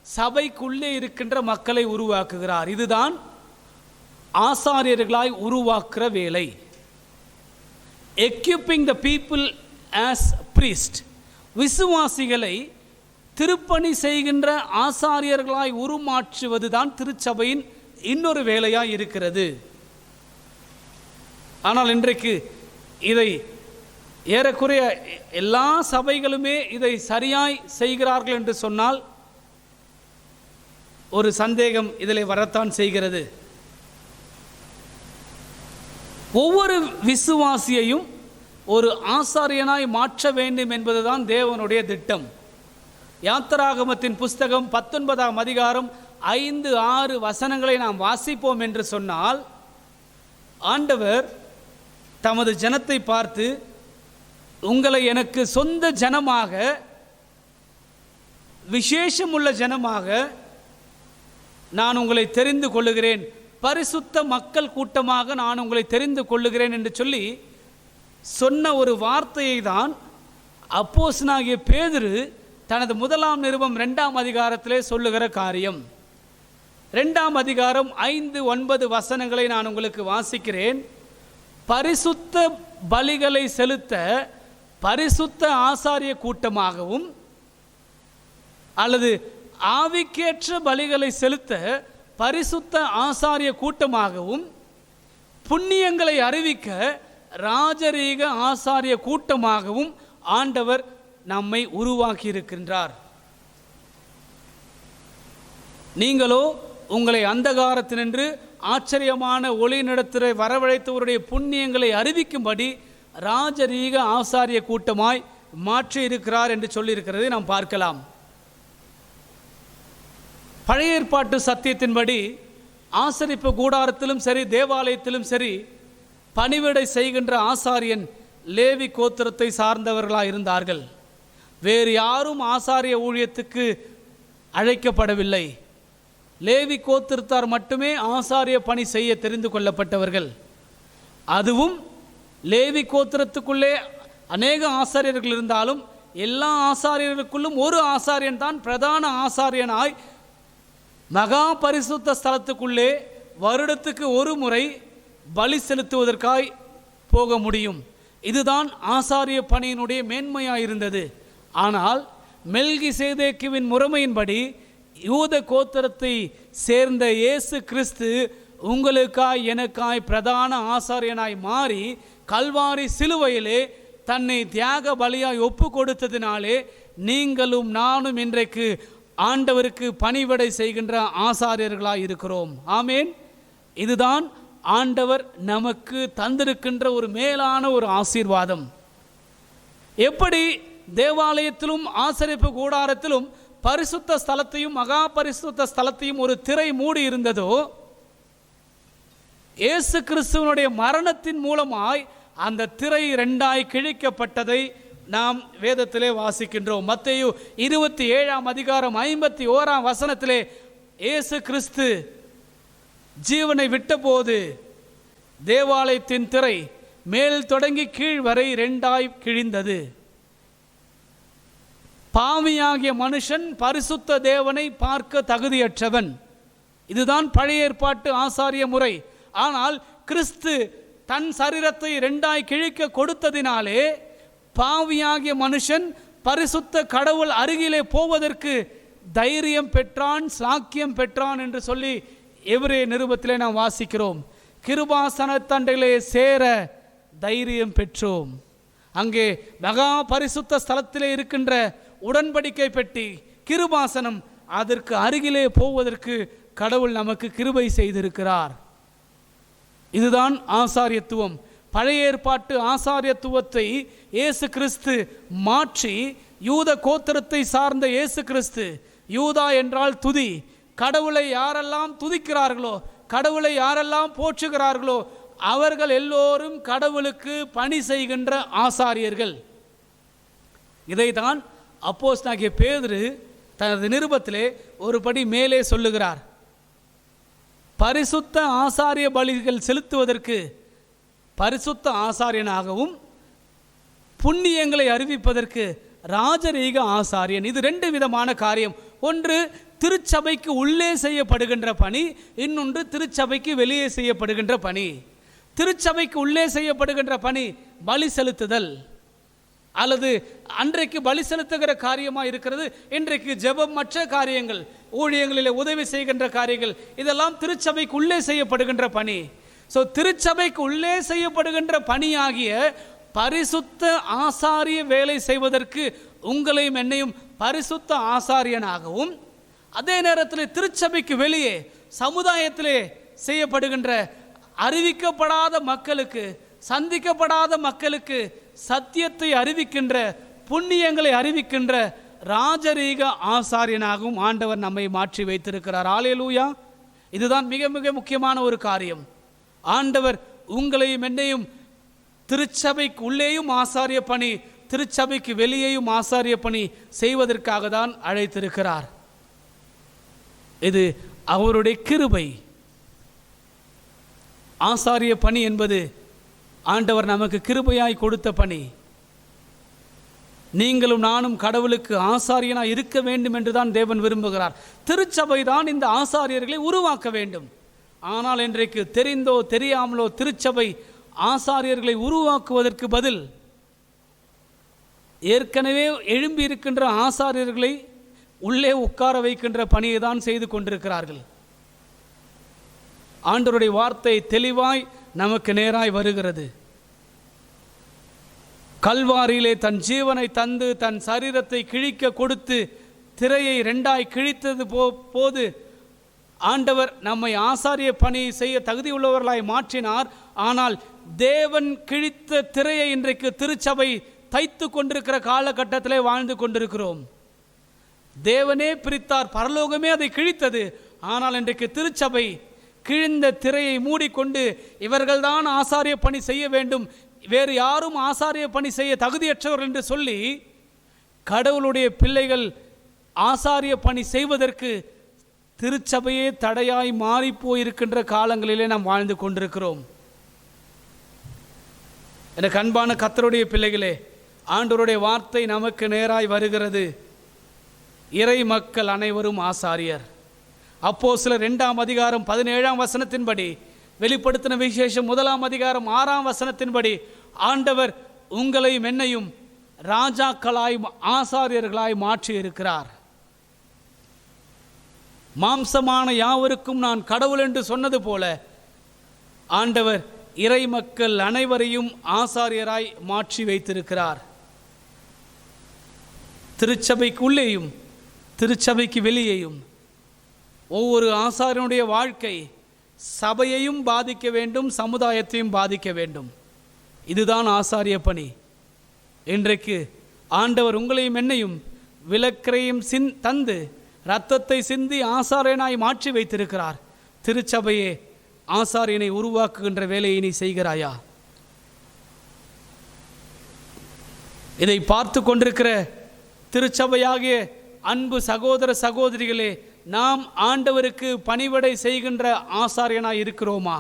சபைக்குள்ளே இருக்கின்ற மக்களை உருவாக்குகிறார். இதுதான் ஆசாரியர்களாய் உருவாக்குற வேலை. Equipping the people as priest, விசுவாசிகளை திருப்பணி செய்கின்ற ஆசாரியர்களாய் உருமாற்றுவதுதான் திருச்சபையின் இன்னொரு வேலையாய் இருக்கிறது. ஆனால் இன்றைக்கு இதை ஏறக்குறைய எல்லா சபைகளுமே இதை சரியாய் செய்கிறார்கள் என்று சொன்னால் ஒரு சந்தேகம் இதில் வரத்தான் செய்கிறது. ஒவ்வொரு விசுவாசியையும் ஒரு ஆசாரியனாய் மாற்ற வேண்டும் என்பதுதான் தேவனுடைய திட்டம். யாத்திராகமத்தின் புஸ்தகம் 19ஆம் அதிகாரம் 5-6 வசனங்களை நாம் வாசிப்போம் என்று சொன்னால், ஆண்டவர் தமது ஜனத்தை பார்த்து, உங்களை எனக்கு சொந்த ஜனமாக, விசேஷமுள்ள ஜனமாக நான் உங்களை தெரிந்து கொள்ளுகிறேன், பரிசுத்த மக்கள் கூட்டமாக நான் உங்களை தெரிந்து கொள்ளுகிறேன் என்று சொல்லி சொன்ன ஒரு வார்த்தையை தான் அப்போஸ்தலனாகிய பேதுரு தனது 1ஆம் நிருபம் 2ஆம் அதிகாரத்திலே சொல்லுகிற காரியம். 2ஆம் அதிகாரம் 5-9 வசனங்களை நான் உங்களுக்கு வாசிக்கிறேன். பரிசுத்த பலிகளை செலுத்த பரிசுத்த ஆசாரிய கூட்டமாகவும் அல்லது ஆவிக்கேற்ற பலிகளை செலுத்த பரிசுத்த ஆசாரிய கூட்டமாகவும் புண்ணியங்களை அறிவிக்க ராஜரீக ஆசாரிய கூட்டமாகவும் ஆண்டவர் நம்மை உருவாக்கி இருக்கின்றார். நீங்களோ உங்களை அந்தகாரத்தினின்று ஆச்சரியமான ஒளி நடத்திரை வரவழைத்தவருடைய புண்ணியங்களை அறிவிக்கும்படி ராஜரீக ஆசாரிய கூட்டமாய் மாற்றி இருக்கிறார் என்று சொல்லியிருக்கிறதை நாம் பார்க்கலாம். பழைய ஏற்பாட்டு சத்தியத்தின்படி ஆசரிப்பு கூடாரத்திலும் சரி, தேவாலயத்திலும் சரி, பணிவிடை செய்கின்ற ஆசாரியன் லேவி கோத்திரத்தை சார்ந்தவர்களாக இருந்தார்கள். வேறு யாரும் ஆசாரிய ஊழியத்துக்கு அழைக்கப்படவில்லை. லேவி கோத்திரத்தார் மட்டுமே ஆசாரிய பணி செய்ய தெரிந்து கொள்ளப்பட்டவர்கள். அதுவும் லேவி கோத்திரத்துக்குள்ளே அநேக ஆசாரியர்கள் இருந்தாலும் எல்லா ஆசாரியர்களுக்குள்ளும் ஒரு ஆசாரியன் தான் பிரதான ஆசாரியனாய் மகா பரிசுத்த ஸ்தலத்துக்குள்ளே வருடத்துக்கு ஒரு முறை பலி செலுத்துவதற்காய் போக முடியும். இதுதான் ஆசாரிய பணியினுடைய மேன்மையாயிருந்தது. ஆனால் மெல்கிசேதேக்குவின் முறைமையின்படி யூத கோத்திரத்தை சேர்ந்த இயேசு கிறிஸ்து உங்களுக்காய் எனக்காய் பிரதான ஆசாரியனாய் மாறி கல்வாரி சிலுவையிலே தன்னை தியாக பலியாய் ஒப்பு கொடுத்ததினாலே நீங்களும் நானும் இன்றைக்கு ஆண்டவருக்கு பணிவிடை செய்கின்ற ஆசாரியர்களாய் இருக்கிறோம். ஆமேன். இதுதான் ஆண்டவர் நமக்கு தந்திருக்கின்ற ஒரு மேலான ஒரு ஆசீர்வாதம். எப்படி தேவாலயத்திலும் ஆசரிப்பு கூடாரத்திலும் பரிசுத்த ஸ்தலத்தையும் மகா பரிசுத்த ஸ்தலத்தையும் ஒரு திரை மூடி இருந்ததோ, இயேசு கிறிஸ்துவனுடைய மரணத்தின் மூலமாய் அந்த திரை 2ஆய் கிழிக்கப்பட்டதை நாம் வேதத்திலே வாசிக்கின்றோம். மத்தேயு 27ஆம் அதிகாரம் 51ஆம் வசனத்திலே இயேசு கிறிஸ்து ஜீவனை விட்டபோது தேவாலயத்தின் திரை மேல் தொடங்கி கீழ் வரை 2ஆய் கிழிந்தது. பாவியாகிய மனுஷன் பரிசுத்த தேவனை பார்க்க தகுதியற்றவன். இதுதான் பழைய ஏற்பாட்டு ஆசாரிய முறை. ஆனால் கிறிஸ்து தன் சரீரத்தை 2ஆய் கிழிக்க கொடுத்ததினாலே பாவியாகிய மனுஷன் பரிசுத்த கடவுள் அருகிலே போவதற்கு தைரியம் பெற்றான், சாக்கியம் பெற்றான் என்று சொல்லி எபிரேய நிருபத்திலே நாம் வாசிக்கிறோம். கிருபாசன தண்டையிலே சேர தைரியம் பெற்றோம். அங்கே மகா பரிசுத்த ஸ்தலத்திலே இருக்கின்ற உடன்படிக்கை பெட்டி கிருபாசனம், அதற்கு அருகிலே போவதற்கு கடவுள் நமக்கு கிருபை செய்திருக்கிறார். இதுதான் ஆசாரியத்துவம். பழைய ஏற்பாட்டு ஆசாரியத்துவத்தை இயேசு கிறிஸ்து மாற்றி யூத கோத்திரத்தை சார்ந்த இயேசு கிறிஸ்து, யூதா என்றால் துதி, கடவுளை யாரெல்லாம் துதிக்கிறார்களோ, கடவுளை யாரெல்லாம் போற்றுகிறார்களோ அவர்கள் எல்லோரும் கடவுளுக்கு பணி செய்கின்ற ஆசாரியர்கள். இதைதான் அப்போஸ்தலனாகிய பேதுரு தனது நிருபத்திலே ஒரு படி மேலே சொல்லுகிறார். பரிசுத்த ஆசாரிய பலிகள் செலுத்துவதற்கு பரிசுத்த ஆசாரியனாகவும், புண்ணியங்களை அறிவிப்பதற்கு ராஜரீக ஆசாரியன். இது 2 விதமான காரியம். ஒன்று திருச்சபைக்கு உள்ளே செய்யப்படுகின்ற பணி, இன்னொன்று திருச்சபைக்கு வெளியே செய்யப்படுகின்ற பணி. திருச்சபைக்கு உள்ளே செய்யப்படுகின்ற பணி பலி செலுத்துதல், அல்லது அன்றைக்கு பலி செலுத்துகிற காரியமாக இருக்கிறது. இன்றைக்கு ஜெபம், மற்ற காரியங்கள், ஊழியங்களில் உதவி செய்கின்ற காரியங்கள், இதெல்லாம் திருச்சபைக்கு உள்ளே செய்யப்படுகின்ற பணி. திருச்சபைக்கு உள்ளே செய்யப்படுகின்ற பணியாகிய பரிசுத்த ஆசாரிய வேலை செய்வதற்கு உங்களையும் என்னையும் பரிசுத்த ஆசாரியனாகவும், அதே நேரத்தில் திருச்சபைக்கு வெளியே சமுதாயத்திலே செய்யப்படுகின்ற அறிவிக்கப்படாத மக்களுக்கு, சந்திக்கப்படாத மக்களுக்கு சத்தியத்தை அறிவிக்கின்ற, புண்ணியங்களை அறிவிக்கின்ற ராஜரீக ஆசாரியனாகவும் ஆண்டவர் நம்மை மாற்றி வைத்திருக்கிறார். அல்லேலூயா. இதுதான் மிக மிக முக்கியமான ஒரு காரியம். ஆண்டவர் உங்களையும் என்னையும் திருச்சபைக்கு உள்ளேயும் ஆசாரிய பணி, திருச்சபைக்கு வெளியேயும் ஆசாரிய பணி செய்வதற்காக தான் அழைத்திருக்கிறார். இது அவருடைய கிருபை. ஆசாரிய பணி என்பது ஆண்டவர் நமக்கு கிருபையாய் கொடுத்த பணி. நீங்களும் நானும் கடவுளுக்கு ஆசாரியனாய் இருக்க வேண்டும் என்று தான் தேவன் விரும்புகிறார். திருச்சபை தான் இந்த ஆசாரியர்களை உருவாக்க வேண்டும். ஆனால் இன்றைக்கு தெரிந்தோ தெரியாமலோ திருச்சபை ஆசாரியர்களை உருவாக்குவதற்கு பதில் ஏற்கனவே எழும்பி இருக்கின்ற ஆசாரியர்களை உள்ளே உட்கார வைக்கின்ற பணியை தான் செய்து கொண்டிருக்கிறார்கள். ஆண்டவருடைய வார்த்தை தெளிவாய் நமக்கு நேராய் வருகிறது. கல்வாரியிலே தன் ஜீவனை தந்து தன் சரீரத்தை கிழிக்க கொடுத்து திரையை 2ஆய் கிழித்தது போது ஆண்டவர் நம்மை ஆசாரிய பணி செய்ய தகுதியுள்ளவர்களாய் மாற்றினார். ஆனால் தேவன் கிழித்த திரையை இன்றைக்கு திருச்சபை தைத்து கொண்டிருக்கிற காலகட்டத்திலே வாழ்ந்து கொண்டிருக்கிறோம். தேவனே பிரித்தார், பரலோகமே அதை கிழித்தது. ஆனால் இன்றைக்கு திருச்சபை கிழிந்த திரையை மூடிக்கொண்டு இவர்கள்தான் ஆசாரிய பணி செய்ய வேண்டும், வேறு யாரும் ஆசாரிய பணி செய்ய தகுதியற்றவர்கள் என்று சொல்லி கடவுளுடைய பிள்ளைகள் ஆசாரிய பணி செய்வதற்கு திருச்சபையே தடையாய் மாறி போயிருக்கின்ற காலங்களிலே நாம் வாழ்ந்து கொண்டிருக்கிறோம். எனக்கு அன்பான கர்த்தருடைய பிள்ளைகளே, ஆண்டவருடைய வார்த்தை நமக்கு நேராய் வருகிறது. இறை மக்கள் அனைவரும் ஆசாரியர். அப்போஸ்தலர் 2ஆம் அதிகாரம் 17ஆம் வசனத்தின்படி, வெளிப்படுத்தின விசேஷம் 1ஆம் அதிகாரம் 6ஆம் வசனத்தின்படி ஆண்டவர் உங்களையும் என்னையும் ராஜாக்களாய் ஆசாரியர்களாய் மாற்றி இருக்கிறார். மாம்சமான யாவருக்கும் நான் கடவுள் என்று சொன்னது போல ஆண்டவர் இறை மக்கள் அனைவரையும் ஆசாரியராய் மாற்றி வைத்திருக்கிறார். திருச்சபைக்கு உள்ளேயும் திருச்சபைக்கு வெளியேயும் ஒவ்வொரு ஆசாரியனுடைய வாழ்க்கை சபையையும் பாதிக்க வேண்டும், சமுதாயத்தையும் பாதிக்க வேண்டும். இதுதான் ஆசாரிய பணி. இன்றைக்கு ஆண்டவர் உங்களையும் என்னையும் விலக்கரையும் தந்து இரத்தத்தை சிந்தி ஆசாரியனாய் மாற்றி வைத்திருக்கிறார். திருச்சபையே ஆசாரியனை உருவாக்குகின்ற வேலையை நீ செய்கிறாயா? இதை பார்த்து கொண்டிருக்கிற திருச்சபையாகிய அன்பு சகோதர சகோதரிகளே, நாம் ஆண்டவருக்கு பணிவிடை செய்கின்ற ஆசாரியனாய் இருக்கிறோமா?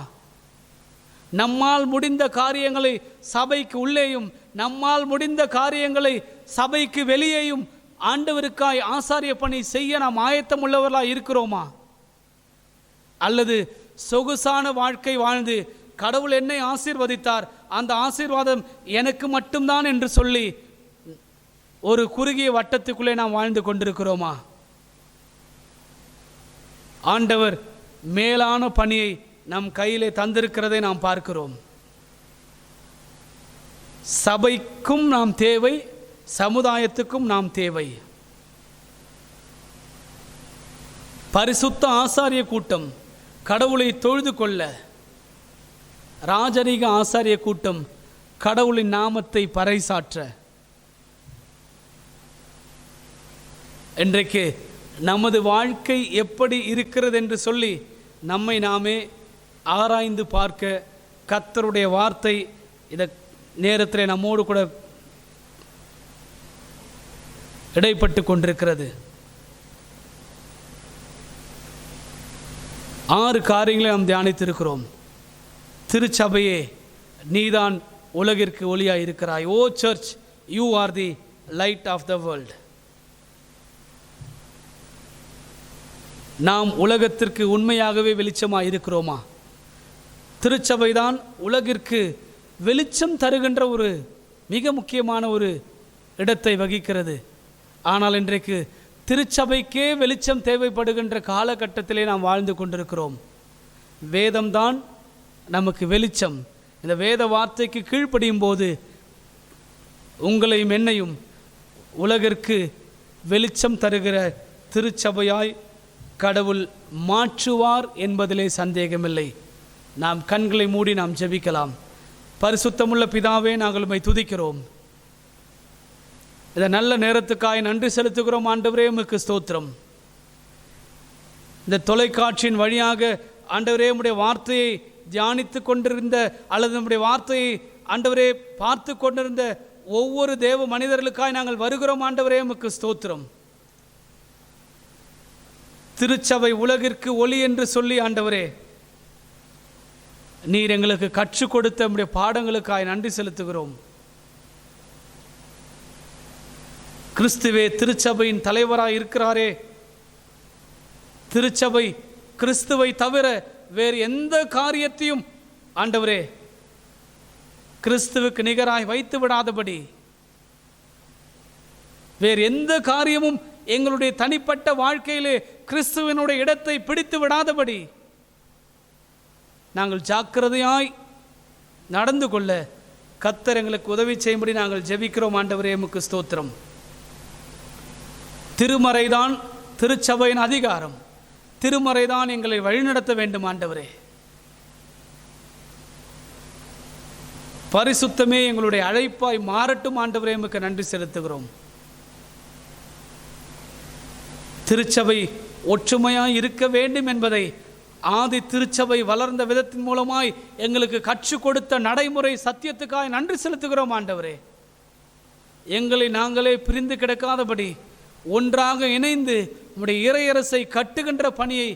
நம்மால் முடிந்த காரியங்களை சபைக்கு உள்ளேயும் நம்மால் முடிந்த காரியங்களை சபைக்கு வெளியேயும் ஆண்டவருக்காய் ஆசாரிய பணி செய்ய நாம் ஆயத்தம் உள்ளவர்களாய் இருக்கிறோமா? அல்லது சொகுசான வாழ்க்கை வாழ்ந்து கடவுள் என்னை ஆசீர்வதித்தார், அந்த ஆசீர்வாதம் எனக்கு மட்டும்தான் என்று சொல்லி ஒரு குறுகிய வட்டத்துக்குள்ளே நாம் வாழ்ந்து கொண்டிருக்கிறோமா? ஆண்டவர் மேலான பணியை நம் கையிலே தந்திருக்கிறதை நாம் பார்க்கிறோம். சபைக்கும் நாம் தேவை, சமுதாயத்துக்கும் நாம் தேவை. பரிசுத்த ஆசாரிய கூட்டம் கடவுளை தொழுது கொள்ள, ராஜரீக ஆசாரிய கூட்டம் கடவுளின் நாமத்தை பறைசாற்ற. இன்றைக்கு நமது வாழ்க்கை எப்படி இருக்கிறது என்று சொல்லி நம்மை நாமே ஆராய்ந்து பார்க்க கர்த்தருடைய வார்த்தை இந்த நேரத்தில் நம்மோடு கூட இடைப்பட்டு கொண்டிருக்கிறது. 6 காரியங்களை நாம் தியானித்திருக்கிறோம். திருச்சபையே, நீதான் உலகிற்கு ஒளியாய் இருக்கிறாய். Oh church, you are the light of the world. நாம் உலகத்திற்கு உண்மையாகவே வெளிச்சமாக இருக்கிறோமா? திருச்சபைதான் உலகிற்கு வெளிச்சம் தருகின்ற ஒரு மிக முக்கியமான ஒரு இடத்தை வகிக்கிறது. ஆனால் இன்றைக்கு திருச்சபைக்கே வெளிச்சம் தேவைப்படுகின்ற காலகட்டத்திலே நாம் வாழ்ந்து கொண்டிருக்கிறோம். வேதம்தான் நமக்கு வெளிச்சம். இந்த வேத வார்த்தைக்கு கீழ்ப்படியும் போது உங்களையும் என்னையும் உலகிற்கு வெளிச்சம் தருகிற திருச்சபையாய் கடவுள் மாற்றுவார் என்பதிலே சந்தேகமில்லை. நாம் கண்களை மூடி நாம் ஜெபிக்கலாம். பரிசுத்தமுள்ள பிதாவே, நாங்கள் உம்மை துதிக்கிறோம். இந்த நல்ல நேரத்துக்காய் நன்றி செலுத்துகிறோம். ஆண்டவரே, உமக்கு ஸ்தோத்திரம். இந்த தொலைக்காட்சியின் வழியாக ஆண்டவரே உம்முடைய வார்த்தையை தியானித்து கொண்டிருந்த அல்லது நம்முடைய வார்த்தையை ஆண்டவரே பார்த்து கொண்டிருந்த ஒவ்வொரு தேவ மனிதர்களுக்காய் நாங்கள் வருகிறோம். ஆண்டவரே, உமக்கு ஸ்தோத்திரம். திருச்சபை உலகிற்கு ஒளி என்று சொல்லி ஆண்டவரே நீர் எங்களுக்கு கற்றுக் கொடுத்த நம்முடைய பாடங்களுக்காய் நன்றி செலுத்துகிறோம். கிறிஸ்துவே திருச்சபையின் தலைவராய் இருக்கிறாரே. திருச்சபை கிறிஸ்துவை தவிர வேறு எந்த காரியத்தையும் ஆண்டவரே கிறிஸ்துவுக்கு நிகராய் வைத்து விடாதபடி, வேறு எந்த காரியமும் எங்களுடைய தனிப்பட்ட வாழ்க்கையிலே கிறிஸ்துவனுடைய இடத்தை பிடித்து விடாதபடி நாங்கள் ஜாக்கிரதையாய் நடந்து கொள்ள கர்த்தர் எங்களுக்கு உதவி செய்யும்படி நாங்கள் ஜெபிக்கிறோம். ஆண்டவரே, உமக்கு ஸ்தோத்திரம். திருமறைதான் திருச்சபையின் அதிகாரம். திருமறைதான் எங்களை வழிநடத்த வேண்டும். ஆண்டவரே, பரிசுத்தமே எங்களுடைய அழைப்பாய் மாறட்டும். ஆண்டவரே, உமக்கு நன்றி செலுத்துகிறோம். திருச்சபை ஒற்றுமையாய் இருக்க வேண்டும் என்பதை ஆதி திருச்சபை வளர்ந்த விதத்தின் மூலமாய் எங்களுக்கு கற்றுக் கொடுத்த நடைமுறை சத்தியத்துக்காய் நன்றி செலுத்துகிறோம். ஆண்டவரே, எங்களை நாங்களே பிரிந்து கிடக்காதபடி ஒன்றாக இணைந்து நம்முடைய இறையரசை கட்டுகின்ற பணியை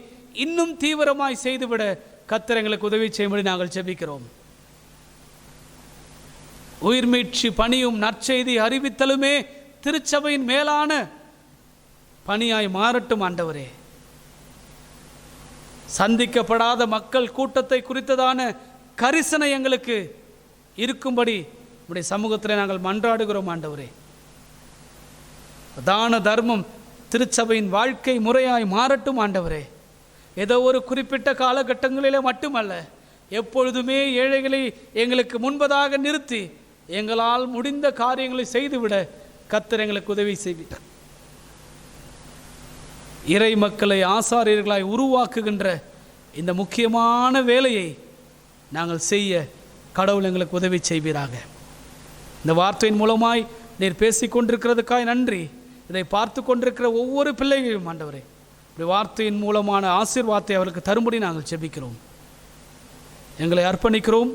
இன்னும் தீவிரமாய் செய்துவிட கர்த்தர் எங்களுக்கு உதவி செய்யும்படி நாங்கள் ஜெபிக்கிறோம். உயிர்மீட்சி பணியும் நற்செய்தி அறிவித்தலுமே திருச்சபையின் மேலான பணியாய் மாறட்டும். ஆண்டவரே, சந்திக்கப்படாத மக்கள் கூட்டத்தை குறித்ததான கரிசனை எங்களுக்கு இருக்கும்படி நம்முடைய சமூகத்தில் நாங்கள் மன்றாடுகிறோம். ஆண்டவரே, தான தர்மம் திருச்சபையின் வாழ்க்கை முறையாய் மாறட்டும். ஆண்டவரே, ஏதோ ஒரு குறிப்பிட்ட காலகட்டங்களிலே மட்டுமல்ல, எப்பொழுதுமே ஏழைகளை எங்களுக்கு முன்பதாக நிறுத்தி எங்களால் முடிந்த காரியங்களை செய்துவிட கர்த்தர் எங்களுக்கு உதவி செய்வார். இறை மக்களை ஆசாரியர்களாய் உருவாக்குகின்ற இந்த முக்கியமான வேலையை நாங்கள் செய்ய கடவுள் எங்களுக்கு உதவி செய்வீராக. இந்த வார்த்தையின் மூலமாய் நீர் பேசிக்கொண்டிருக்கிறதுக்காய் நன்றி. இதை பார்த்து கொண்டிருக்கிற ஒவ்வொரு பிள்ளைகளையும் ஆண்டவரே இப்படி வார்த்தையின் மூலமான ஆசீர்வாதத்தை அவர்களுக்கு தரும்படி நாங்கள் ஜெபிக்கிறோம். எங்களை அர்ப்பணிக்கிறோம்.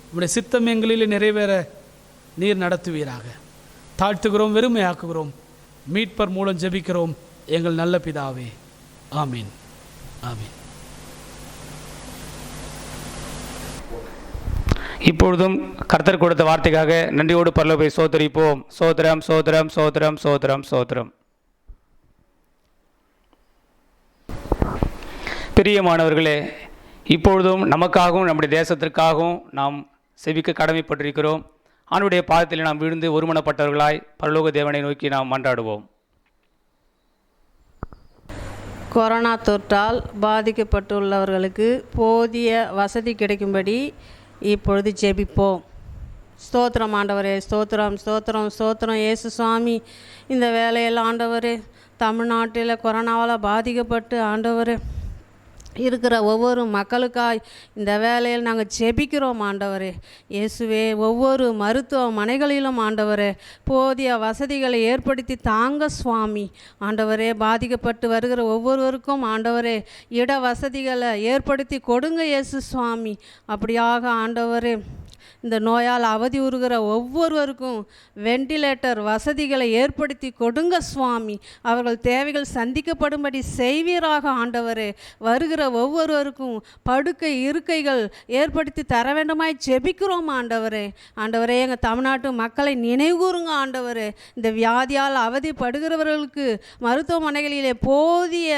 உங்களுடைய சித்தம் எங்களில் நிறைவேற நீர் நடத்துவீராக. தாழ்த்துகிறோம், வெறுமையாக்குகிறோம். மீட்பர் மூலம் ஜெபிக்கிறோம் எங்கள் நல்ல பிதாவே. ஆமீன், ஆமீன். இப்பொழுதும் கர்த்தர் கொடுத்த வார்த்தைக்காக நன்றியோடு பரலோகத்தை சோதரிப்போம். சோதரம் சோதரம் சோதரம் சோதரம் சோதரம். பிரியமானவர்களே, இப்பொழுதும் நமக்காகவும் நம்முடைய தேசத்திற்காகவும் நாம் செவிக்க கடமைப்பட்டிருக்கிறோம். ஆண்டுடைய பாதத்தில் நாம் விழுந்து ஒருமனப்பட்டவர்களாய் பரலோக தேவனை நோக்கி நாம் மன்றாடுவோம். கொரோனா தொற்றால் பாதிக்கப்பட்டுள்ளவர்களுக்கு போதிய வசதி கிடைக்கும்படி இப்பொழுது ஜெபிப்போம். ஸ்தோத்திரம் ஆண்டவரே, ஸ்தோத்திரம் ஸ்தோத்திரம் ஸ்தோத்திரம் இயேசு சுவாமி. இந்த வேலையில் ஆண்டவரே, தமிழ்நாட்டில் கொரோனாவால் பாதிக்கப்பட்டு ஆண்டவரே இருக்கிற ஒவ்வொரு மக்களுக்காய் இந்த வேலையில் நாங்கள் ஜெபிக்கிறோம். ஆண்டவரே இயேசுவே, ஒவ்வொரு மருத்துவமனைகளிலும் ஆண்டவரே போதிய வசதிகளை ஏற்படுத்தி தாங்க சுவாமி. ஆண்டவரே, பாதிக்கப்பட்டு வருகிற ஒவ்வொருவருக்கும் ஆண்டவரே இட வசதிகளை ஏற்படுத்தி கொடுங்க இயேசு சுவாமி. அப்படியாக ஆண்டவரே இந்த நோயால் அவதியுறுகிற ஒவ்வொருவருக்கும் வெண்டிலேட்டர் வசதிகளை ஏற்படுத்தி கொடுங்க சுவாமி. அவர்கள் தேவைகள் சந்திக்கப்படும்படி செய்வீராக ஆண்டவரே. வருகிற ஒவ்வொருவருக்கும் படுக்கை இருக்கைகள் ஏற்படுத்தி தர வேண்டுமாய் ஜெபிக்கிறோம் ஆண்டவரே. ஆண்டவரே, எங்கள் தமிழ்நாட்டு மக்களை நினைவுகூருங்க ஆண்டவரே. இந்த வியாதியால் அவதிப்படுகிறவர்களுக்கு மருத்துவமனைகளிலே போதிய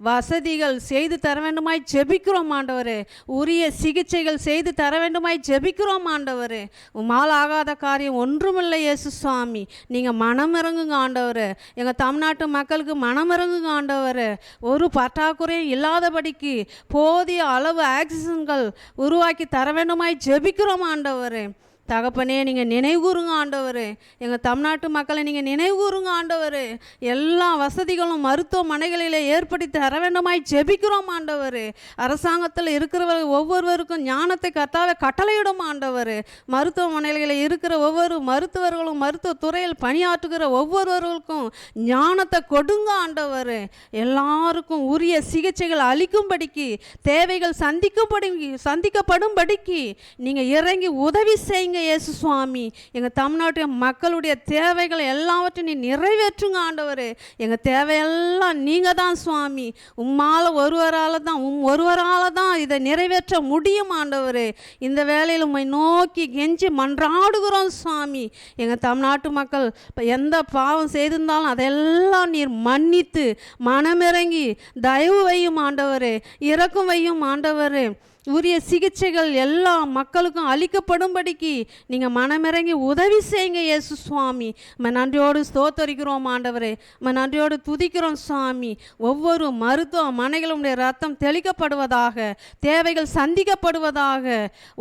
வசதிகள் செய்து தர வேண்டுமாய் ஜெபிக்கிறோம் ஆண்டவரே. உரிய சிகிச்சைகள் செய்து தர வேண்டுமாய் ஜெபிக்கிறோம் ஆண்டவரே. உம்மால் ஆகாத காரியம் ஒன்றுமில்லை இயேசு சுவாமி. நீங்கள் மனம் இறங்குங்க ஆண்டவரே. எங்கள் தமிழ்நாட்டு மக்களுக்கு மனம் இறங்குங்க ஆண்டவரே. ஒரு பற்றாக்குறையும் இல்லாதபடிக்கு போதிய அளவு ஆக்சிஜன்கள் உருவாக்கி தர வேண்டுமாய் ஜெபிக்கிறோம் ஆண்டவரே. தகப்பனே, நீங்கள் நினைவுகூருங்க ஆண்டவரே. எங்கள் தமிழ்நாட்டு மக்களை நீங்கள் நினைவுகூருங்க ஆண்டவரே. எல்லா வசதிகளும் மருத்துவமனைகளிலே ஏற்படுத்தி தர வேண்டுமாய் ஜெபிக்கிறோம் ஆண்டவரே. அரசாங்கத்தில் இருக்கிறவர்கள் ஒவ்வொருவருக்கும் ஞானத்தை கர்த்தாவே கட்டளையிடும் ஆண்டவரே. மருத்துவமனைகளில் இருக்கிற ஒவ்வொரு மருத்துவர்களும் மருத்துவ துறையில் பணியாற்றுகிற ஒவ்வொருவர்களுக்கும் ஞானத்தை கொடுங்க ஆண்டவரே. எல்லாருக்கும் உரிய சிகிச்சைகள் அளிக்கும்படிக்கு, தேவைகள் சந்திக்கப்படும்படிக்கு நீங்கள் இறங்கி உதவி செய்யுங்க இயேசு சுவாமி. எங்கள் தமிழ்நாட்டு மக்களுடைய தேவைகளை எல்லாவற்றையும் நீ நிறைவேற்றுங்க ஆண்டவரே. எங்கள் தேவையெல்லாம் நீங்கள் தான் சுவாமி. ஒருவரால் தான் இதை நிறைவேற்ற முடியும் ஆண்டவரே. இந்த வேளையில் உம்மை நோக்கி கெஞ்சி மன்றாடுகிறோம் சுவாமி. எங்கள் தமிழ்நாட்டு மக்கள் எந்த பாவம் செய்திருந்தாலும் அதெல்லாம் நீர் மன்னித்து மனமிறங்கி தயவு வையும் ஆண்டவரே, இரக்கம் வையும் ஆண்டவரே. உரிய சிகிச்சைகள் எல்லா மக்களுக்கும் அளிக்கப்படும்படிக்கு நீங்கள் மனமிறங்கி உதவி செய்யுங்க இயேசு சுவாமி. நன்றியோடு ஸ்தோத்தரிக்கிறோம் ஆண்டவரே. நன்றியோடு துதிக்கிறோம் சுவாமி. ஒவ்வொரு மருத்துவமனைகளுடைய ரத்தம் தெளிக்கப்படுவதாக, தேவைகள் சந்திக்கப்படுவதாக,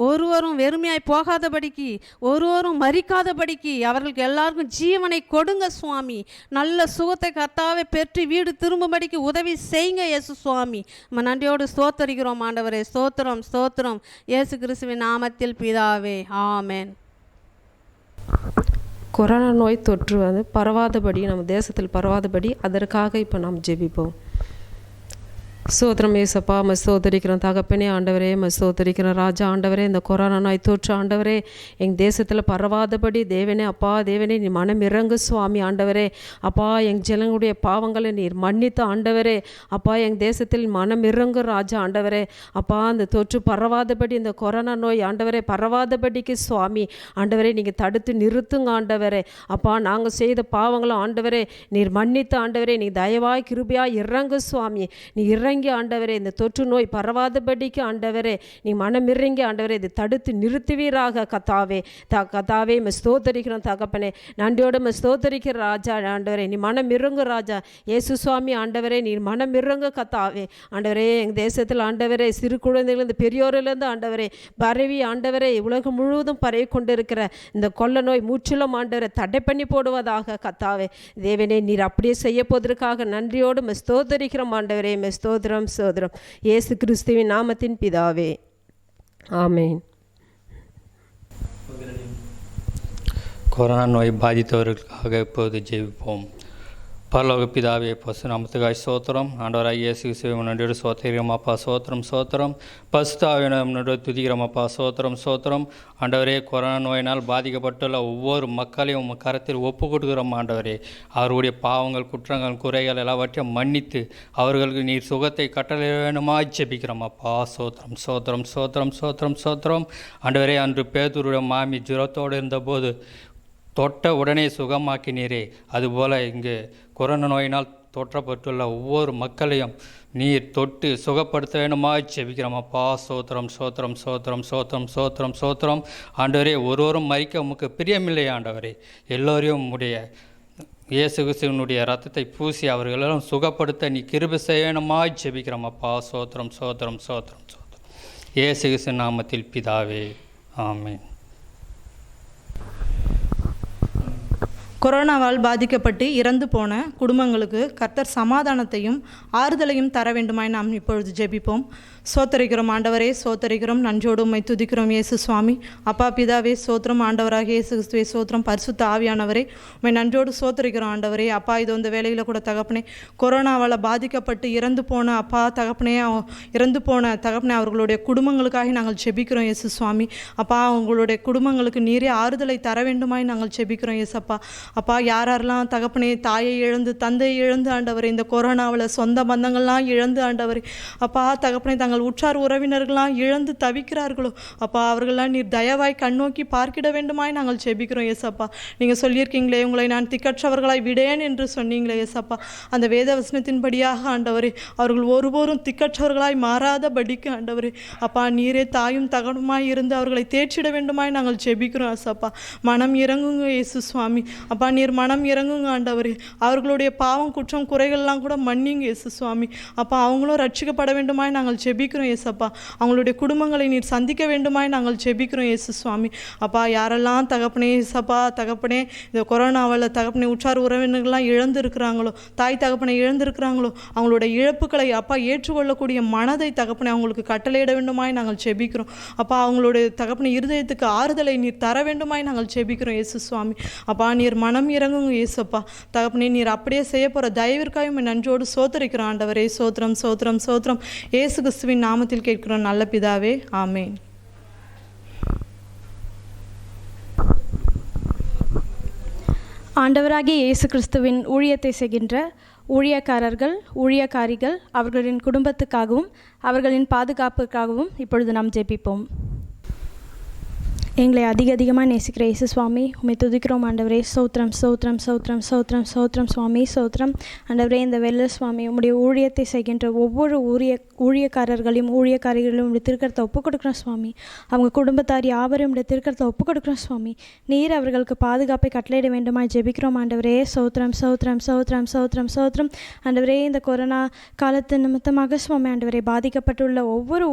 ஒருவரும் வெறுமையாய் போகாதபடிக்கு, ஒருவரும் மறிக்காதபடிக்கு அவர்களுக்கு எல்லாருக்கும் ஜீவனை கொடுங்க சுவாமி. நல்ல சுகத்தை கர்த்தாவே பெற்று வீடு திரும்பும்படிக்கு உதவி செய்யுங்க இயேசு சுவாமி. நன்றியோடு ஸ்தோத்தரிக்கிறோம் ஆண்டவரே. ஸ்தோத்திரம் ஸ்தோத்திரம் இயேசு கிறிஸ்துவின் நாமத்தில் பிதாவே, ஆமென். கொரோனா நோய் தொற்று பரவாதபடி, நம்ம தேசத்தில் பரவாதபடி அதற்காக இப்போ நாம் ஜெபிப்போம். சோத்திரம் ஏசப்பா, சோதரிக்கிறோம் தகப்பனே ஆண்டவரே, சோதரிக்கிறோம் ராஜா ஆண்டவரே. இந்த கொரோனா நோய் தொற்று ஆண்டவரே எங்கள் தேசத்தில் பரவாதபடி தேவனே அப்பா, தேவனே நீ மனம் இறங்கு சுவாமி ஆண்டவரே. அப்பா, எங்கள் ஜனங்களுடைய பாவங்களை நீர் மன்னித்து ஆண்டவரே. அப்பா, எங்கள் தேசத்தில் மனம் இறங்கு ராஜா ஆண்டவரே. அப்பா, அந்த தொற்று பரவாதபடி, இந்த கொரோனா நோய் ஆண்டவரே பரவாதபடிக்கு சுவாமி ஆண்டவரே நீங்கள் தடுத்து நிறுத்துங்க ஆண்டவரே. அப்பா, நாங்கள் செய்த பாவங்களும் ஆண்டவரே நீர் மன்னித்து ஆண்டவரே. நீ தயவாய் கிருபையாய் இறங்கு சுவாமி. நீ இறங்கி ஆண்டவரே இந்த தொற்று நோய் பரவாதபடிக்கு ஆண்டவரே நீ மனமிறங்கி ஆண்டவரே இதை தடுத்து நிறுத்துவீராக கத்தாவே. கத்தாவே ஸ்தோத்தரிக்கிறோம் தகப்பனே. நன்றியோடு ஸ்தோத்தரிக்கிற ராஜா ஆண்டவரே. நீ மனமிறங்கு ராஜா இயேசு சுவாமி ஆண்டவரே. நீ மனமிறங்கு கத்தாவே ஆண்டவரே. எங்கள் தேசத்தில் ஆண்டவரே சிறு குழந்தைகளிருந்து பெரியோரிலிருந்து ஆண்டவரே பரவி ஆண்டவரே உலகம் முழுவதும் பரவி கொண்டிருக்கிற இந்த கொள்ள நோய் முற்றிலும் ஆண்டவரை தடை பண்ணி போடுவதாக கத்தாவே. தேவனே நீர் அப்படியே செய்ய போவதற்காக நன்றியோடு ஸ்தோத்தரிக்கிறோம் ஆண்டவரே. ஸ்தோத்திரம் சோதரம் இயேசு கிறிஸ்துவின் நாமத்தின் பிதாவே, ஆமென். கொரோனா நோய் பாதித்தவர்களுக்காக இப்போது ஜெபிப்போம். பரலோக பிதாவே, பசு நாமத்துக்காய் சோத்திரம். ஆண்டவராக இயேசு கிறிஸ்துவை நன்றியோடு சோத்திரிக்கிறோம் அப்பா. சோத்திரம் சோத்திரம். பசுத்தாவினம் நன்றியோடு துதிக்கிறோம் அப்பா. சோத்திரம் சோத்திரம். ஆண்டவரே, கொரோனா நோயினால் பாதிக்கப்பட்டுள்ள ஒவ்வொரு மக்களையும் உங்கள் கரத்தில் ஒப்பு கொடுக்கிறோம் ஆண்டவரே. அவர்களுடைய பாவங்கள், குற்றங்கள், குறைகள் எல்லாவற்றையும் மன்னித்து அவர்களுக்கு நீர் சுகத்தை கட்டளை வேணுமா ஜெபிக்கிறோம் அப்பா. சோத்திரம் சோத்திரம் சோத்திரம் சோத்திரம் சோத்திரம். ஆண்டவரே, அன்று பேதுருடைய மாமி ஜுரத்தோடு இருந்தபோது தொட்ட உடனே சுகமாக்கினீரே, அதுபோல் இங்கு கொரோனா நோயினால் தொற்றப்பட்டுள்ள ஒவ்வொரு மக்களையும் நீர் தொட்டு சுகப்படுத்த வேணுமா ஜெபிக்கிறோம் அப்பா. சோத்திரம் சோத்திரம் சோத்திரம் சோத்திரம் சோத்திரம் சோத்திரம். ஆண்டவரே, ஒருவரும் மறிக்க உமக்கு பிரியமில்லை ஆண்டவரே. எல்லோரையும் உடைய இயேசு கிறிஸ்துவினுடைய ரத்தத்தை பூசி அவர்களெல்லாம் சுகப்படுத்த நீ கிருபை செய்யணுமா ஜெபிக்கிறோம் அப்பா. சோத்திரம் சோத்திரம் சோத்திரம் சோத்திரம். இயேசு கிறிஸ்து நாமத்தில் பிதாவே, ஆமென். கொரோனாவால் பாதிக்கப்பட்டு இறந்து போன குடும்பங்களுக்கு கர்த்தர் சமாதானத்தையும் ஆறுதலையும் தர வேண்டுமாய் நாம் இப்பொழுது ஜெபிப்போம். சோத்தரிக்கிறோம் ஆண்டவரே, சோத்தரிக்கிறோம், நன்றோடு உம்மை துதிக்கிறோம் இயேசு சுவாமி. அப்பா பிதாவே சோத்திரம், ஆண்டவராக இயேசு கிறிஸ்துவே சோத்திரம், பரிசுத்த ஆவியானவரே உம்மை நன்றோடு சோத்தரிக்கிறோம் ஆண்டவரே. அப்பா இது இந்த வேளையில் கூட தகப்பனே கொரோனாவால் பாதிக்கப்பட்டு இறந்து போன அப்பா தகப்பனே, இறந்து போன தகப்பனே அவர்களுடைய குடும்பங்களுக்காக நாங்கள் செபிக்கிறோம் இயேசு சுவாமி. அப்பா அவங்களுடைய குடும்பங்களுக்கு நீரே ஆறுதலை தர வேண்டுமாய் நாங்கள் செபிக்கிறோம் இயேசப்பா. அப்பா யாரெல்லாம் தகப்பனே தாயை இழந்து தந்தையை இழந்து ஆண்டவரே, இந்த கொரோனாவில் சொந்த பந்தங்கள்லாம் இழந்து ஆண்டவரே, அப்பா தகப்பனே தங்கள் உற்றார் உறவினர்கள்லாம் இழந்து தவிக்கிறார்களோ அப்பா, அவர்களெல்லாம் நீர் தயவாய் கண்ணோக்கி பார்க்கிட வேண்டுமாய் நாங்கள் செபிக்கிறோம் ஏசப்பா. நீங்கள் சொல்லியிருக்கீங்களே, உங்களை நான் திக்கற்றவர்களாய் விடேன் என்று சொன்னீங்களே ஏசப்பா. அந்த வேத வசனத்தின்படியாக ஆண்டவரே அவர்கள் ஒருபோரும் திக்கற்றவர்களாய் மாறாதபடிக்கு ஆண்டவரே அப்பா நீரே தாயும் தகனுமாய் இருந்து அவர்களை தேற்றிட வேண்டுமாய் நாங்கள் செபிக்கிறோம் ஏசப்பா. மனம் இறங்குங்க இயேசு சுவாமி. அப்பா நீர் மனம் இறங்குங்க ஆண்டவரே. அவர்களுடைய பாவம் குற்றம் குறைகள்லாம் கூட மன்னிங்க இயேசு சுவாமி. அப்பா அவங்களும் ரட்சிக்கப்பட வேண்டுமாய் நாங்கள் செபிக்கிறோம் ஏசப்பா. அவங்களுடைய குடும்பங்களை நீர் சந்திக்க வேண்டுமாய் நாங்கள் செபிக்கிறோம் இயேசு சுவாமி. அப்பா யாரெல்லாம் தகப்பனே ஏசப்பா தகப்பனே இந்த கொரோனாவில் தகப்பனே உற்றார் உறவினர்கள்லாம் இழந்து இருக்கிறாங்களோ, தாய் தகப்பனை இழந்திருக்கிறாங்களோ, அவங்களுடைய இழப்புகளை அப்பா ஏற்றுக்கொள்ளக்கூடிய மனதை தகப்பனை அவங்களுக்கு கட்டளையிட வேண்டுமாய் நாங்கள் செபிக்கிறோம். அப்பா அவங்களுடைய தகப்பனை இருதயத்துக்கு ஆறுதலை நீர் தர வேண்டுமாய் நாங்கள் செபிக்கிறோம் இயேசு சுவாமி. அப்பா நீர் மனம் இறங்குங்க இயேசப்பா தகப்பனே. நீர் அப்படியே செய்ய போகிற தயவிற்காக நன்றோடு சோத்தரிக்கிறோம் ஆண்டவரே. சோத்திரம் சோத்திரம் சோத்திரம். இயேசு கிறிஸ்துவின் நாமத்தில் கேட்கிறோம் நல்ல பிதாவே, ஆமேன். ஆண்டவராகிய இயேசு கிறிஸ்துவின் ஊழியத்தை செய்கின்ற ஊழியக்காரர்கள் ஊழியக்காரிகள் அவர்களின் குடும்பத்துக்காகவும் அவர்களின் பாதுகாப்புக்காகவும் இப்பொழுது நாம் ஜெபிப்போம். எங்களை அதிகமாக நேசிக்கிற இயேசு சுவாமி, உம்மை துதிக்கிறோம் ஆண்டவரே. சோத்திரம் சோத்திரம் சோத்திரம் சோத்திரம் சோத்திரம் சுவாமி சோத்திரம் ஆண்டவரே. இந்த வெள்ள சுவாமி உம்முடைய ஊழியத்தை செய்கின்ற ஒவ்வொரு ஊழியக்காரர்களையும் ஊழியக்காரிகளையும் உடைய திருக்கரத்தை ஒப்புக் கொடுக்குறோம் சுவாமி. அவங்க குடும்பத்தார் யாவரையும் உடைய திருக்கரத்தை ஒப்புக் கொடுக்குறோம் சுவாமி. நீர் அவர்களுக்கு பாதுகாப்பை கட்டளையிட வேண்டுமா ஜெபிக்கிறோம் ஆண்டவரே. சோத்திரம் சோத்திரம் சோத்திரம் சோத்திரம் சோத்திரம் ஆண்டவரே. இந்த கொரோனா காலத்து நிமித்தமாக சுவாமி ஆண்டவரே பாதிக்கப்பட்டுள்ள ஒவ்வொரு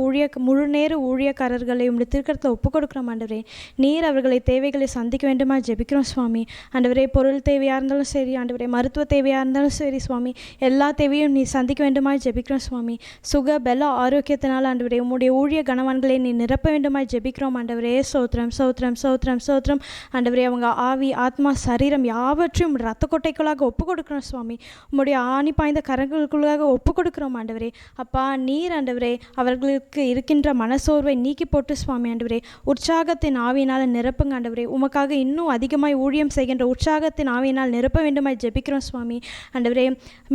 முழு நேர ஊழியக்காரர்களையும் உடைய திருக்கரத்தை ஒப்புக் கொடுக்குறோம் ஆண்டவரே. நீர் அவர்களை தேவைகளை சந்திக்க வேண்டுமா ஜெபிக்கிறோம் சுவாமி ஆண்டவரே. பொருள் தேவையாக இருந்தாலும் சரி ஆண்டவரே, மருத்துவ தேவையாக இருந்தாலும் சரி சுவாமி, எல்லா தேவையும் நீ சந்திக்க வேண்டுமா ஜெபிக்கிறோம் சுவாமி. சுக பல ஆரோக்கியத்தினால் ஆண்டவரே உம்முடைய ஊழிய கணவான்களை நீ நிரப்ப வேண்டுமா ஜெபிக்கிறோம் ஆண்டவரே. சோத்திரம் சோத்திரம் சோத்திரம் சோத்திரம் ஆண்டவரே. அவங்க ஆவி ஆத்மா சரீரம் யாவற்றையும் இரத்த கொட்டைக்குள்ளாக ஒப்புக் கொடுக்குறோம் சுவாமி. உம்முடைய ஆணி பாய்ந்த கரங்களுக்குள்ளாக ஒப்புக் கொடுக்குறோம் ஆண்டவரே. அப்பா நீர் ஆண்டவரே அவர்களுக்கு இருக்கின்ற மனசோர்வை நீக்கி போட்டு சுவாமி ஆண்டவரே உற்சாகத்தின் ஆவியினால் நிரப்புங்க ஆண்டவரே. உமக்காக இன்னும் அதிகமாய் ஊழியம் செய்கின்ற உற்சாகத்தின் ஆவியினால் நிரப்ப வேண்டுமாய் ஜெபிக்கிறோம் சுவாமி ஆண்டவரே.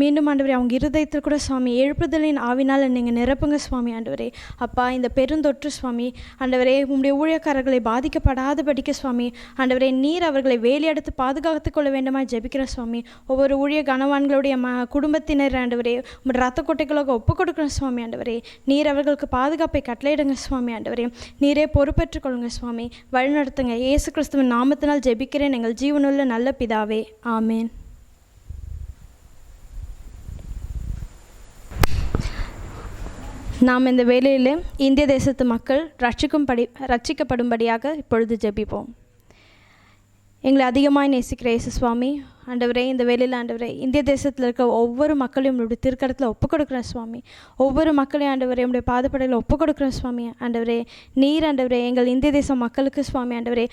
மீண்டும் ஆண்டவரே அவங்க இருதயத்தில் கூட சுவாமி எழுப்புதலின் ஆவினால் நீங்கள் நிரப்புங்க சுவாமி ஆண்டவரே. அப்பா இந்த பெருந்தொற்று சுவாமி ஆண்டவரே உம்முடைய ஊழியக்காரர்களை பாதிக்கப்படாதபடிக்க சுவாமி ஆண்டவரே நீர் அவர்களை வேலையெடுத்து பாதுகாத்துக் கொள்ள வேண்டுமாய் ஜெபிக்கிறோம் சுவாமி. ஒவ்வொரு ஊழிய கணவான்களுடைய குடும்பத்தினர் ஆண்டவரே உம்முடைய ரத்த கொட்டைகளாக ஒப்புக் கொடுக்குறோம் சுவாமி ஆண்டவரே. நீர் அவர்களுக்கு பாதுகாப்பை கட்டளையிடுங்க சுவாமி ஆண்டவரே. நீரே பொறுப்பேற்றுக் கொள்ளுங்க சுவாமி, வழிநடத்துங்க. இயேசு கிறிஸ்துவின் நாமத்தினால் ஜெபிக்கிறேன் எங்கள் ஜீவனுள்ள நல்ல பிதாவே, ஆமேன். நாம் இந்த வேளையில் இந்திய தேசத்து மக்கள் ரட்சிக்கப்படும்படியாக இப்பொழுது ஜெபிப்போம். எங்களை அதிகமாக நேசிக்கிற இயேசு சுவாமி ஆண்டவரே, இந்த வேலையில் ஆண்டவரே இந்திய தேசத்தில் இருக்க ஒவ்வொரு மக்களையும் உங்களுடைய திருக்கரத்தில் ஒப்புக் கொடுக்குறேன் சுவாமி. ஒவ்வொரு மக்களையும் ஆண்டவரே உங்களுடைய பாதப்படையில் ஒப்புக் கொடுக்குறேன் சுவாமி ஆண்டவரே. நீர் ஆண்டவரே எங்கள் இந்திய தேச மக்களுக்கு சுவாமி ஆண்டவரே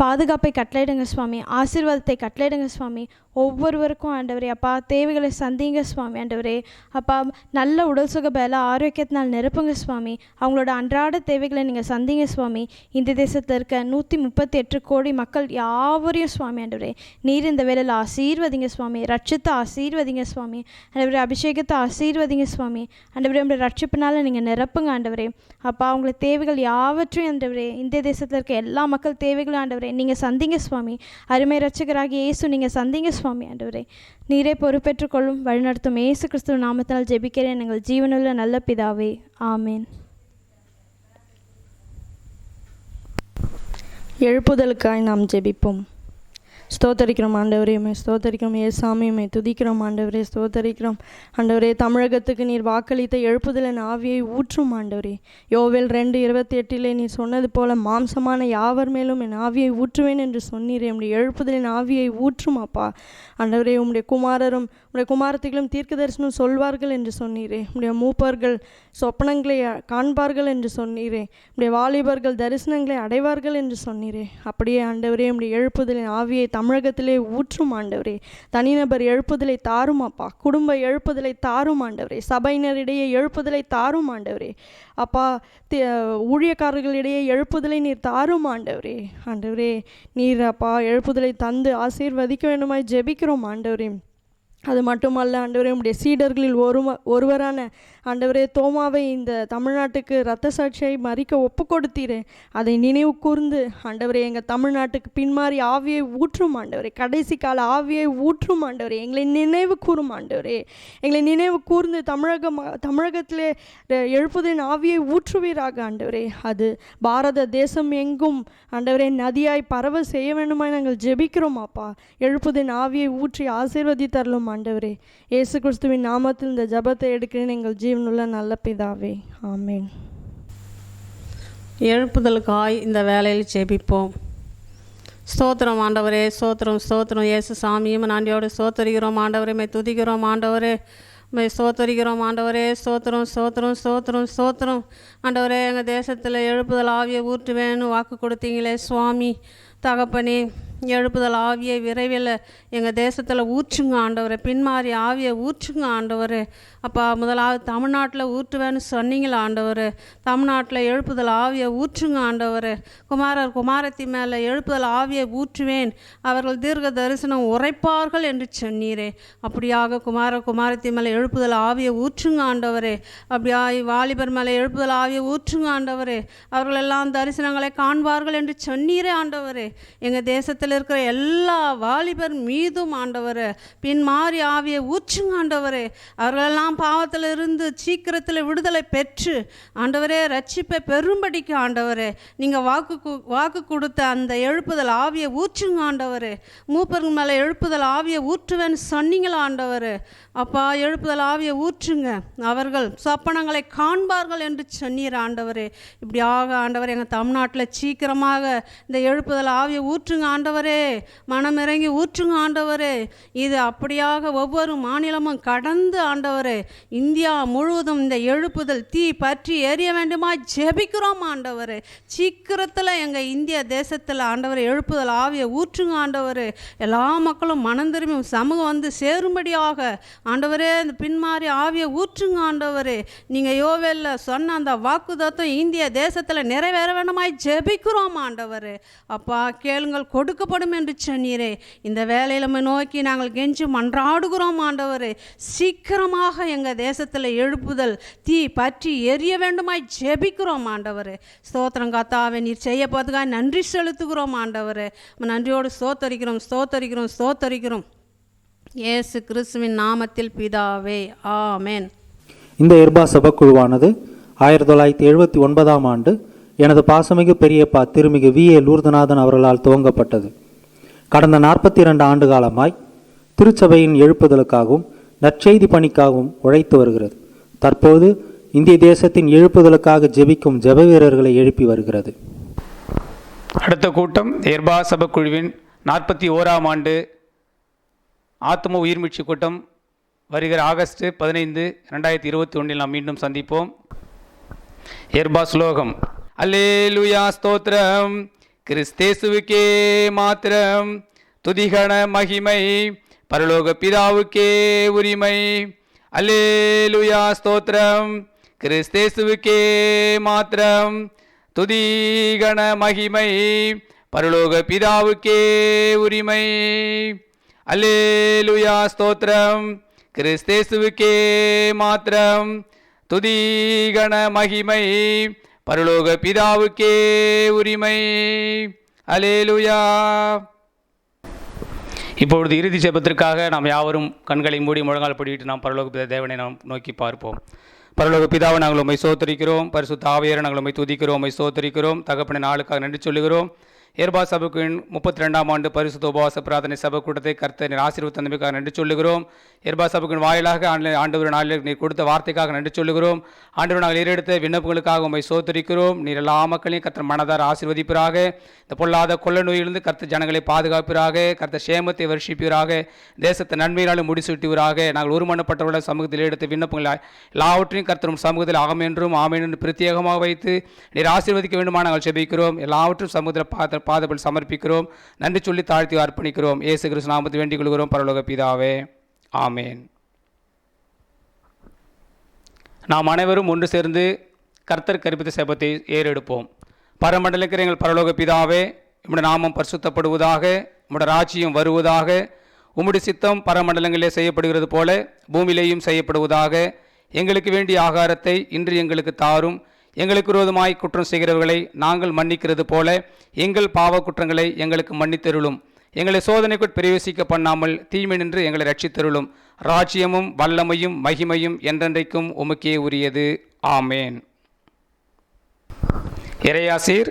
பாதுகாப்பை கட்டளையிடுங்க சுவாமி, ஆசீர்வாதத்தை கட்டளையிடுங்க சுவாமி. ஒவ்வொருவருக்கும் ஆண்டவரே அப்பா தேவைகளை சந்திங்க சுவாமி ஆண்டவரே. அப்பா நல்ல உடல் சுக பல ஆரோக்கியத்தினால் நிரப்புங்க சுவாமி. அவங்களோட அன்றாட தேவைகளை நீங்கள் சந்திங்க சுவாமி. இந்திய தேசத்தில் இருக்க 138 கோடி மக்கள் யாவரையும் சுவாமி ஆண்டவரே நீர் இந்த வேலையில் ஆசீர்வதிங்க சுவாமி. ரட்சித்து ஆசீர்வதிங்க சுவாமி ஆண்டவரே. அபிஷேகத்தை ஆசீர்வதிங்க சுவாமி ஆண்டவரே. உங்களுடைய ரட்சிப்பினால நீங்கள் நிரப்புங்க ஆண்டவரே. அப்பா அவங்களுக்கு தேவைகள் யாவற்றையும் ஆண்டவரே இந்திய தேசத்தில் இருக்க எல்லா மக்கள் தேவைகளும் ஆண்டவரே நீங்கள் சந்திங்க சுவாமி. அருமை ரட்சகராகிய இயேசு நீங்கள் சந்திங்க சுவாமி ஆண்டவரே. நீரே பொறுப்பேற்றுக்கொள்ளும் வழிநடத்தும் இயேசு கிறிஸ்துவின் நாமத்தால் ஜெபிக்கிறேன் எங்கள் ஜீவனுள்ள நல்ல பிதாவே, ஆமேன். எழுப்புதலுக்காய் நாம் ஜெபிப்போம். ஸ்தோத்தரிக்கிறோம் ஆண்டவரே, உம்மை ஸ்தோத்தரிக்கிறோம் ஏசாமி, உம்மை துதிக்கிறோம் ஆண்டவரே, ஸ்தோத்தரிக்கிறோம் ஆண்டவரே. தமிழகத்துக்கு நீர் வாக்களித்த எழுப்புதலின் ஆவியை ஊற்றும் ஆண்டவரே. யோவேல் 2:28 நீர் சொன்னது போல மாம்சமான யாவர் மேலும் என் ஆவியை ஊற்றுவேன் என்று சொன்னீரே. உம்முடைய எழுப்புதலின் ஆவியை ஊற்றும் அப்பா ஆண்டவரே. உம்முடைய குமாரரும் உம்முடைய குமாரத்திகளும் தீர்க்க தரிசனம் சொல்வார்கள் என்று சொன்னீரே. உம்முடைய மூப்பர்கள் சொப்பனங்களை காண்பார்கள் என்று சொன்னீரே. உம்முடைய வாலிபர்கள் தரிசனங்களை அடைவார்கள் என்று சொன்னீரே. அப்படியே ஆண்டவரே, உம்முடைய எழுப்புதலின் ஆவியை தமிழகத்திலே ஊற்றும் ஆண்டவரே. தனிநபர் எழுப்புதலை தாரும் அப்பா, குடும்ப எழுப்புதலை தாரும் ஆண்டவரே, சபையினரிடையே எழுப்புதலை தாரும் ஆண்டவரே. அப்பா, ஊழியக்காரர்களிடையே எழுப்புதலை நீர் தாரும் ஆண்டவரே. ஆண்டவரே, நீர் அப்பா எழுப்புதலை தந்து ஆசீர்வதிக்க வேண்டுமாய் ஜெபிக்கிறோம் ஆண்டவரே. அது மட்டுமல்ல ஆண்டவரே, உம்முடைய சீடர்களில் ஒருவரான ஆண்டவரே தோமாவை இந்த தமிழ்நாட்டுக்கு இரத்த சாட்சியை மறிக்க ஒப்பு கொடுத்தீரே. அதை நினைவு கூர்ந்து ஆண்டவரே எங்கள் தமிழ்நாட்டுக்கு பின்மாறி ஆவியை ஊற்றும் ஆண்டவரே. கடைசி கால ஆவியை ஊற்றும் ஆண்டவரே. எங்களை நினைவு கூறும் ஆண்டவரே. எங்களை நினைவு கூர்ந்து தமிழகத்திலே எழுப்புதலின் ஆவியை ஊற்றுவீராக ஆண்டவரே. அது பாரத தேசம் எங்கும் ஆண்டவரே நதியாய் பரவ செய்ய வேண்டுமாய் நாங்கள் ஜெபிக்கிறோம் அப்பா. எழுப்புதலின் ஆவியை ஊற்றி ஆசீர்வதித்தரலும் ஆண்டவரே. இயேசு கிறிஸ்துவின் நாமத்தில் இந்த ஜெபத்தை எடுக்கிறேன் எங்கள் ஜீவனுள்ள நல்ல பிதாவே, ஆமென். எழுப்புதலுக்காய் இந்த வேலையில் ஜெபிப்போம். ஸ்தோத்திரம் ஆண்டவரே, ஸ்தோத்திரம் ஸ்தோத்திரம் இயேசு சாமியும் நன்றியோடு ஸ்தோத்தரிக்கிறோம் ஆண்டவரே. மை துதிக்கிறோம் ஆண்டவரே, மை ஸ்தோத்தரிக்கிறோம் ஆண்டவரே. ஸ்தோத்திரம் ஸ்தோத்திரம் ஸ்தோத்திரம் ஸ்தோத்திரம் ஆண்டவரே. எங்கள் தேசத்தில் எழுப்புதல் ஆவியை ஊற்றுவேன்னு வாக்கு கொடுத்தீங்களே சுவாமி தகப்பனே. எழுப்புதல் ஆவியை விரைவில் எங்கள் தேசத்தில் ஊற்றுங்க ஆண்டவரே. பின்மாறி ஆவியை ஊற்றுங்க ஆண்டவரே. அப்பா, முதலாவது தமிழ்நாட்டில் ஊற்றுவேன்னு சொன்னீங்களா ஆண்டவரே. தமிழ்நாட்டில் எழுப்புதல் ஆவியை ஊற்றுங்க ஆண்டவரே. குமாரத்தி மேலே எழுப்புதல் ஆவியை ஊற்றுவேன், அவர்கள் தீர்க்க தரிசனம் உரைப்பார்கள் என்று சொன்னீரே. அப்படியாக குமாரத்தி மேலே எழுப்புதல் ஆவியை ஊற்றுங்க ஆண்டவரே. அப்படியா வாலிபர் மேலே எழுப்புதல் ஆவியை ஊற்றுங்க ஆண்டவரே. அவர்கள் எல்லாம் தரிசனங்களை காண்பார்கள் என்று சொன்னீரே ஆண்டவரே. எங்கள் தேசத்தில் இருக்கிற எல்லா வாலிபர் மீதும் ஆண்டவரே பின்மாறி ஆவியை ஊற்றுங்க ஆண்டவரே. அவர்களெல்லாம் பாவத்தில் இருந்து சீக்கிரத்தில் விடுதலை பெற்று ஆண்டவரே ரட்சிப்பை பெரும்படிக்கு ஆண்டவரே நீங்கள் வாக்கு கொடுத்த அந்த எழுப்புதல் ஆவியை ஊற்றுங்க ஆண்டவரே. மூப்பர்கள் மேலே எழுப்புதல் ஆவியை ஊற்றுவேன்னு சொன்னீங்களா ஆண்டவரே. அப்பா, எழுப்புதல் ஆவியை ஊற்றுங்க, அவர்கள் சொப்பனங்களை காண்பார்கள் என்று சொன்னீர் ஆண்டவரே. இப்படியாக ஆண்டவரே எங்கள் தமிழ்நாட்டில் சீக்கிரமாக இந்த எழுப்புதல் ஆவியை ஊற்றுங்க ஆண்டவரே. மனம் இறங்கி ஊற்றுங்க ஆண்டவரே. இது அப்படியாக ஒவ்வொரு மாநிலமும் கடந்து ஆண்டவரே இந்தியா முழுவதும் இந்த எழுப்புதல் தீ பற்றி எரிய வேண்டுமா ஜெபிக்கிறோம் ஆண்டவரே. சீக்கிரத்தில் எங்கள் இந்திய தேசத்தில் ஆண்டவரே எழுப்புதல் ஆவியை ஊற்றுங்க ஆண்டவரே. எல்லா மக்களும் மனம் திரும்பி சமூகம் வந்து சேரும்படியாக ஆண்டவரே இந்த பின்மாறி ஆவியை ஊற்றுங்க ஆண்டவரே. நீங்கள் யோவேலில் சொன்ன அந்த வாக்குத்தத்தம் இந்திய தேசத்தில் நிறைவேற வேண்டுமாய் ஜெபிக்கிறோம் ஆண்டவரே. அப்பா, கேளுங்கள் கொடுக்கப்படும் என்று சொன்னீரே. இந்த வேலையில் நோக்கி நாங்கள் கெஞ்சி மன்றாடுகிறோம் ஆண்டவரே. சீக்கிரமாக எங்கள் தேசத்தில் எழுப்புதல் தீ பற்றி எரிய வேண்டுமாய் ஜெபிக்கிறோம் ஆண்டவரே. ஸ்தோத்திரம் கர்த்தாவே, நீர் செய்ய போதுக்காக நன்றி செலுத்துகிறோம் ஆண்டவரே. நன்றியோடு ஸ்தோத்தரிக்கிறோம் ஸ்தோத்தரிக்கிறோம் ஸ்தோத்தரிக்கிறோம் இயேசு கிறிஸ்துவின் நாமத்தில் பிதாவே, ஆமென். இந்த எர்பா சபக்குழுவானது 1979ஆம் ஆண்டு எனது பாசமிகு பெரியப்பா திருமிகு V.A. லூர்தநாதன் அவர்களால் துவங்கப்பட்டது. கடந்த 42 ஆண்டு காலமாய் திருச்சபையின் எழுப்புதலுக்காகவும் நற்செய்தி பணிக்காகவும் உழைத்து வருகிறது. தற்போது இந்திய தேசத்தின் எழுப்புதலுக்காக ஜெபிக்கும் ஜெப வீரர்களை எழுப்பி வருகிறது. அடுத்த கூட்டம் எர்பா சபக்குழுவின் 41ஆம் ஆண்டு ஆத்ம உயிர்மீட்சி கூட்டம் வருகிற ஆகஸ்ட் 15, 2021 நாம் மீண்டும் சந்திப்போம். எர்பா ஸ்லோகம். அல்லேலூயா ஸ்தோத்திரம் கிறிஸ்தேசுவுக்கே மாத்திரம், துதிகண மகிமை பரலோக பிதாவுக்கே உரிமை. அல்லேலூயா ஸ்தோத்திரம் கிறிஸ்தேசுவுக்கே மாத்திரம், துதிகண மகிமை பரலோக பிதாவுக்கே உரிமை. அல்லேலூயா ஸ்தோத்திரம் கிறிஸ்தேசுவுக்கே மாத்திரம், துதிகண மகிமை பரலோக பிதாவுக்கே உரிமை. அல்லேலூயா. இப்பொழுது இறுதி ஜெபத்திற்காக நாம் யாவரும் கண்களை மூடி முழங்கால் படிவிட்டு நாம் பரலோக பிதா தேவனை நாம் நோக்கி பார்ப்போம். பரலோக பிதாவை நாங்கள் உம்மை ஸ்தோத்திரிக்கிறோம். பரிசுத்த ஆவியாரை நாங்கள் உம்மை துதிக்கிறோம், உம்மை ஸ்தோத்திரிக்கிறோம். தகப்பனை நாளுக்காக நன்றி சொல்லுகிறோம். ஏர்பா சபையின் 32ஆம் ஆண்டு பரிசுத்த உபவாச பிரார்த்தனை சபை கூட்டத்தை கர்த்தர் நீர் ஆசீர்வாத தந்தமைக்காக நன்றி சொல்லுகிறோம். ஏர்பா சபையின் வாயிலாக ஆண்டவர் நாளில் நீர் கொடுத்த வார்த்தைக்காக நன்றி சொல்லுகிறோம். ஆண்டவர் நாங்கள் ஏறெடுத்த விண்ணப்பங்களுக்காக உம்மை சோதரிக்கிறோம். நீர் எல்லா மக்களையும் கர்த்தர் மனதார் ஆசீர்வதிப்பீராக. இந்த பொல்லாத கொள்ள நோயிலிருந்து கர்த்தர் ஜனங்களை பாதுகாப்பீராக. கர்த்தர் சேமத்தை வருஷிப்பீராக. தேசத்தை நன்மையினாலும் முடிசூட்டுவீராக. நாங்கள் ஒருமனப்பட்டவர்கள சமூகத்தில் எடுத்த விண்ணப்பங்கள் எல்லாவற்றையும் கர்த்தரும் சமூகத்தில் ஆமென்றும் ஆமென் என்று பிரத்யேகமாக வைத்து நீர் ஆசீர்வதிக்க வேண்டுமா நாங்கள் செபிக்கிறோம். எல்லாவற்றும் சமூகத்தில் பாதப்படி சமர்ப்பிக்கிறோம். நன்றி சொல்லி தாழ்த்தி அர்ப்பணிக்கிறோம். இயேசு கிறிஸ்து நாமத்தை வேண்டிக் கொள்கிறோம் பரலோக பிதாவே, ஆமேன். நாம் அனைவரும் ஒன்று சேர்ந்து கர்த்தர் கற்பித்த செபத்தை ஏறெடுப்போம். பரமண்டலக்கிற எங்கள் பரலோக பிதாவே, உம்முடைய நாமம் பரிசுத்தப்படுவதாக, உம்முடைய ராஜ்யம் வருவதாக, உம்முடைய சித்தம் பரமண்டலங்களிலே செய்யப்படுகிறது போல பூமியிலேயும் செய்யப்படுவதாக. எங்களுக்கு வேண்டிய ஆகாரத்தை இன்று எங்களுக்கு தாரும். எங்களுக்கு விரோதமாய் குற்றம் செய்கிறவர்களை நாங்கள் மன்னிக்கிறது போல எங்கள் பாவ குற்றங்களை எங்களுக்கு மன்னித்தருளும். எங்களை சோதனைக்குள் பிரவேசிக்க பண்ணாமல் தீமை நின்று எங்களை ரட்சித்தருளும். ராஜ்யமும் வல்லமையும் மகிமையும் என்றென்றைக்கும் உமக்கே உரியது. ஆமேன். இறையாசீர்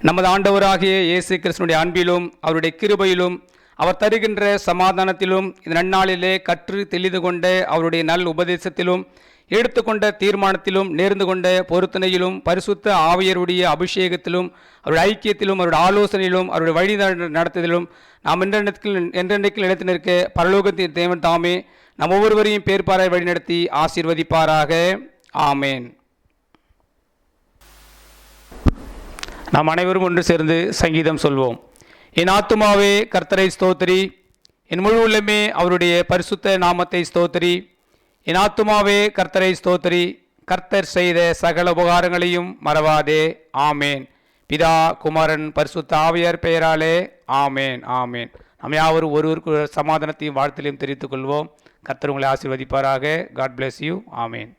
நமது ஆண்டவராகிய இயேசு கிறிஸ்துவினுடைய அன்பிலும் அவருடைய கிருபையிலும் அவர் தருகின்ற சமாதானத்திலும் இந்த நன்னாளிலே கற்று தெளிந்து கொண்ட அவருடைய நல் உபதேசத்திலும் எடுத்துக்கொண்ட தீர்மானத்திலும் நேர்ந்து கொண்ட பொருத்தனையிலும் பரிசுத்த ஆவியருடைய அபிஷேகத்திலும் அவருடைய ஐக்கியத்திலும் அவருடைய ஆலோசனையிலும் அவருடைய வழி நடத்துதலும் நாம் என்றென்றைக்கு நிலைத்து நிற்க பரலோகத்தின் தேவன் தாமே நம் ஒவ்வொருவரையும் பேர்பாராய் வழிநடத்தி ஆசீர்வதிப்பாராக. ஆமேன். நாம் அனைவரும் ஒன்று சேர்ந்து சங்கீதம் சொல்வோம். என் ஆத்துமாவே கர்த்தரை ஸ்தோத்திரி, என் முழு உள்ளமே அவருடைய பரிசுத்த நாமத்தை ஸ்தோத்திரி. என் ஆத்துமாவே கர்த்தரை ஸ்தோத்திரி, கர்த்தர் செய்த சகல உபகாரங்களையும் மறவாதே. ஆமேன். பிதா குமாரன் பரிசுத்த ஆவியார் பெயராலே ஆமேன். ஆமேன். நாம் யாவரும் ஒருவருக்கு சமாதானத்தையும் வாழ்த்திலையும் தெரிவித்துக் கொள்வோம். கர்த்தர் உங்களை ஆசீர்வதிப்பாராக. God bless you. ஆமேன்.